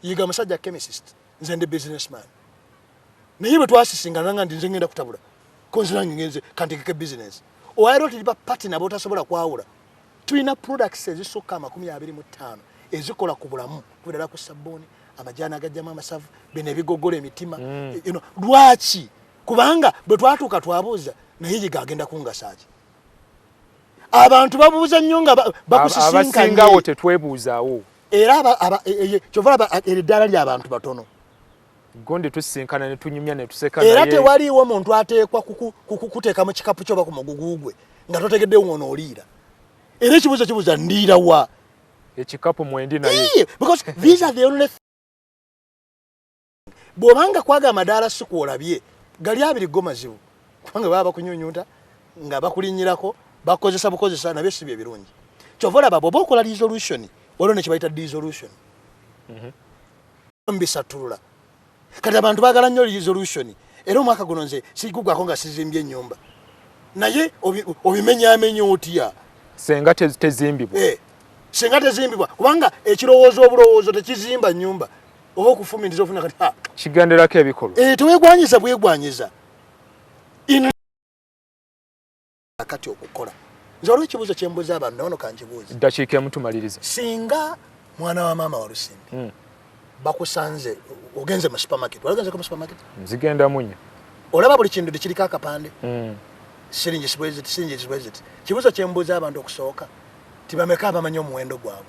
yiga musajja chemist nze ndi businessman naye bwe twasisingana nga ndi nze ngenda kutabula konzirange ngenze kantekeke business owaero tiliba partner botasobola kwawula tulina products ezisukka 25 ezikola ku bulamu kubera ku sabuni amajana agajjamu amasavu bene bigoggola emitima lwaki kubanga bwe twatuuka twabuuza naye yiga agenda kungasaaki abantu babuuza nnyo nga abasingawo tetwebuuzaawo era kyovala eddala ly'abantu batono gondi tusisinkana ne tunyumya ne tuseka naye era tewaliiwo muntu ateekwa kukuteeka mu kikapu kyoba ku mugugu gwe nga totegedde w'onooliira era ekibuuzo kibuuza ndiira wa ekikapu mwendi naye because these are the only bw'obanga kwaga amadaala si kwolabye gali abiri go mazibu kubanga baba bakunyunyunta nga bakulinnyirako bakozesa bukozesa nabyo si bye birungi kyova olaba bw'oba okola resolution waliwo ne kye bayita dissolution mbisatulula kati abantu baagala nnyo resolution era omwaka guno nze sigugwako nga sizimbye ennyumba naye obimenyaamenya otya senga tezimbibwa senga tezimbibwa kubanga ekirowoozo obulowoozo tekizimba nnyumba oba okufumiriza ofuna kati kigenderako ebikolwa teweegwanyiza bwegwanyiza kati okukola nze waliwo ekibuuzo kyembuuza abantu nawono kankibuuza ddakiika emu tumaliriza singa mwana wa maama walusimbi bakusanze ogenze mu supermarket walagenzeko mu supermarket nzigenda munya olaba buli kintu kiriko akapande siringi sibweziti kibuuzo kyembuuza abantu okusooka tibameka abamanyi omuwendo gwabwe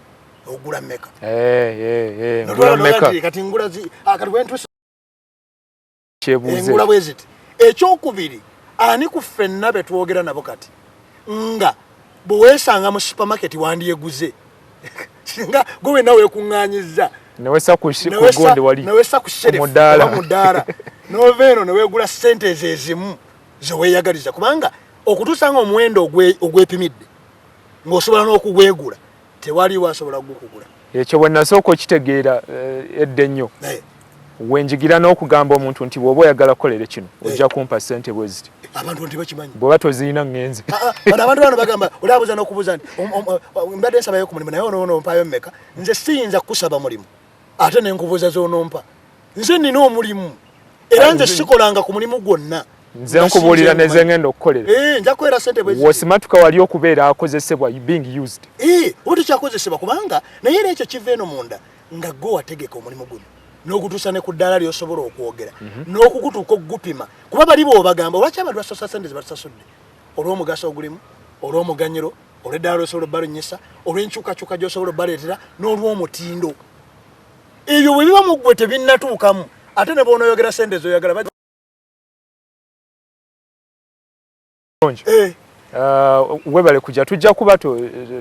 ogula mmeka kati ngula bweziti ekyokubiri ani ku ffenna be twogera nabo kati nga bwe weesanga mu supermarket wandyeguze singa gwe wenna weekuŋŋaanyizza newesa ku gonde wali newesa ku mudaala nova eno ne weegula ssente ezo ezimu ze weeyagaliza kubanga okutuusa nga omuwendo ogwepimidde ng'osobola n'okugwegula tewaliwo asobola gukugula ekyo bwe nasooka okitegeera edda ennyo wenjigira n'okugamba omuntu nti bw'oba oyagala kukolera kino ojja kumpa ssente bwe ziti abantu nti bakimanyi bw'oba tozirina ŋŋenze abantu bano bagamba olaabuuza n'okubuuza nti mbadde nsabayo ku mulimu naye onoompaayo mmeka nze siyinza kukusaba mulimu ate nenkubuuza z'onompa nze nina omulimu era nze sikolanga ku mulimu gwonna nze nkubuulira neze ngenda okukolera nja kubeera ssente bwe wosimatuka wali okubeera akozesebwa being used oba tekyakozesebwa kubanga naye era ekyo kiva eno munda nga gwe wategeka omulimu guno n'okutuusa ne ku ddaala ly'osobola okwogera n'okukutuuka okugupima kuba bali boobagamba olwaki abantu basosa ssente ze batusasudde olw'omugaso ogulimu olw'omuganyiro olw'eddaala osobola obbalunyisa olw'enkyukakyuka gy'osobola obbaleetera n'olw'omutindo ebyo bwe biba mu ggwe tebinnatuukamu ate ne bw'onooyogera sente z'oyagala webale kujja tujja kuba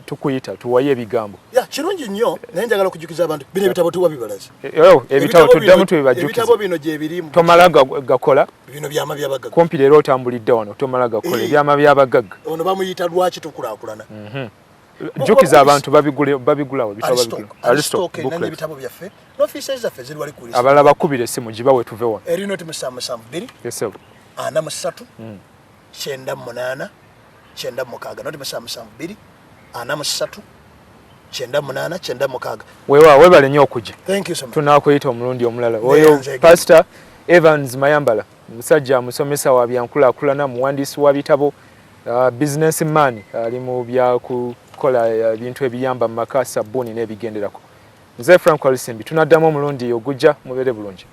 tukuyita tuwaye ebigambo kirungi nnyo naye njagala okujukiza abantu bino ebitabo tuwa bibalazi ebitabo tuddemu tubibajjukiza ebitabo bino gye birimu tomala gakola bino byama by'abagagga kumpi leero otambulidde wano tomala gakola ebyama by'abagagga ono bamuyita lwaki tukulaakulana jjukiza abantu babigulawo ebitabo byaffe n'ofiisi zaffe ziri wali kulisa abalala bakubira essimu gibawe tuve wano erino ti 772 43 98 96 noti 772 43 98 96 webale nnyo okujja thank you tunaakuyita omulundi omulala oyo pastor Evans Mayambala musajja amusomesa wa byankulaakulana muwandiisi wa bitabo businessman ali mu byakukola bintu ebiyamba mu maka sabbuuni n'ebigenderako nze Frank Walisimbi tunaddamu omulundi ogujja mubeere bulungi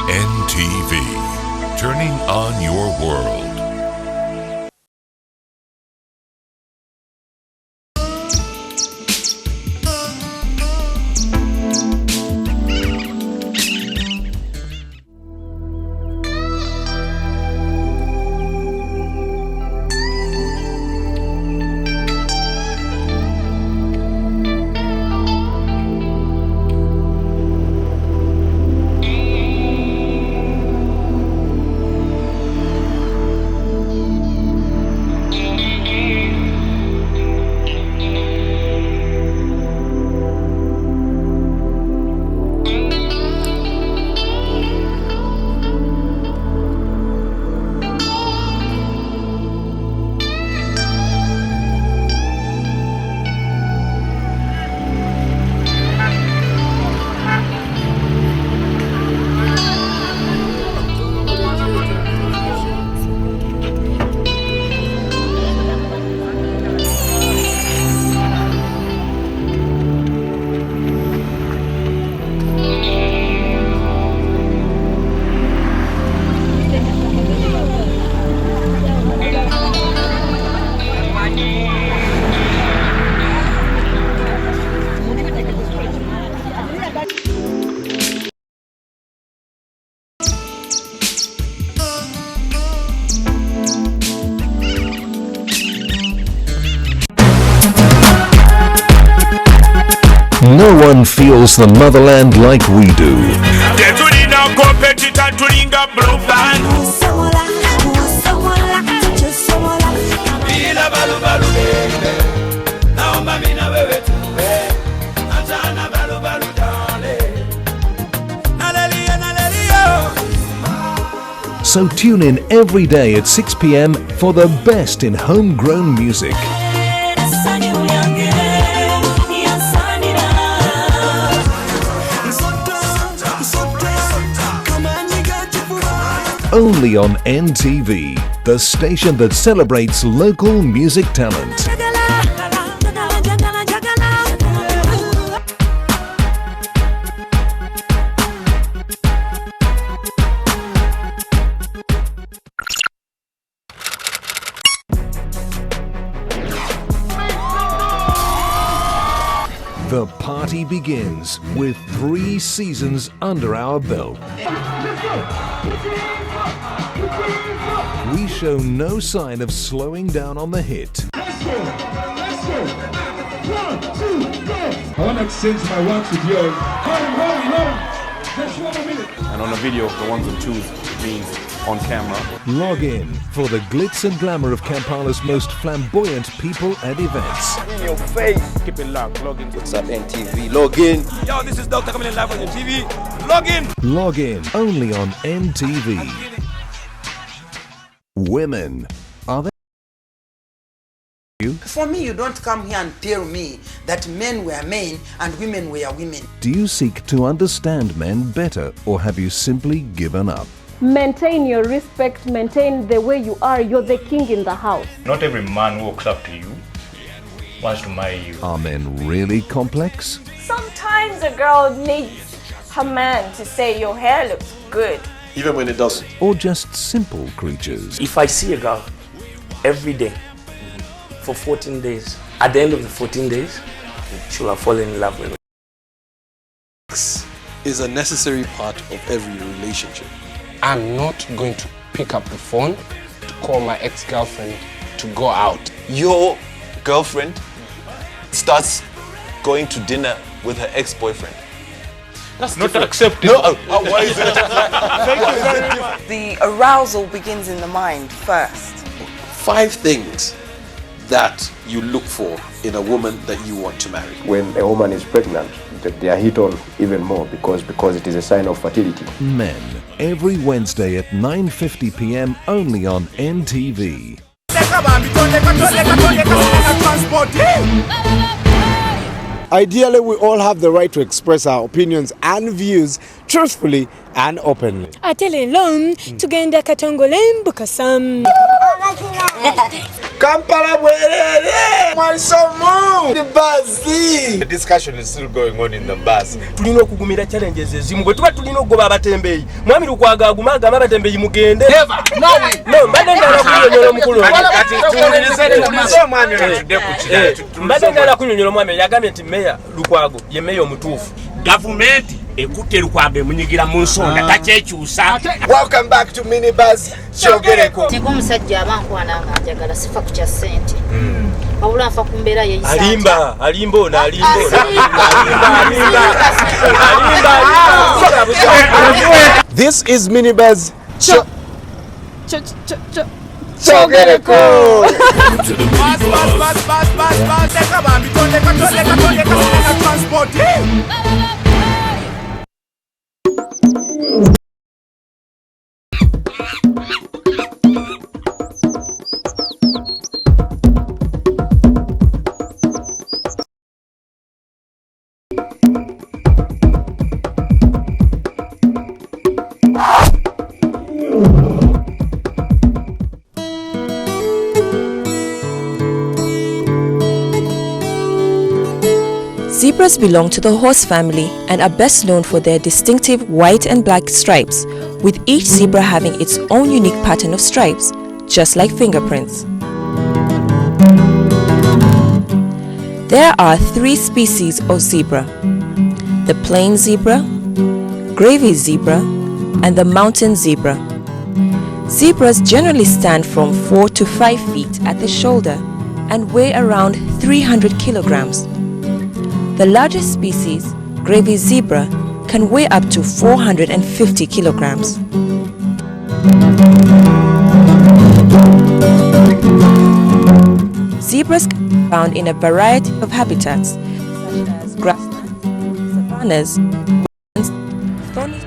NTV, turning on your world. No one feels the motherland like we do. So tune in every day at 6 p.m. for the best in homegrown music. Only on NTV, the station that celebrates local music talent. The party begins with 3 seasons under our belt. We show no sign of slowing down on the hit. Let's go! Let's go! 1, 2, go! I want to exchange my words with yours. Hold on. Just 1 minute. And on the video, the ones and twos means on camera. Log in for the glitz and glamour of Kampala's most flamboyant people and events. In your face. Keep it locked. Log in. What's up, NTV? Log in. Yo, this is Doctor coming in live on your TV. Log in. Log in only on NTV. Women, are they? For me, you don't come here and tell me that men were men and women were women. Do you seek to understand men better, or have you simply given up? Maintain your respect, maintain the way you are. You're the king in the house. Not every man walks up to you, wants to marry you. Are men really complex? Sometimes a girl needs her man to say your hair looks good. Even when it doesn't. Or just simple creatures? If I see a girl every day for 14 days, at the end of the 14 days, she will have fallen in love with me. Sex is a necessary part of every relationship. I'm not going to pick up the phone to call my ex-girlfriend to go out. Your girlfriend starts going to dinner with her ex-boyfriend. That's not acceptable. No, why is it? Thank you very much. The arousal begins in the mind first. 5 things that you look for in a woman that you want to marry. When a woman is pregnant, they are hit on even more because it is a sign of fertility. Men, every Wednesday at 9:50 p.m. only on NTV. Ideally, we all have the right to express our opinions and views truthfully and openly. Atele long tugenda katongole mbukasam. Kampala bwerere mwansomo the bus. The discussion is still going on in the bus. Tulina okugumira challenges ezimu bwe tuba tulina okugoba abatembeeyi mwami lukwaga agumaga abatembeeyi mugende no mbadde ndala kunyonyola omukulu mbadde ndala kunyonyola omwami yagambye nti meya lukwago ye meya omutuufu Gavumenti ekutte lukwago emunyigira mu nsonda takyekyusa. Welcome back to Minibus Kyogereko. Singa omusajja abankwana nga njagala sifa ku kya ssente wabula nfa ku mbeera yeeyisa alimba ono This is Minibus Kyogereko. Zebras belong to the horse family and are best known for their distinctive white and black stripes, with each zebra having its own unique pattern of stripes, just like fingerprints. There are 3 species of zebra: the plain zebra, gravy zebra, and the mountain zebra. Zebras generally stand from 4 to 5 feet at the shoulder and weigh around 300 kilograms. The largest species, gravy zebra, can weigh up to 450 kilograms. Zebras can be found in a variety of habitats, such as grasslands, savannas, woodlands, thorny.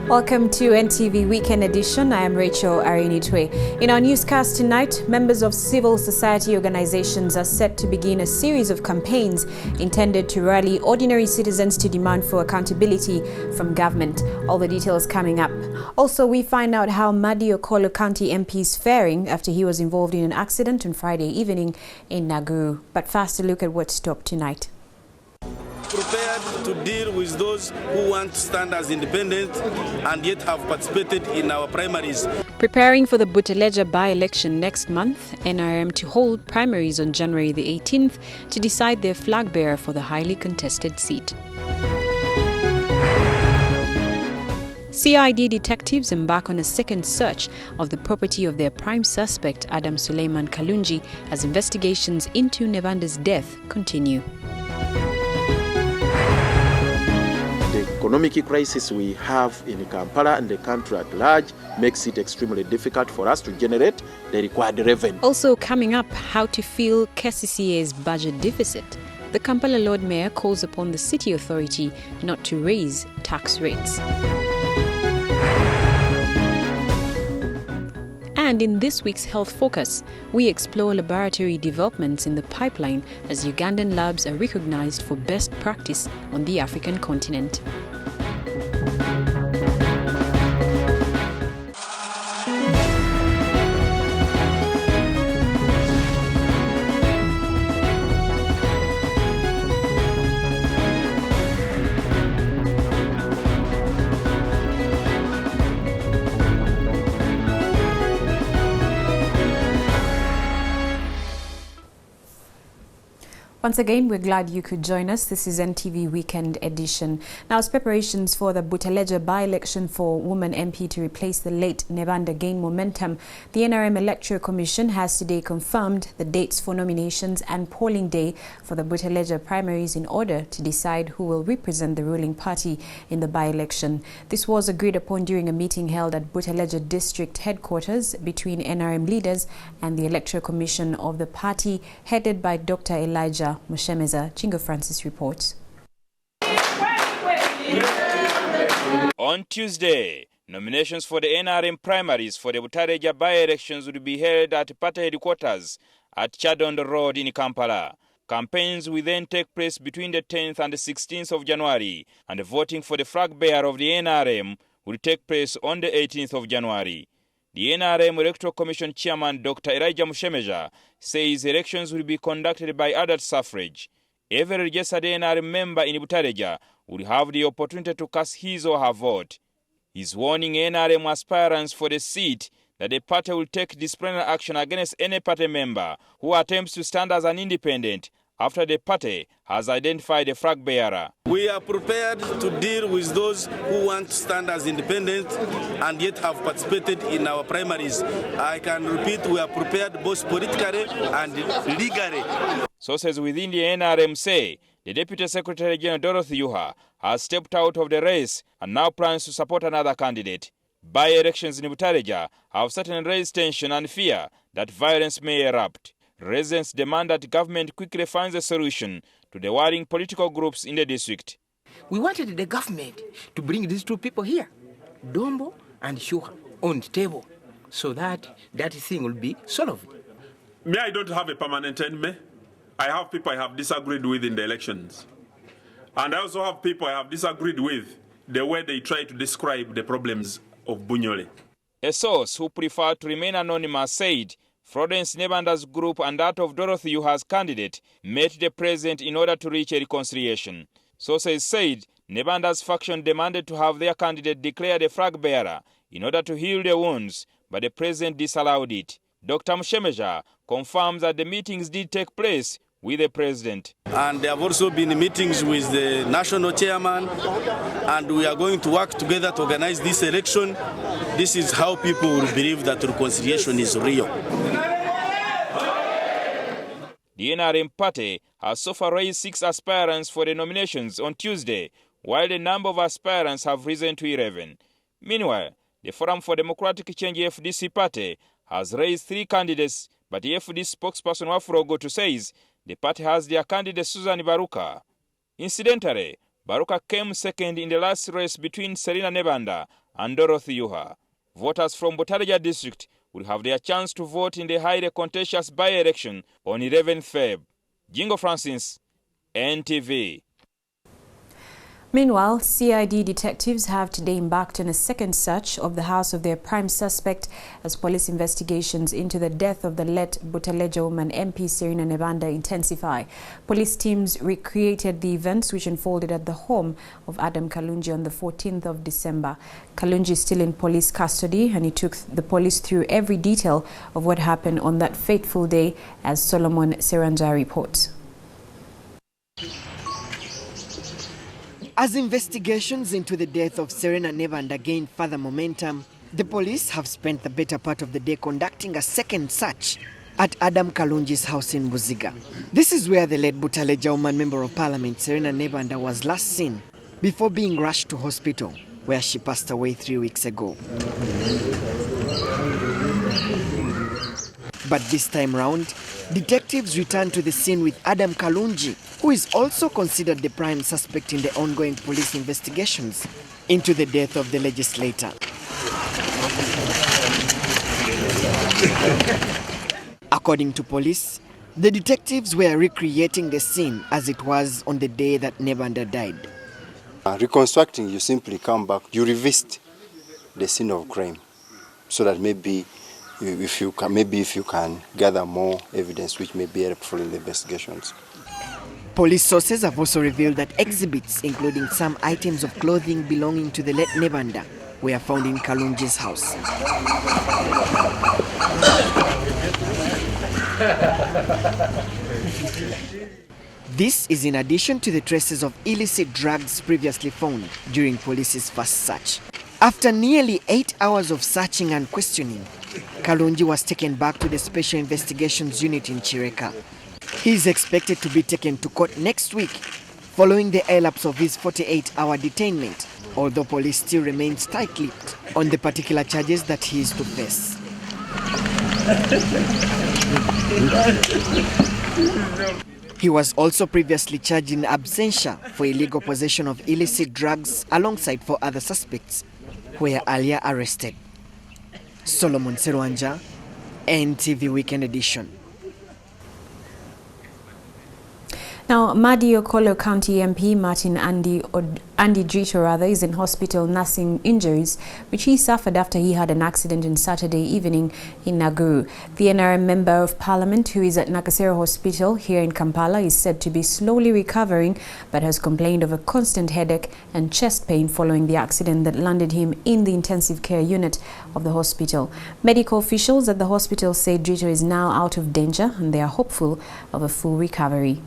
Welcome to NTV Weekend Edition. I am Rachel Arinitwe. In our newscast tonight, members of civil society organizations are set to begin a series of campaigns intended to rally ordinary citizens to demand for accountability from government. All the details coming up. Also, we find out how Madi Okolo County MP is faring after he was involved in an accident on Friday evening in Naguru. But first, a look at what's top tonight. prepared to deal with those who want to stand as independent and yet have participated in our primaries. Preparing for the Butaleja by-election next month, NRM to hold primaries on January the 18th to decide their flag bearer for the highly contested seat. CID detectives embark on a second search of the property of their prime suspect, Adam Suleiman Kalunji, as investigations into Nevanda's death continue. The economic crisis we have in Kampala and the country at large makes it extremely difficult for us to generate the required revenue. Also coming up, how to fill KCCA's budget deficit. The Kampala Lord Mayor calls upon the city authority not to raise tax rates. And in this week's Health Focus, we explore laboratory developments in the pipeline as Ugandan labs are recognized for best practice on the African continent. Once again, we're glad you could join us. This is NTV Weekend Edition. Now, as preparations for the Butaleja by-election for woman MP to replace the late Nevanda gain momentum, the NRM Electoral Commission has today confirmed the dates for nominations and polling day for the Butaleja primaries in order to decide who will represent the ruling party in the by-election. This was agreed upon during a meeting held at Butaleja District Headquarters between NRM leaders and the Electoral Commission of the party, headed by Dr. Elijah Mushemeza. Chingo Francis reports. On Tuesday, nominations for the NRM primaries for the Butaleja by-elections will be held at party headquarters at Chadondo Road in Kampala. Campaigns will then take place between the 10th and the 16th of January, and the voting for the flag bearer of the NRM will take place on the 18th of January. The NRM Electoral Commission Chairman Dr. Elijah Mushemeza says elections will be conducted by adult suffrage. Every registered NRM member in Butaleja will have the opportunity to cast his or her vote. He's warning NRM aspirants for the seat that the party will take disciplinary action against any party member who attempts to stand as an independent after the party has identified a flag bearer. We are prepared to deal with those who want to stand as independent and yet have participated in our primaries. I can repeat, we are prepared both politically and legally. Sources within the NRM say the Deputy Secretary General Dorothy Yuha has stepped out of the race and now plans to support another candidate. By-elections in Butaleja have certainly raised tension and fear that violence may erupt. Residents demand that government quickly finds a solution to the warring political groups in the district. We wanted the government to bring these two people here, Dombo and Shuha, on the table so that thing will be solved. Me, I don't have a permanent enemy. I have people I have disagreed with in the elections. And I also have people I have disagreed with the way they try to describe the problems of Bunyole. A source who preferred to remain anonymous said Florence Nebanda's group and that of Dorothy Yuha's candidate met the president in order to reach a reconciliation. Sources said Nebanda's faction demanded to have their candidate declared a flag bearer in order to heal the wounds, but the president disallowed it. Dr. Mushemeza confirms that the meetings did take place with the president. And there have also been meetings with the national chairman, and we are going to work together to organize this election. This is how people will believe that reconciliation is real. The NRM party has so far raised 6 aspirants for the nominations on Tuesday, while the number of aspirants have risen to 11. Meanwhile, the Forum for Democratic Change FDC party has raised 3 candidates, but the FDC spokesperson Wafrogoto says the party has their candidate Susan Baruka. Incidentally, Baruka came second in the last race between Serena Nebanda and Dorothy Yuha. Voters from Butaleja district will have their chance to vote in the highly contentious by-election on 11th Feb. Jingo Francis, NTV. Meanwhile, CID detectives have today embarked on a second search of the house of their prime suspect as police investigations into the death of the late Butaleja woman MP Serena Nevanda intensify. Police teams recreated the events which unfolded at the home of Adam Kalungi on the 14th of December. Kalungi is still in police custody and he took the police through every detail of what happened on that fateful day, as Solomon Seranja reports. As investigations into the death of Serena Nevanda gain further momentum, the police have spent the better part of the day conducting a second search at Adam Kalungi's house in Buziga. This is where the late Butaleja woman Member of Parliament Serena Nevanda was last seen before being rushed to hospital, where she passed away 3 weeks ago. But this time round, detectives returned to the scene with Adam Kalungi, who is also considered the prime suspect in the ongoing police investigations into the death of the legislator. According to police, the detectives were recreating the scene as it was on the day that Nevanda died. Reconstructing, you simply come back, you revisit the scene of crime so that maybe if you can gather more evidence which may be helpful in the investigations. Police sources have also revealed that exhibits, including some items of clothing belonging to the late Nevanda, were found in Kalungi's house. This is in addition to the traces of illicit drugs previously found during police's first search. After nearly 8 hours of searching and questioning, Kalungi was taken back to the Special Investigations Unit in Chireka. He is expected to be taken to court next week following the elapse of his 48-hour detainment, although police still remains tight-lipped on the particular charges that he is to face. He was also previously charged in absentia for illegal possession of illicit drugs alongside 4 other suspects who were earlier arrested. Solomon Serwanja, NTV Weekend Edition. Now, Madi Okolo County MP Martin Andy Drito is in hospital nursing injuries which he suffered after he had an accident on Saturday evening in Naguru. The NRM Member of Parliament, who is at Nakasero Hospital here in Kampala, is said to be slowly recovering but has complained of a constant headache and chest pain following the accident that landed him in the intensive care unit of the hospital. Medical officials at the hospital say Drito is now out of danger and they are hopeful of a full recovery.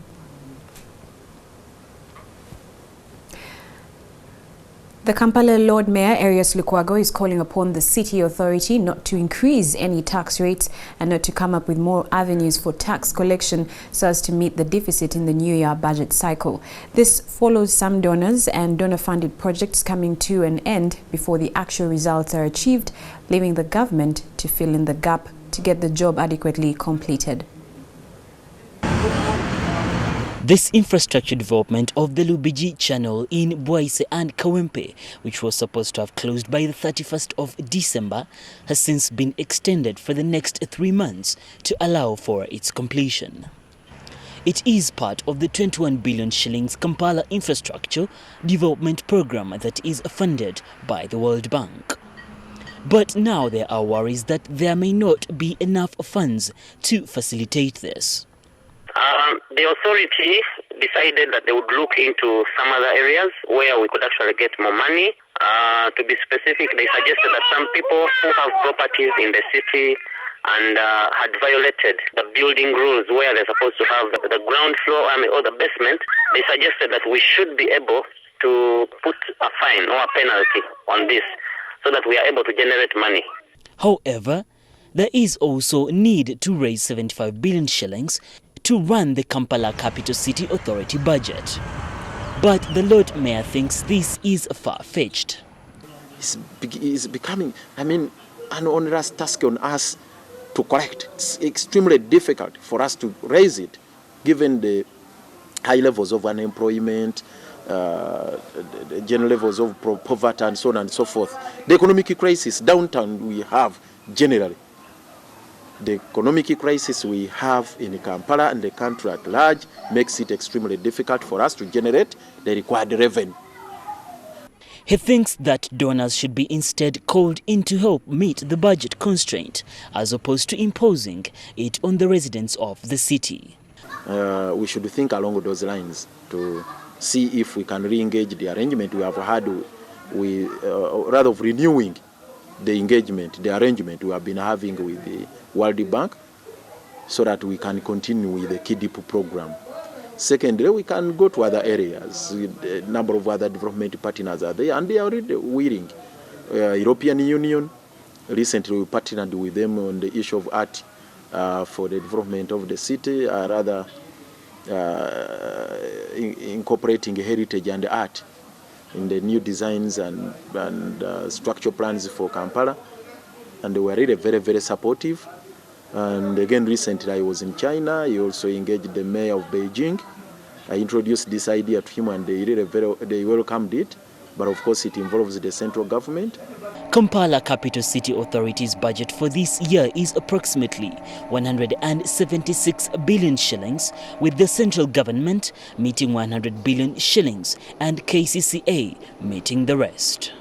The Kampala Lord Mayor Arias Lukwago is calling upon the city authority not to increase any tax rates and not to come up with more avenues for tax collection so as to meet the deficit in the new year budget cycle. This follows some donors and donor-funded projects coming to an end before the actual results are achieved, leaving the government to fill in the gap to get the job adequately completed. This infrastructure development of the Lubiji Channel in Bwaise and Kawempe, which was supposed to have closed by the 31st of December, has since been extended for the next 3 months to allow for its completion. It is part of the 21 billion shillings Kampala infrastructure development program that is funded by the World Bank. But now there are worries that there may not be enough funds to facilitate this. The authority decided that they would look into some other areas where we could actually get more money. To be specific, they suggested that some people who have properties in the city and had violated the building rules where they're supposed to have the ground floor or the basement, they suggested that we should be able to put a fine or a penalty on this so that we are able to generate money. However, there is also need to raise 75 billion shillings to run the Kampala Capital City Authority budget. But the Lord Mayor thinks this is far-fetched. It's becoming, an onerous task on us to collect. It's extremely difficult for us to raise it, given the high levels of unemployment, the general levels of poverty and so on and so forth. The economic crisis downtown we have generally. The economic crisis we have in Kampala and the country at large makes it extremely difficult for us to generate the required revenue. He thinks that donors should be instead called in to help meet the budget constraint, as opposed to imposing it on the residents of the city. We should think along those lines to see if we can re-engage the arrangement we have had with, rather of renewing the engagement, the arrangement we have been having with the World Bank, so that we can continue with the KIDIP program. Secondly, we can go to other areas. A number of other development partners are there, and they are already willing. European Union, recently we partnered with them on the issue of art for the development of the city, rather incorporating heritage and art in the new designs and structural plans for Kampala. And they were really very, very supportive. And again, recently I was in China. I also engaged the mayor of Beijing. I introduced this idea to him, and they welcomed it. But of course, it involves the central government. Kampala Capital City Authority's budget for this year is approximately 176 billion shillings, with the central government meeting 100 billion shillings and KCCA meeting the rest.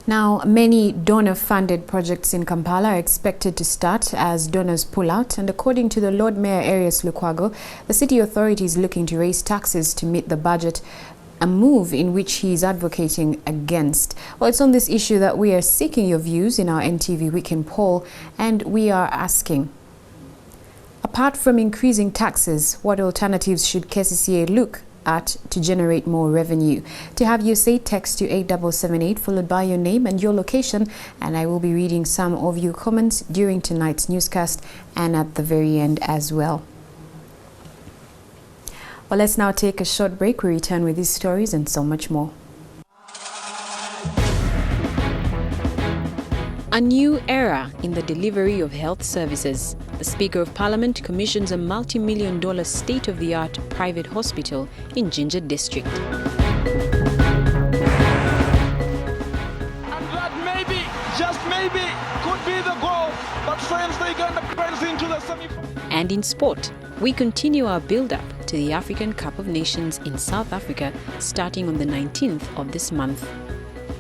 Now, many donor-funded projects in Kampala are expected to start as donors pull out, and according to the Lord Mayor Arias Lukwago, the city authority is looking to raise taxes to meet the budget, a move in which he is advocating against. Well, it's on this issue that we are seeking your views in our NTV Weekend poll, and we are asking, apart from increasing taxes, what alternatives should KCCA look at to generate more revenue? To have your say, text to 8778 followed by your name and your location, and I will be reading some of your comments during tonight's newscast and at the very end as well. Well, let's now take a short break. We return with these stories and so much more. A new era in the delivery of health services. The Speaker of Parliament commissions a multi-million-dollar state-of-the-art private hospital in Jinja District. And that maybe, just maybe, could be the goal. But friends, they got the friends into the semi-final. And in sport, we continue our build-up to the African Cup of Nations in South Africa, starting on the 19th of this month.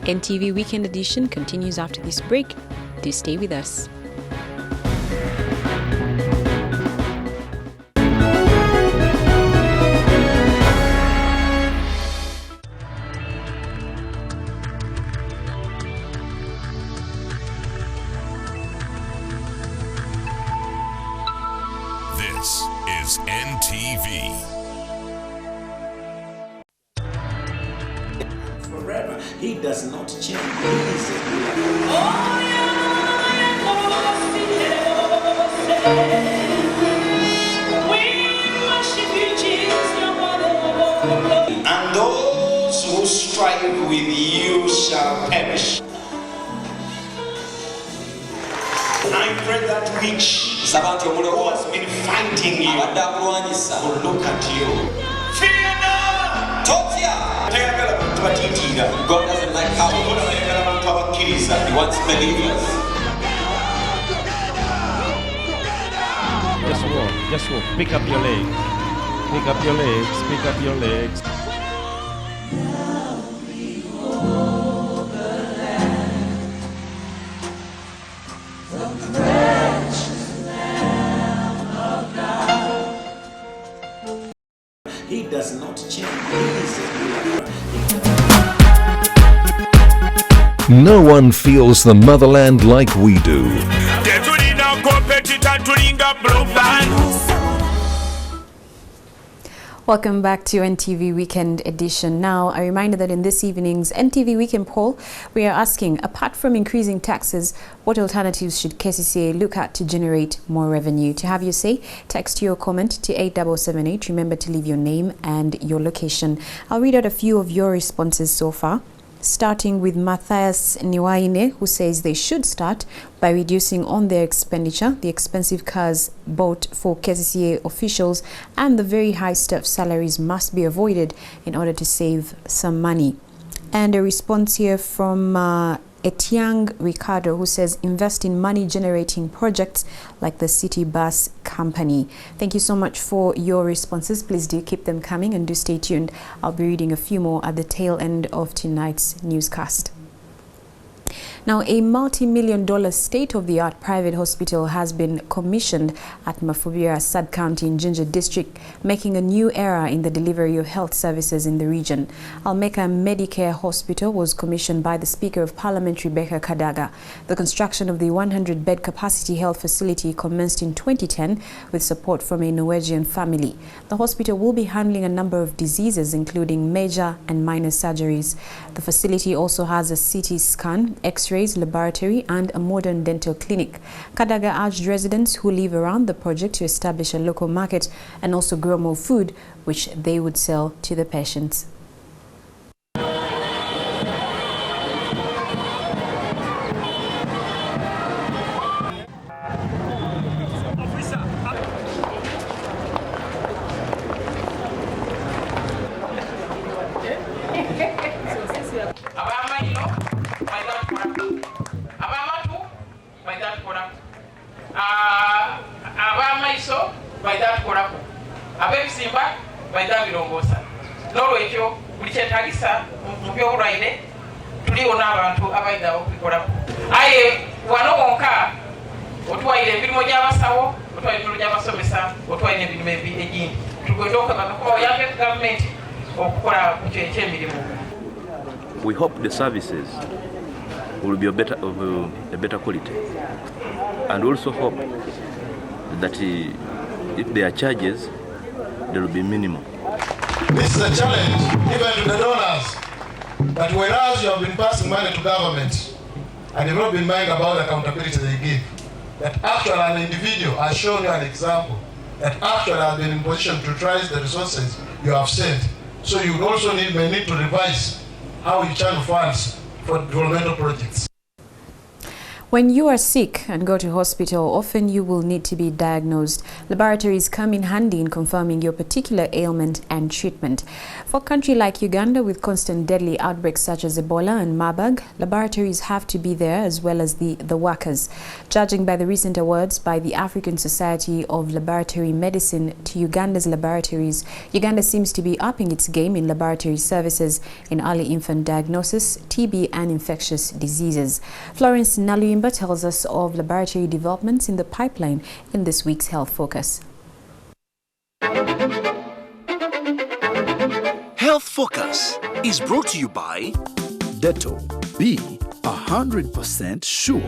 NTV Weekend Edition continues after this break. Do stay with us. This is NTV. Forever, he does not change. And those who strive with you shall perish. I pray that which who has been fighting you will look at you. Fear not! God doesn't like cowards. He wants believers. Just walk. Pick up your leg. Pick up your legs. Pick up your legs. He does not change. No one feels the motherland like we do. Welcome back to NTV Weekend Edition. Now, a reminder that in this evening's NTV Weekend poll, we are asking, apart from increasing taxes, what alternatives should KCCA look at to generate more revenue? To have your say, text your comment to 8778. Remember to leave your name and your location. I'll read out a few of your responses so far. Starting with Matthias Niwaine, who says they should start by reducing on their expenditure, the expensive cars bought for KCCA officials and the very high staff salaries must be avoided in order to save some money. And a response here from Etiang Ricardo, who says invest in money-generating projects like the City Bus Company. Thank you so much for your responses. Please do keep them coming and do stay tuned. I'll be reading a few more at the tail end of tonight's newscast. Now, a multi-million-dollar state-of-the-art private hospital has been commissioned at Mafubira sub-county in Jinja district, making a new era in the delivery of health services in the region. Almeka Medicare Hospital was commissioned by the Speaker of Parliament, Rebecca Kadaga. The construction of the 100-bed capacity health facility commenced in 2010 with support from a Norwegian family. The hospital will be handling a number of diseases, including major and minor surgeries. The facility also has a CT scan, X-ray, laboratory and a modern dental clinic. Kadaga urged residents who live around the project to establish a local market and also grow more food, which they would sell to the patients. We hope the services will be of a better quality, and also hope that if there are charges, there will be minimal. This is a challenge even to the donors, that whereas you have been passing money to government and you've not been minding about accountability they give, that actually an individual has shown you an example, that actually has been in position to utilize the resources you have sent. So you also may need to revise how you channel funds for developmental projects. When you are sick and go to hospital, often you will need to be diagnosed. Laboratories come in handy in confirming your particular ailment and treatment. For a country like Uganda with constant deadly outbreaks such as Ebola and Marburg, laboratories have to be there as well as the workers. Judging by the recent awards by the African Society of Laboratory Medicine to Uganda's laboratories, Uganda seems to be upping its game in laboratory services in early infant diagnosis, TB and infectious diseases. Florence Naluimba tells us of laboratory developments in the pipeline in this week's Health Focus. Health Focus is brought to you by Dettol. Be 100% sure.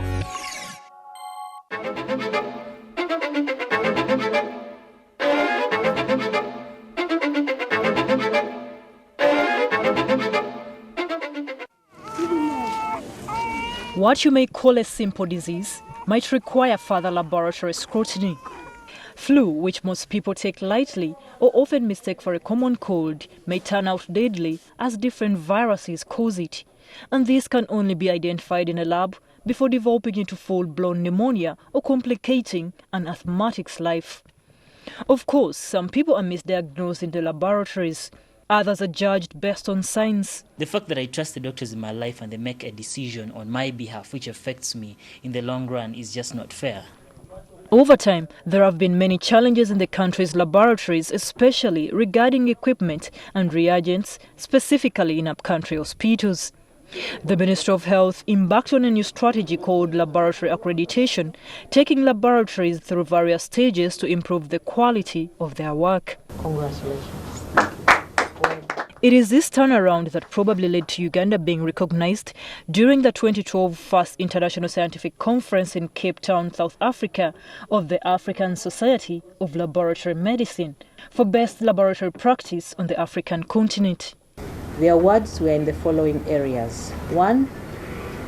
What you may call a simple disease might require further laboratory scrutiny. Flu, which most people take lightly or often mistake for a common cold, may turn out deadly as different viruses cause it. And this can only be identified in a lab before developing into full-blown pneumonia or complicating an asthmatic's life. Of course, some people are misdiagnosed in the laboratories. Others are judged based on science. The fact that I trust the doctors in my life and they make a decision on my behalf which affects me in the long run is just not fair. Over time, there have been many challenges in the country's laboratories, especially regarding equipment and reagents, specifically in up-country hospitals. The Ministry of Health embarked on a new strategy called laboratory accreditation, taking laboratories through various stages to improve the quality of their work. Congratulations. It is this turnaround that probably led to Uganda being recognized during the 2012 First International Scientific Conference in Cape Town, South Africa, of the African Society of Laboratory Medicine for best laboratory practice on the African continent. The awards were in the following areas. 1,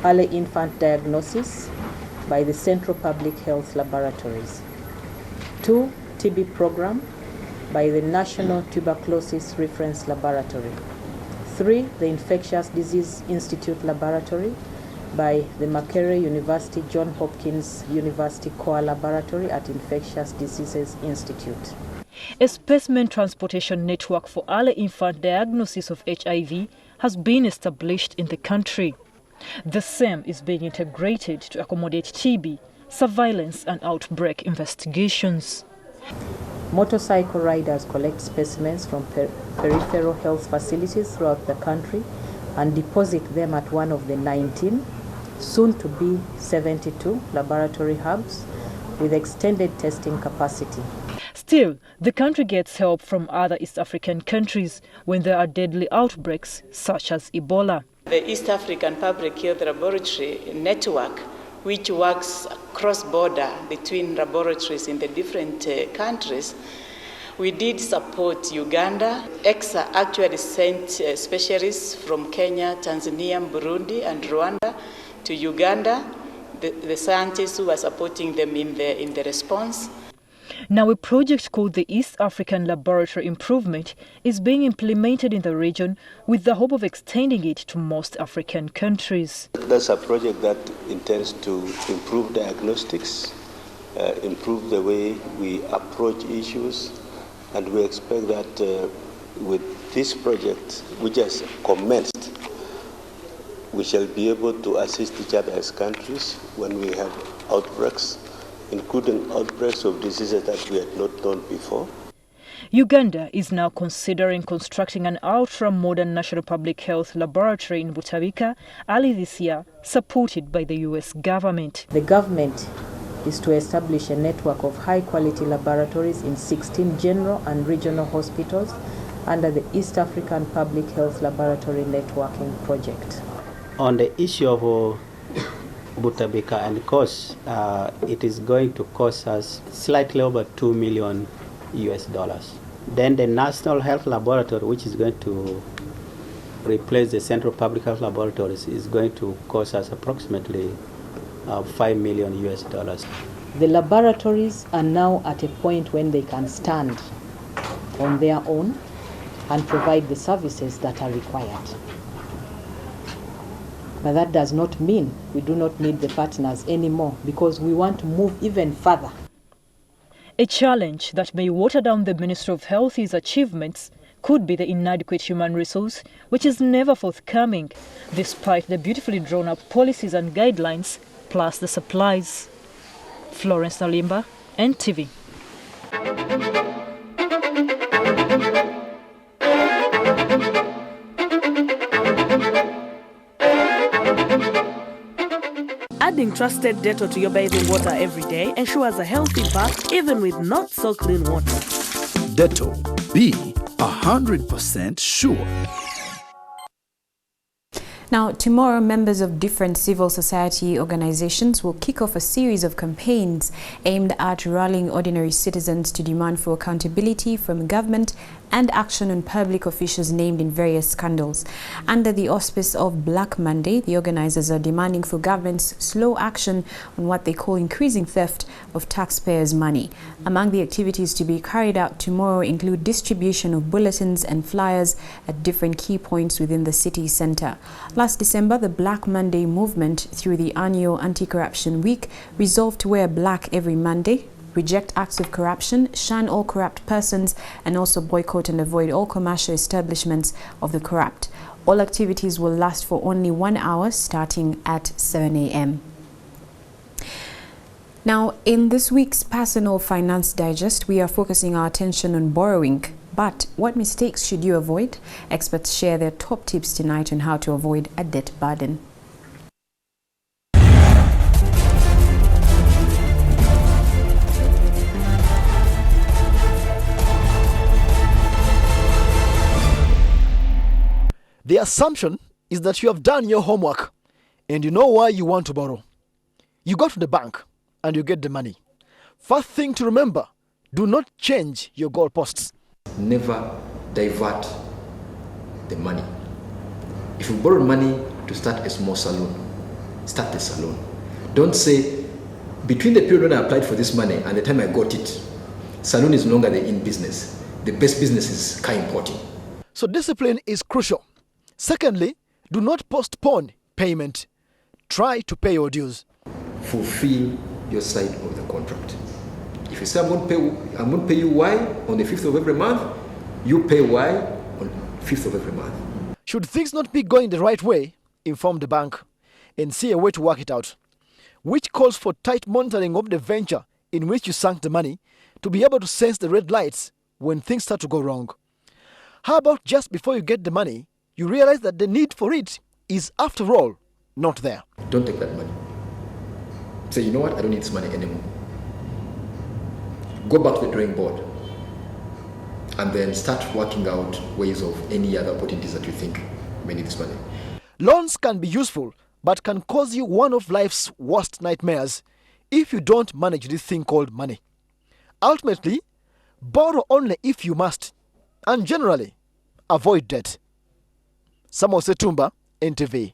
early infant diagnosis by the Central Public Health Laboratories. 2, TB program by the National Tuberculosis Reference Laboratory. 3, the Infectious Disease Institute Laboratory by the Makerere University John Hopkins University Core Laboratory at Infectious Diseases Institute. A specimen transportation network for early infant diagnosis of HIV has been established in the country. The same is being integrated to accommodate TB, surveillance and outbreak investigations. Motorcycle riders collect specimens from peripheral health facilities throughout the country and deposit them at one of the 19, soon to be 72 laboratory hubs with extended testing capacity. Still, the country gets help from other East African countries when there are deadly outbreaks such as Ebola. The East African Public Health Laboratory Network, which works cross-border between laboratories in the different countries, we did support Uganda. EXA actually sent specialists from Kenya, Tanzania, Burundi and Rwanda to Uganda, the scientists who are supporting them in the response. Now a project called the East African Laboratory Improvement is being implemented in the region with the hope of extending it to most African countries. That's a project that intends to improve diagnostics, improve the way we approach issues, and we expect that with this project, which has commenced, we shall be able to assist each other as countries when we have outbreaks, including outbreaks of diseases that we had not known before. Uganda is now considering constructing an ultra-modern National Public Health Laboratory in Butabika early this year, supported by the US government. The government is to establish a network of high-quality laboratories in 16 general and regional hospitals under the East African Public Health Laboratory Networking Project. On the issue of Butabika and cost, it is going to cost us slightly over $2 million US. Then the National Health Laboratory, which is going to replace the Central Public Health Laboratories, is going to cost us approximately $5 million US. The laboratories are now at a point when they can stand on their own and provide the services that are required. But that does not mean we do not need the partners anymore, because we want to move even further. A challenge that may water down the Ministry of Health's achievements could be the inadequate human resource, which is never forthcoming, despite the beautifully drawn-up policies and guidelines, plus the supplies. Florence Nalimba, NTV. Adding trusted Dettol to your bathing water every day ensures a healthy bath even with not so clean water. Dettol, be 100% sure. Now, tomorrow, members of different civil society organizations will kick off a series of campaigns aimed at rallying ordinary citizens to demand for accountability from government and action on public officials named in various scandals. Under the auspice of Black Monday, the organizers are demanding for government's slow action on what they call increasing theft of taxpayers' money. Among the activities to be carried out tomorrow include distribution of bulletins and flyers at different key points within the city center. Last December, the Black Monday movement, through the annual Anti-Corruption Week, resolved to wear black every Monday, reject acts of corruption, shun all corrupt persons, and also boycott and avoid all commercial establishments of the corrupt. All activities will last for only 1 hour, starting at 7 a.m. Now, in this week's Personal Finance Digest, we are focusing our attention on borrowing. But what mistakes should you avoid? Experts share their top tips tonight on how to avoid a debt burden. The assumption is that you have done your homework and you know why you want to borrow. You go to the bank and you get the money. First thing to remember, do not change your goalposts. Never divert the money. If you borrow money to start a small salon, start the salon. Don't say, between the period when I applied for this money and the time I got it, salon is no longer the in business. The best business is car importing. So discipline is crucial. Secondly, do not postpone payment. Try to pay your dues. Fulfill your side of the contract. If you say I'm going to pay you Y on the 5th of every month, you pay Y on 5th of every month. Should things not be going the right way, inform the bank. and see a way to work it out, which calls for tight monitoring of the venture in which you sunk the money to be able to sense the red lights when things start to go wrong. How about just before you get the money, you realize that the need for it is, after all, not there? Don't take that money. Say, you know what, I don't need this money anymore. Go back to the drawing board and then start working out ways of any other opportunities that you think may need this money. Loans can be useful, but can cause you one of life's worst nightmares if you don't manage this thing called money. Ultimately, borrow only if you must, and generally, avoid debt. Saawa Emu, NTV.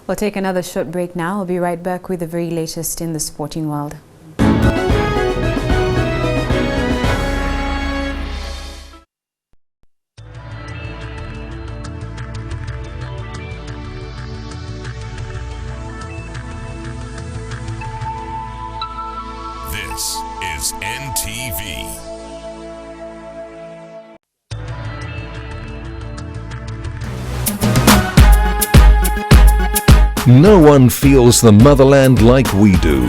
We'll take another short break now. I'll be right back with the very latest in the sporting world. This is NTV. No one feels the motherland like we do.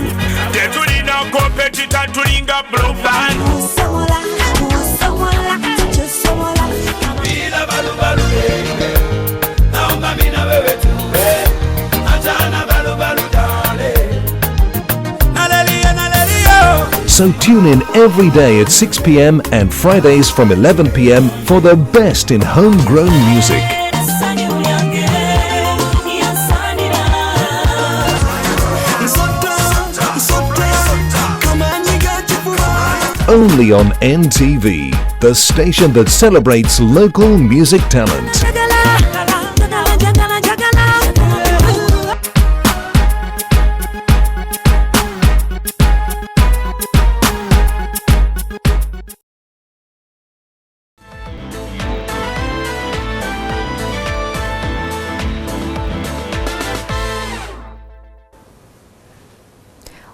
So tune in every day at 6 p.m. and Fridays from 11 p.m. for the best in homegrown music. Only on NTV, the station that celebrates local music talent.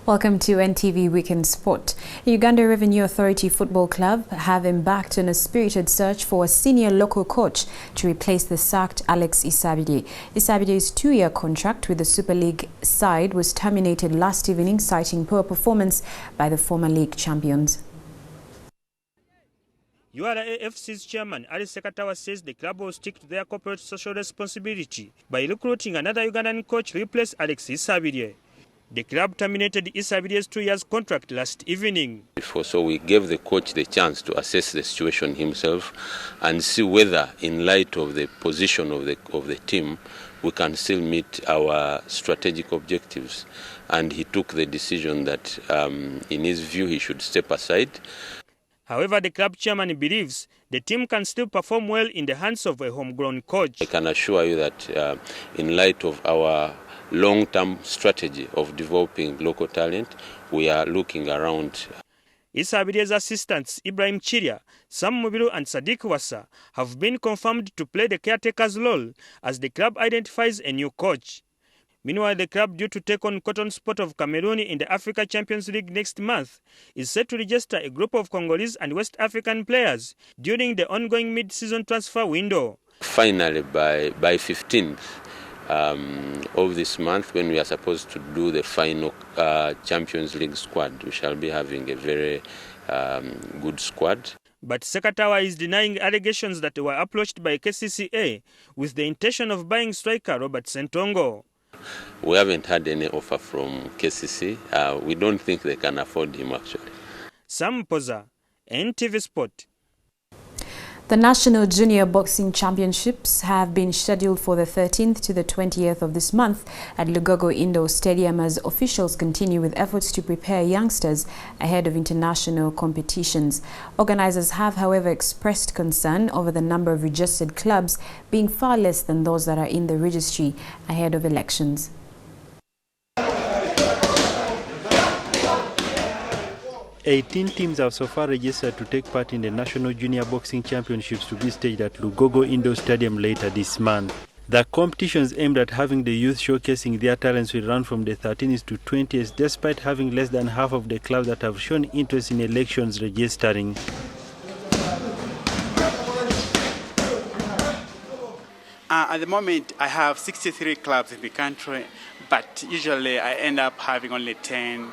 Welcome to NTV Weekend Sport. Uganda Revenue Authority Football Club have embarked on a spirited search for a senior local coach to replace the sacked Alex Isabide. Isabide's 2-year contract with the Super League side was terminated last evening, citing poor performance by the former league champions. URAFC's chairman Ali Sekatawa says the club will stick to their corporate social responsibility by recruiting another Ugandan coach to replace Alex Isabide. The club terminated Isabide's 2-year contract last evening. So we gave the coach the chance to assess the situation himself and see whether, in light of the position of the team, we can still meet our strategic objectives. And he took the decision that, in his view, he should step aside. However, the club chairman believes the team can still perform well in the hands of a homegrown coach. I can assure you that, in light of our long-term strategy of developing local talent, we are looking around. Isabide's assistants Ibrahim Chiria, Sam Mubiru and Sadiq Wassa have been confirmed to play the caretaker's role as the club identifies a new coach. Meanwhile, the club, due to take on Cotton Sport of Cameroon in the Africa Champions League next month, is set to register a group of Congolese and West African players during the ongoing mid-season transfer window. Finally, by 15th, of this month, when we are supposed to do the final Champions League squad, we shall be having a very good squad. But Sekatawa is denying allegations that they were approached by KCCA with the intention of buying striker Robert Sentongo. We haven't had any offer from KCC. We don't think they can afford him, actually. Sam Poza, NTV Sport. The National Junior Boxing Championships have been scheduled for the 13th to the 20th of this month at Lugogo Indoor Stadium as officials continue with efforts to prepare youngsters ahead of international competitions. Organizers have, however, expressed concern over the number of registered clubs being far less than those that are in the registry ahead of elections. 18 teams have so far registered to take part in the National Junior Boxing Championships to be staged at Lugogo Indoor Stadium later this month. The competitions aimed at having the youth showcasing their talents will run from the 13th to 20th, despite having less than half of the clubs that have shown interest in elections registering. At the moment, I have 63 clubs in the country, but usually I end up having only 10,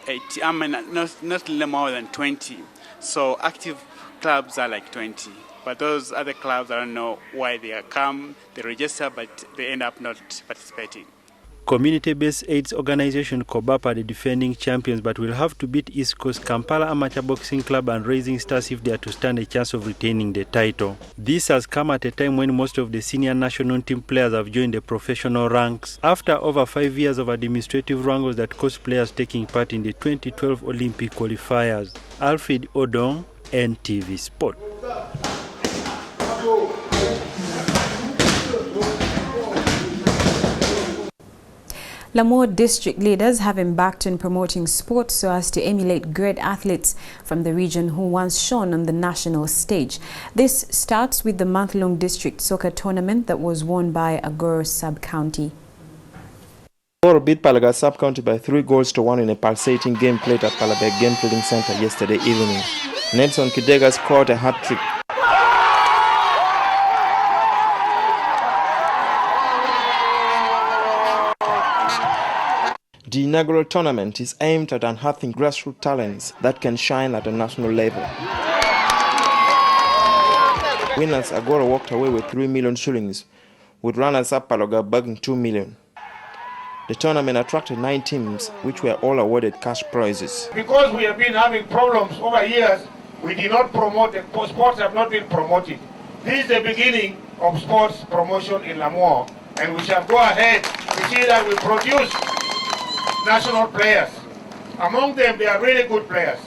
8, I mean, not more than 20. So active clubs are like 20. But those other clubs, I don't know why they come, they register, but they end up not participating. Community-based AIDS organization Kobap are the defending champions, but will have to beat East Coast Kampala Amateur Boxing Club and Rising Stars if they are to stand a chance of retaining the title. This has come at a time when most of the senior national team players have joined the professional ranks, after over 5 years of administrative wrangles that cost players taking part in the 2012 Olympic qualifiers. Alfred Odong, NTV Sport. Lamour district leaders have embarked on promoting sports so as to emulate great athletes from the region who once shone on the national stage. This starts with the month-long district soccer tournament that was won by Agoro sub-county. Agoro beat Palaga sub-county by 3-1 in a pulsating game played at Palabeg Game Trading Center yesterday evening. Nelson Kidega scored a hat-trick. The inaugural tournament is aimed at unearthing grassroots talents that can shine at a national level. Winners Agoro walked away with 3 million shillings, with runners-up Palaga bagging 2 million. The tournament attracted 9 teams, which were all awarded cash prizes. Because we have been having problems over years, we did not promote, sports have not been promoted. This is the beginning of sports promotion in Lamour, and we shall go ahead to see that we produce national players. Among them, they are really good players.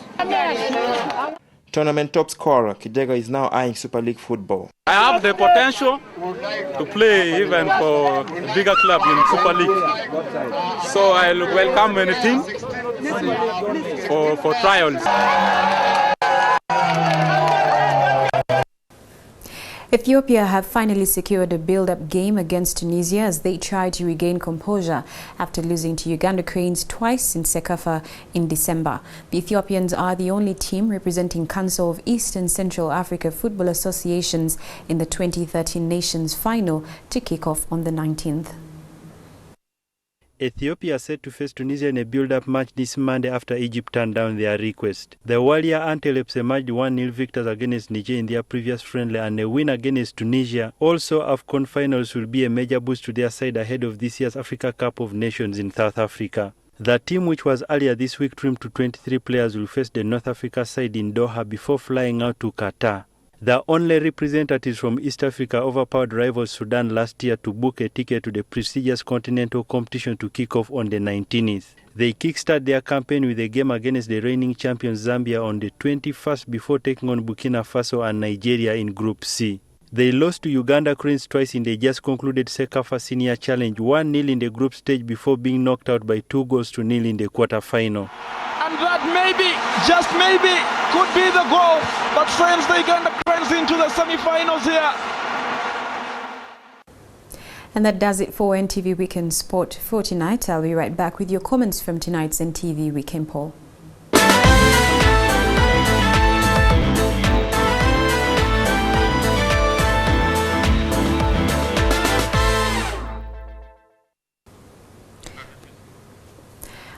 Tournament top scorer Kidega is now eyeing Super League football. I have the potential to play even for a bigger club in Super League. So I welcome anything for trials. Ethiopia have finally secured a build-up game against Tunisia as they try to regain composure after losing to Uganda Cranes twice in Sekafa in December. The Ethiopians are the only team representing Council of East and Central Africa Football Associations in the 2013 Nations Final to kick off on the 19th. Ethiopia are set to face Tunisia in a build-up match this Monday after Egypt turned down their request. The warrior Antelopes emerged 1-0 victors against Niger in their previous friendly, and a win against Tunisia. Also, AFCON finals will be a major boost to their side ahead of this year's Africa Cup of Nations in South Africa. The team, which was earlier this week trimmed to 23 players, will face the North Africa side in Doha before flying out to Qatar. The only representatives from East Africa overpowered rivals Sudan last year to book a ticket to the prestigious continental competition to kick off on the 19th. They kickstart their campaign with a game against the reigning champions Zambia on the 21st before taking on Burkina Faso and Nigeria in Group C. They lost to Uganda Cranes twice in the just concluded Sekafa Senior Challenge, 1-0 in the group stage before being knocked out by 2-0 in the quarter-final. And that maybe, just maybe, could be the goal that sends the Uganda Cranes into the semi-finals here. And that does it for NTV Weekend Sport for tonight. I'll be right back with your comments from tonight's NTV Weekend poll.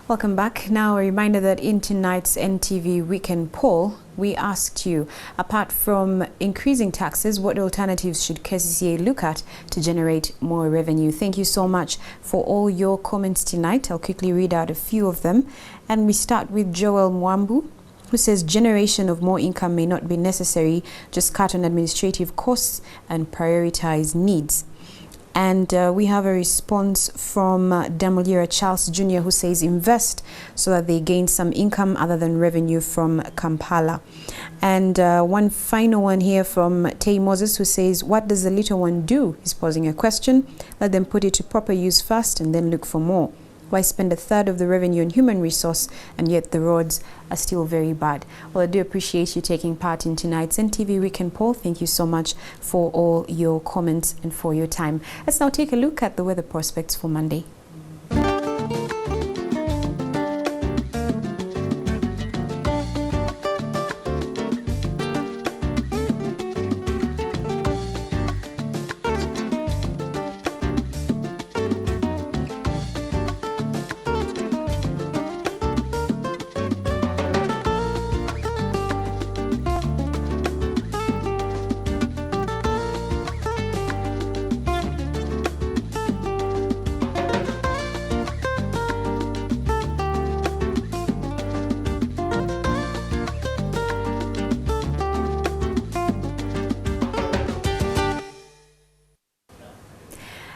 Welcome back. Now a reminder that in tonight's NTV Weekend poll, we asked you, apart from increasing taxes, what alternatives should KCCA look at to generate more revenue? Thank you so much for all your comments tonight. I'll quickly read out a few of them. And we start with Joel Mwambu, who says generation of more income may not be necessary, just cut on administrative costs and prioritize needs. And we have a response from Damolira Charles Jr., who says invest so that they gain some income other than revenue from Kampala. And one final one here from Tay Moses, who says, what does the little one do? He's posing a question. Let them put it to proper use first and then look for more. Why spend a third of the revenue on human resource and yet the roads are still very bad? Well, I do appreciate you taking part in tonight's NTV Weekend Poll. Thank you so much for all your comments and for your time. Let's now take a look at the weather prospects for Monday.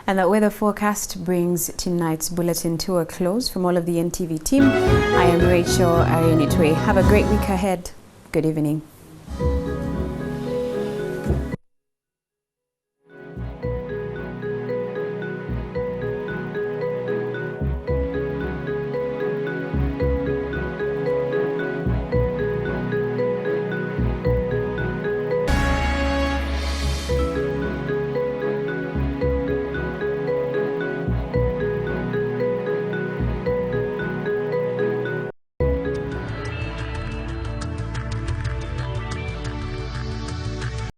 And that weather forecast brings tonight's bulletin to a close. From all of the NTV team, I am Rachel Arinitwe. Have a great week ahead. Good evening.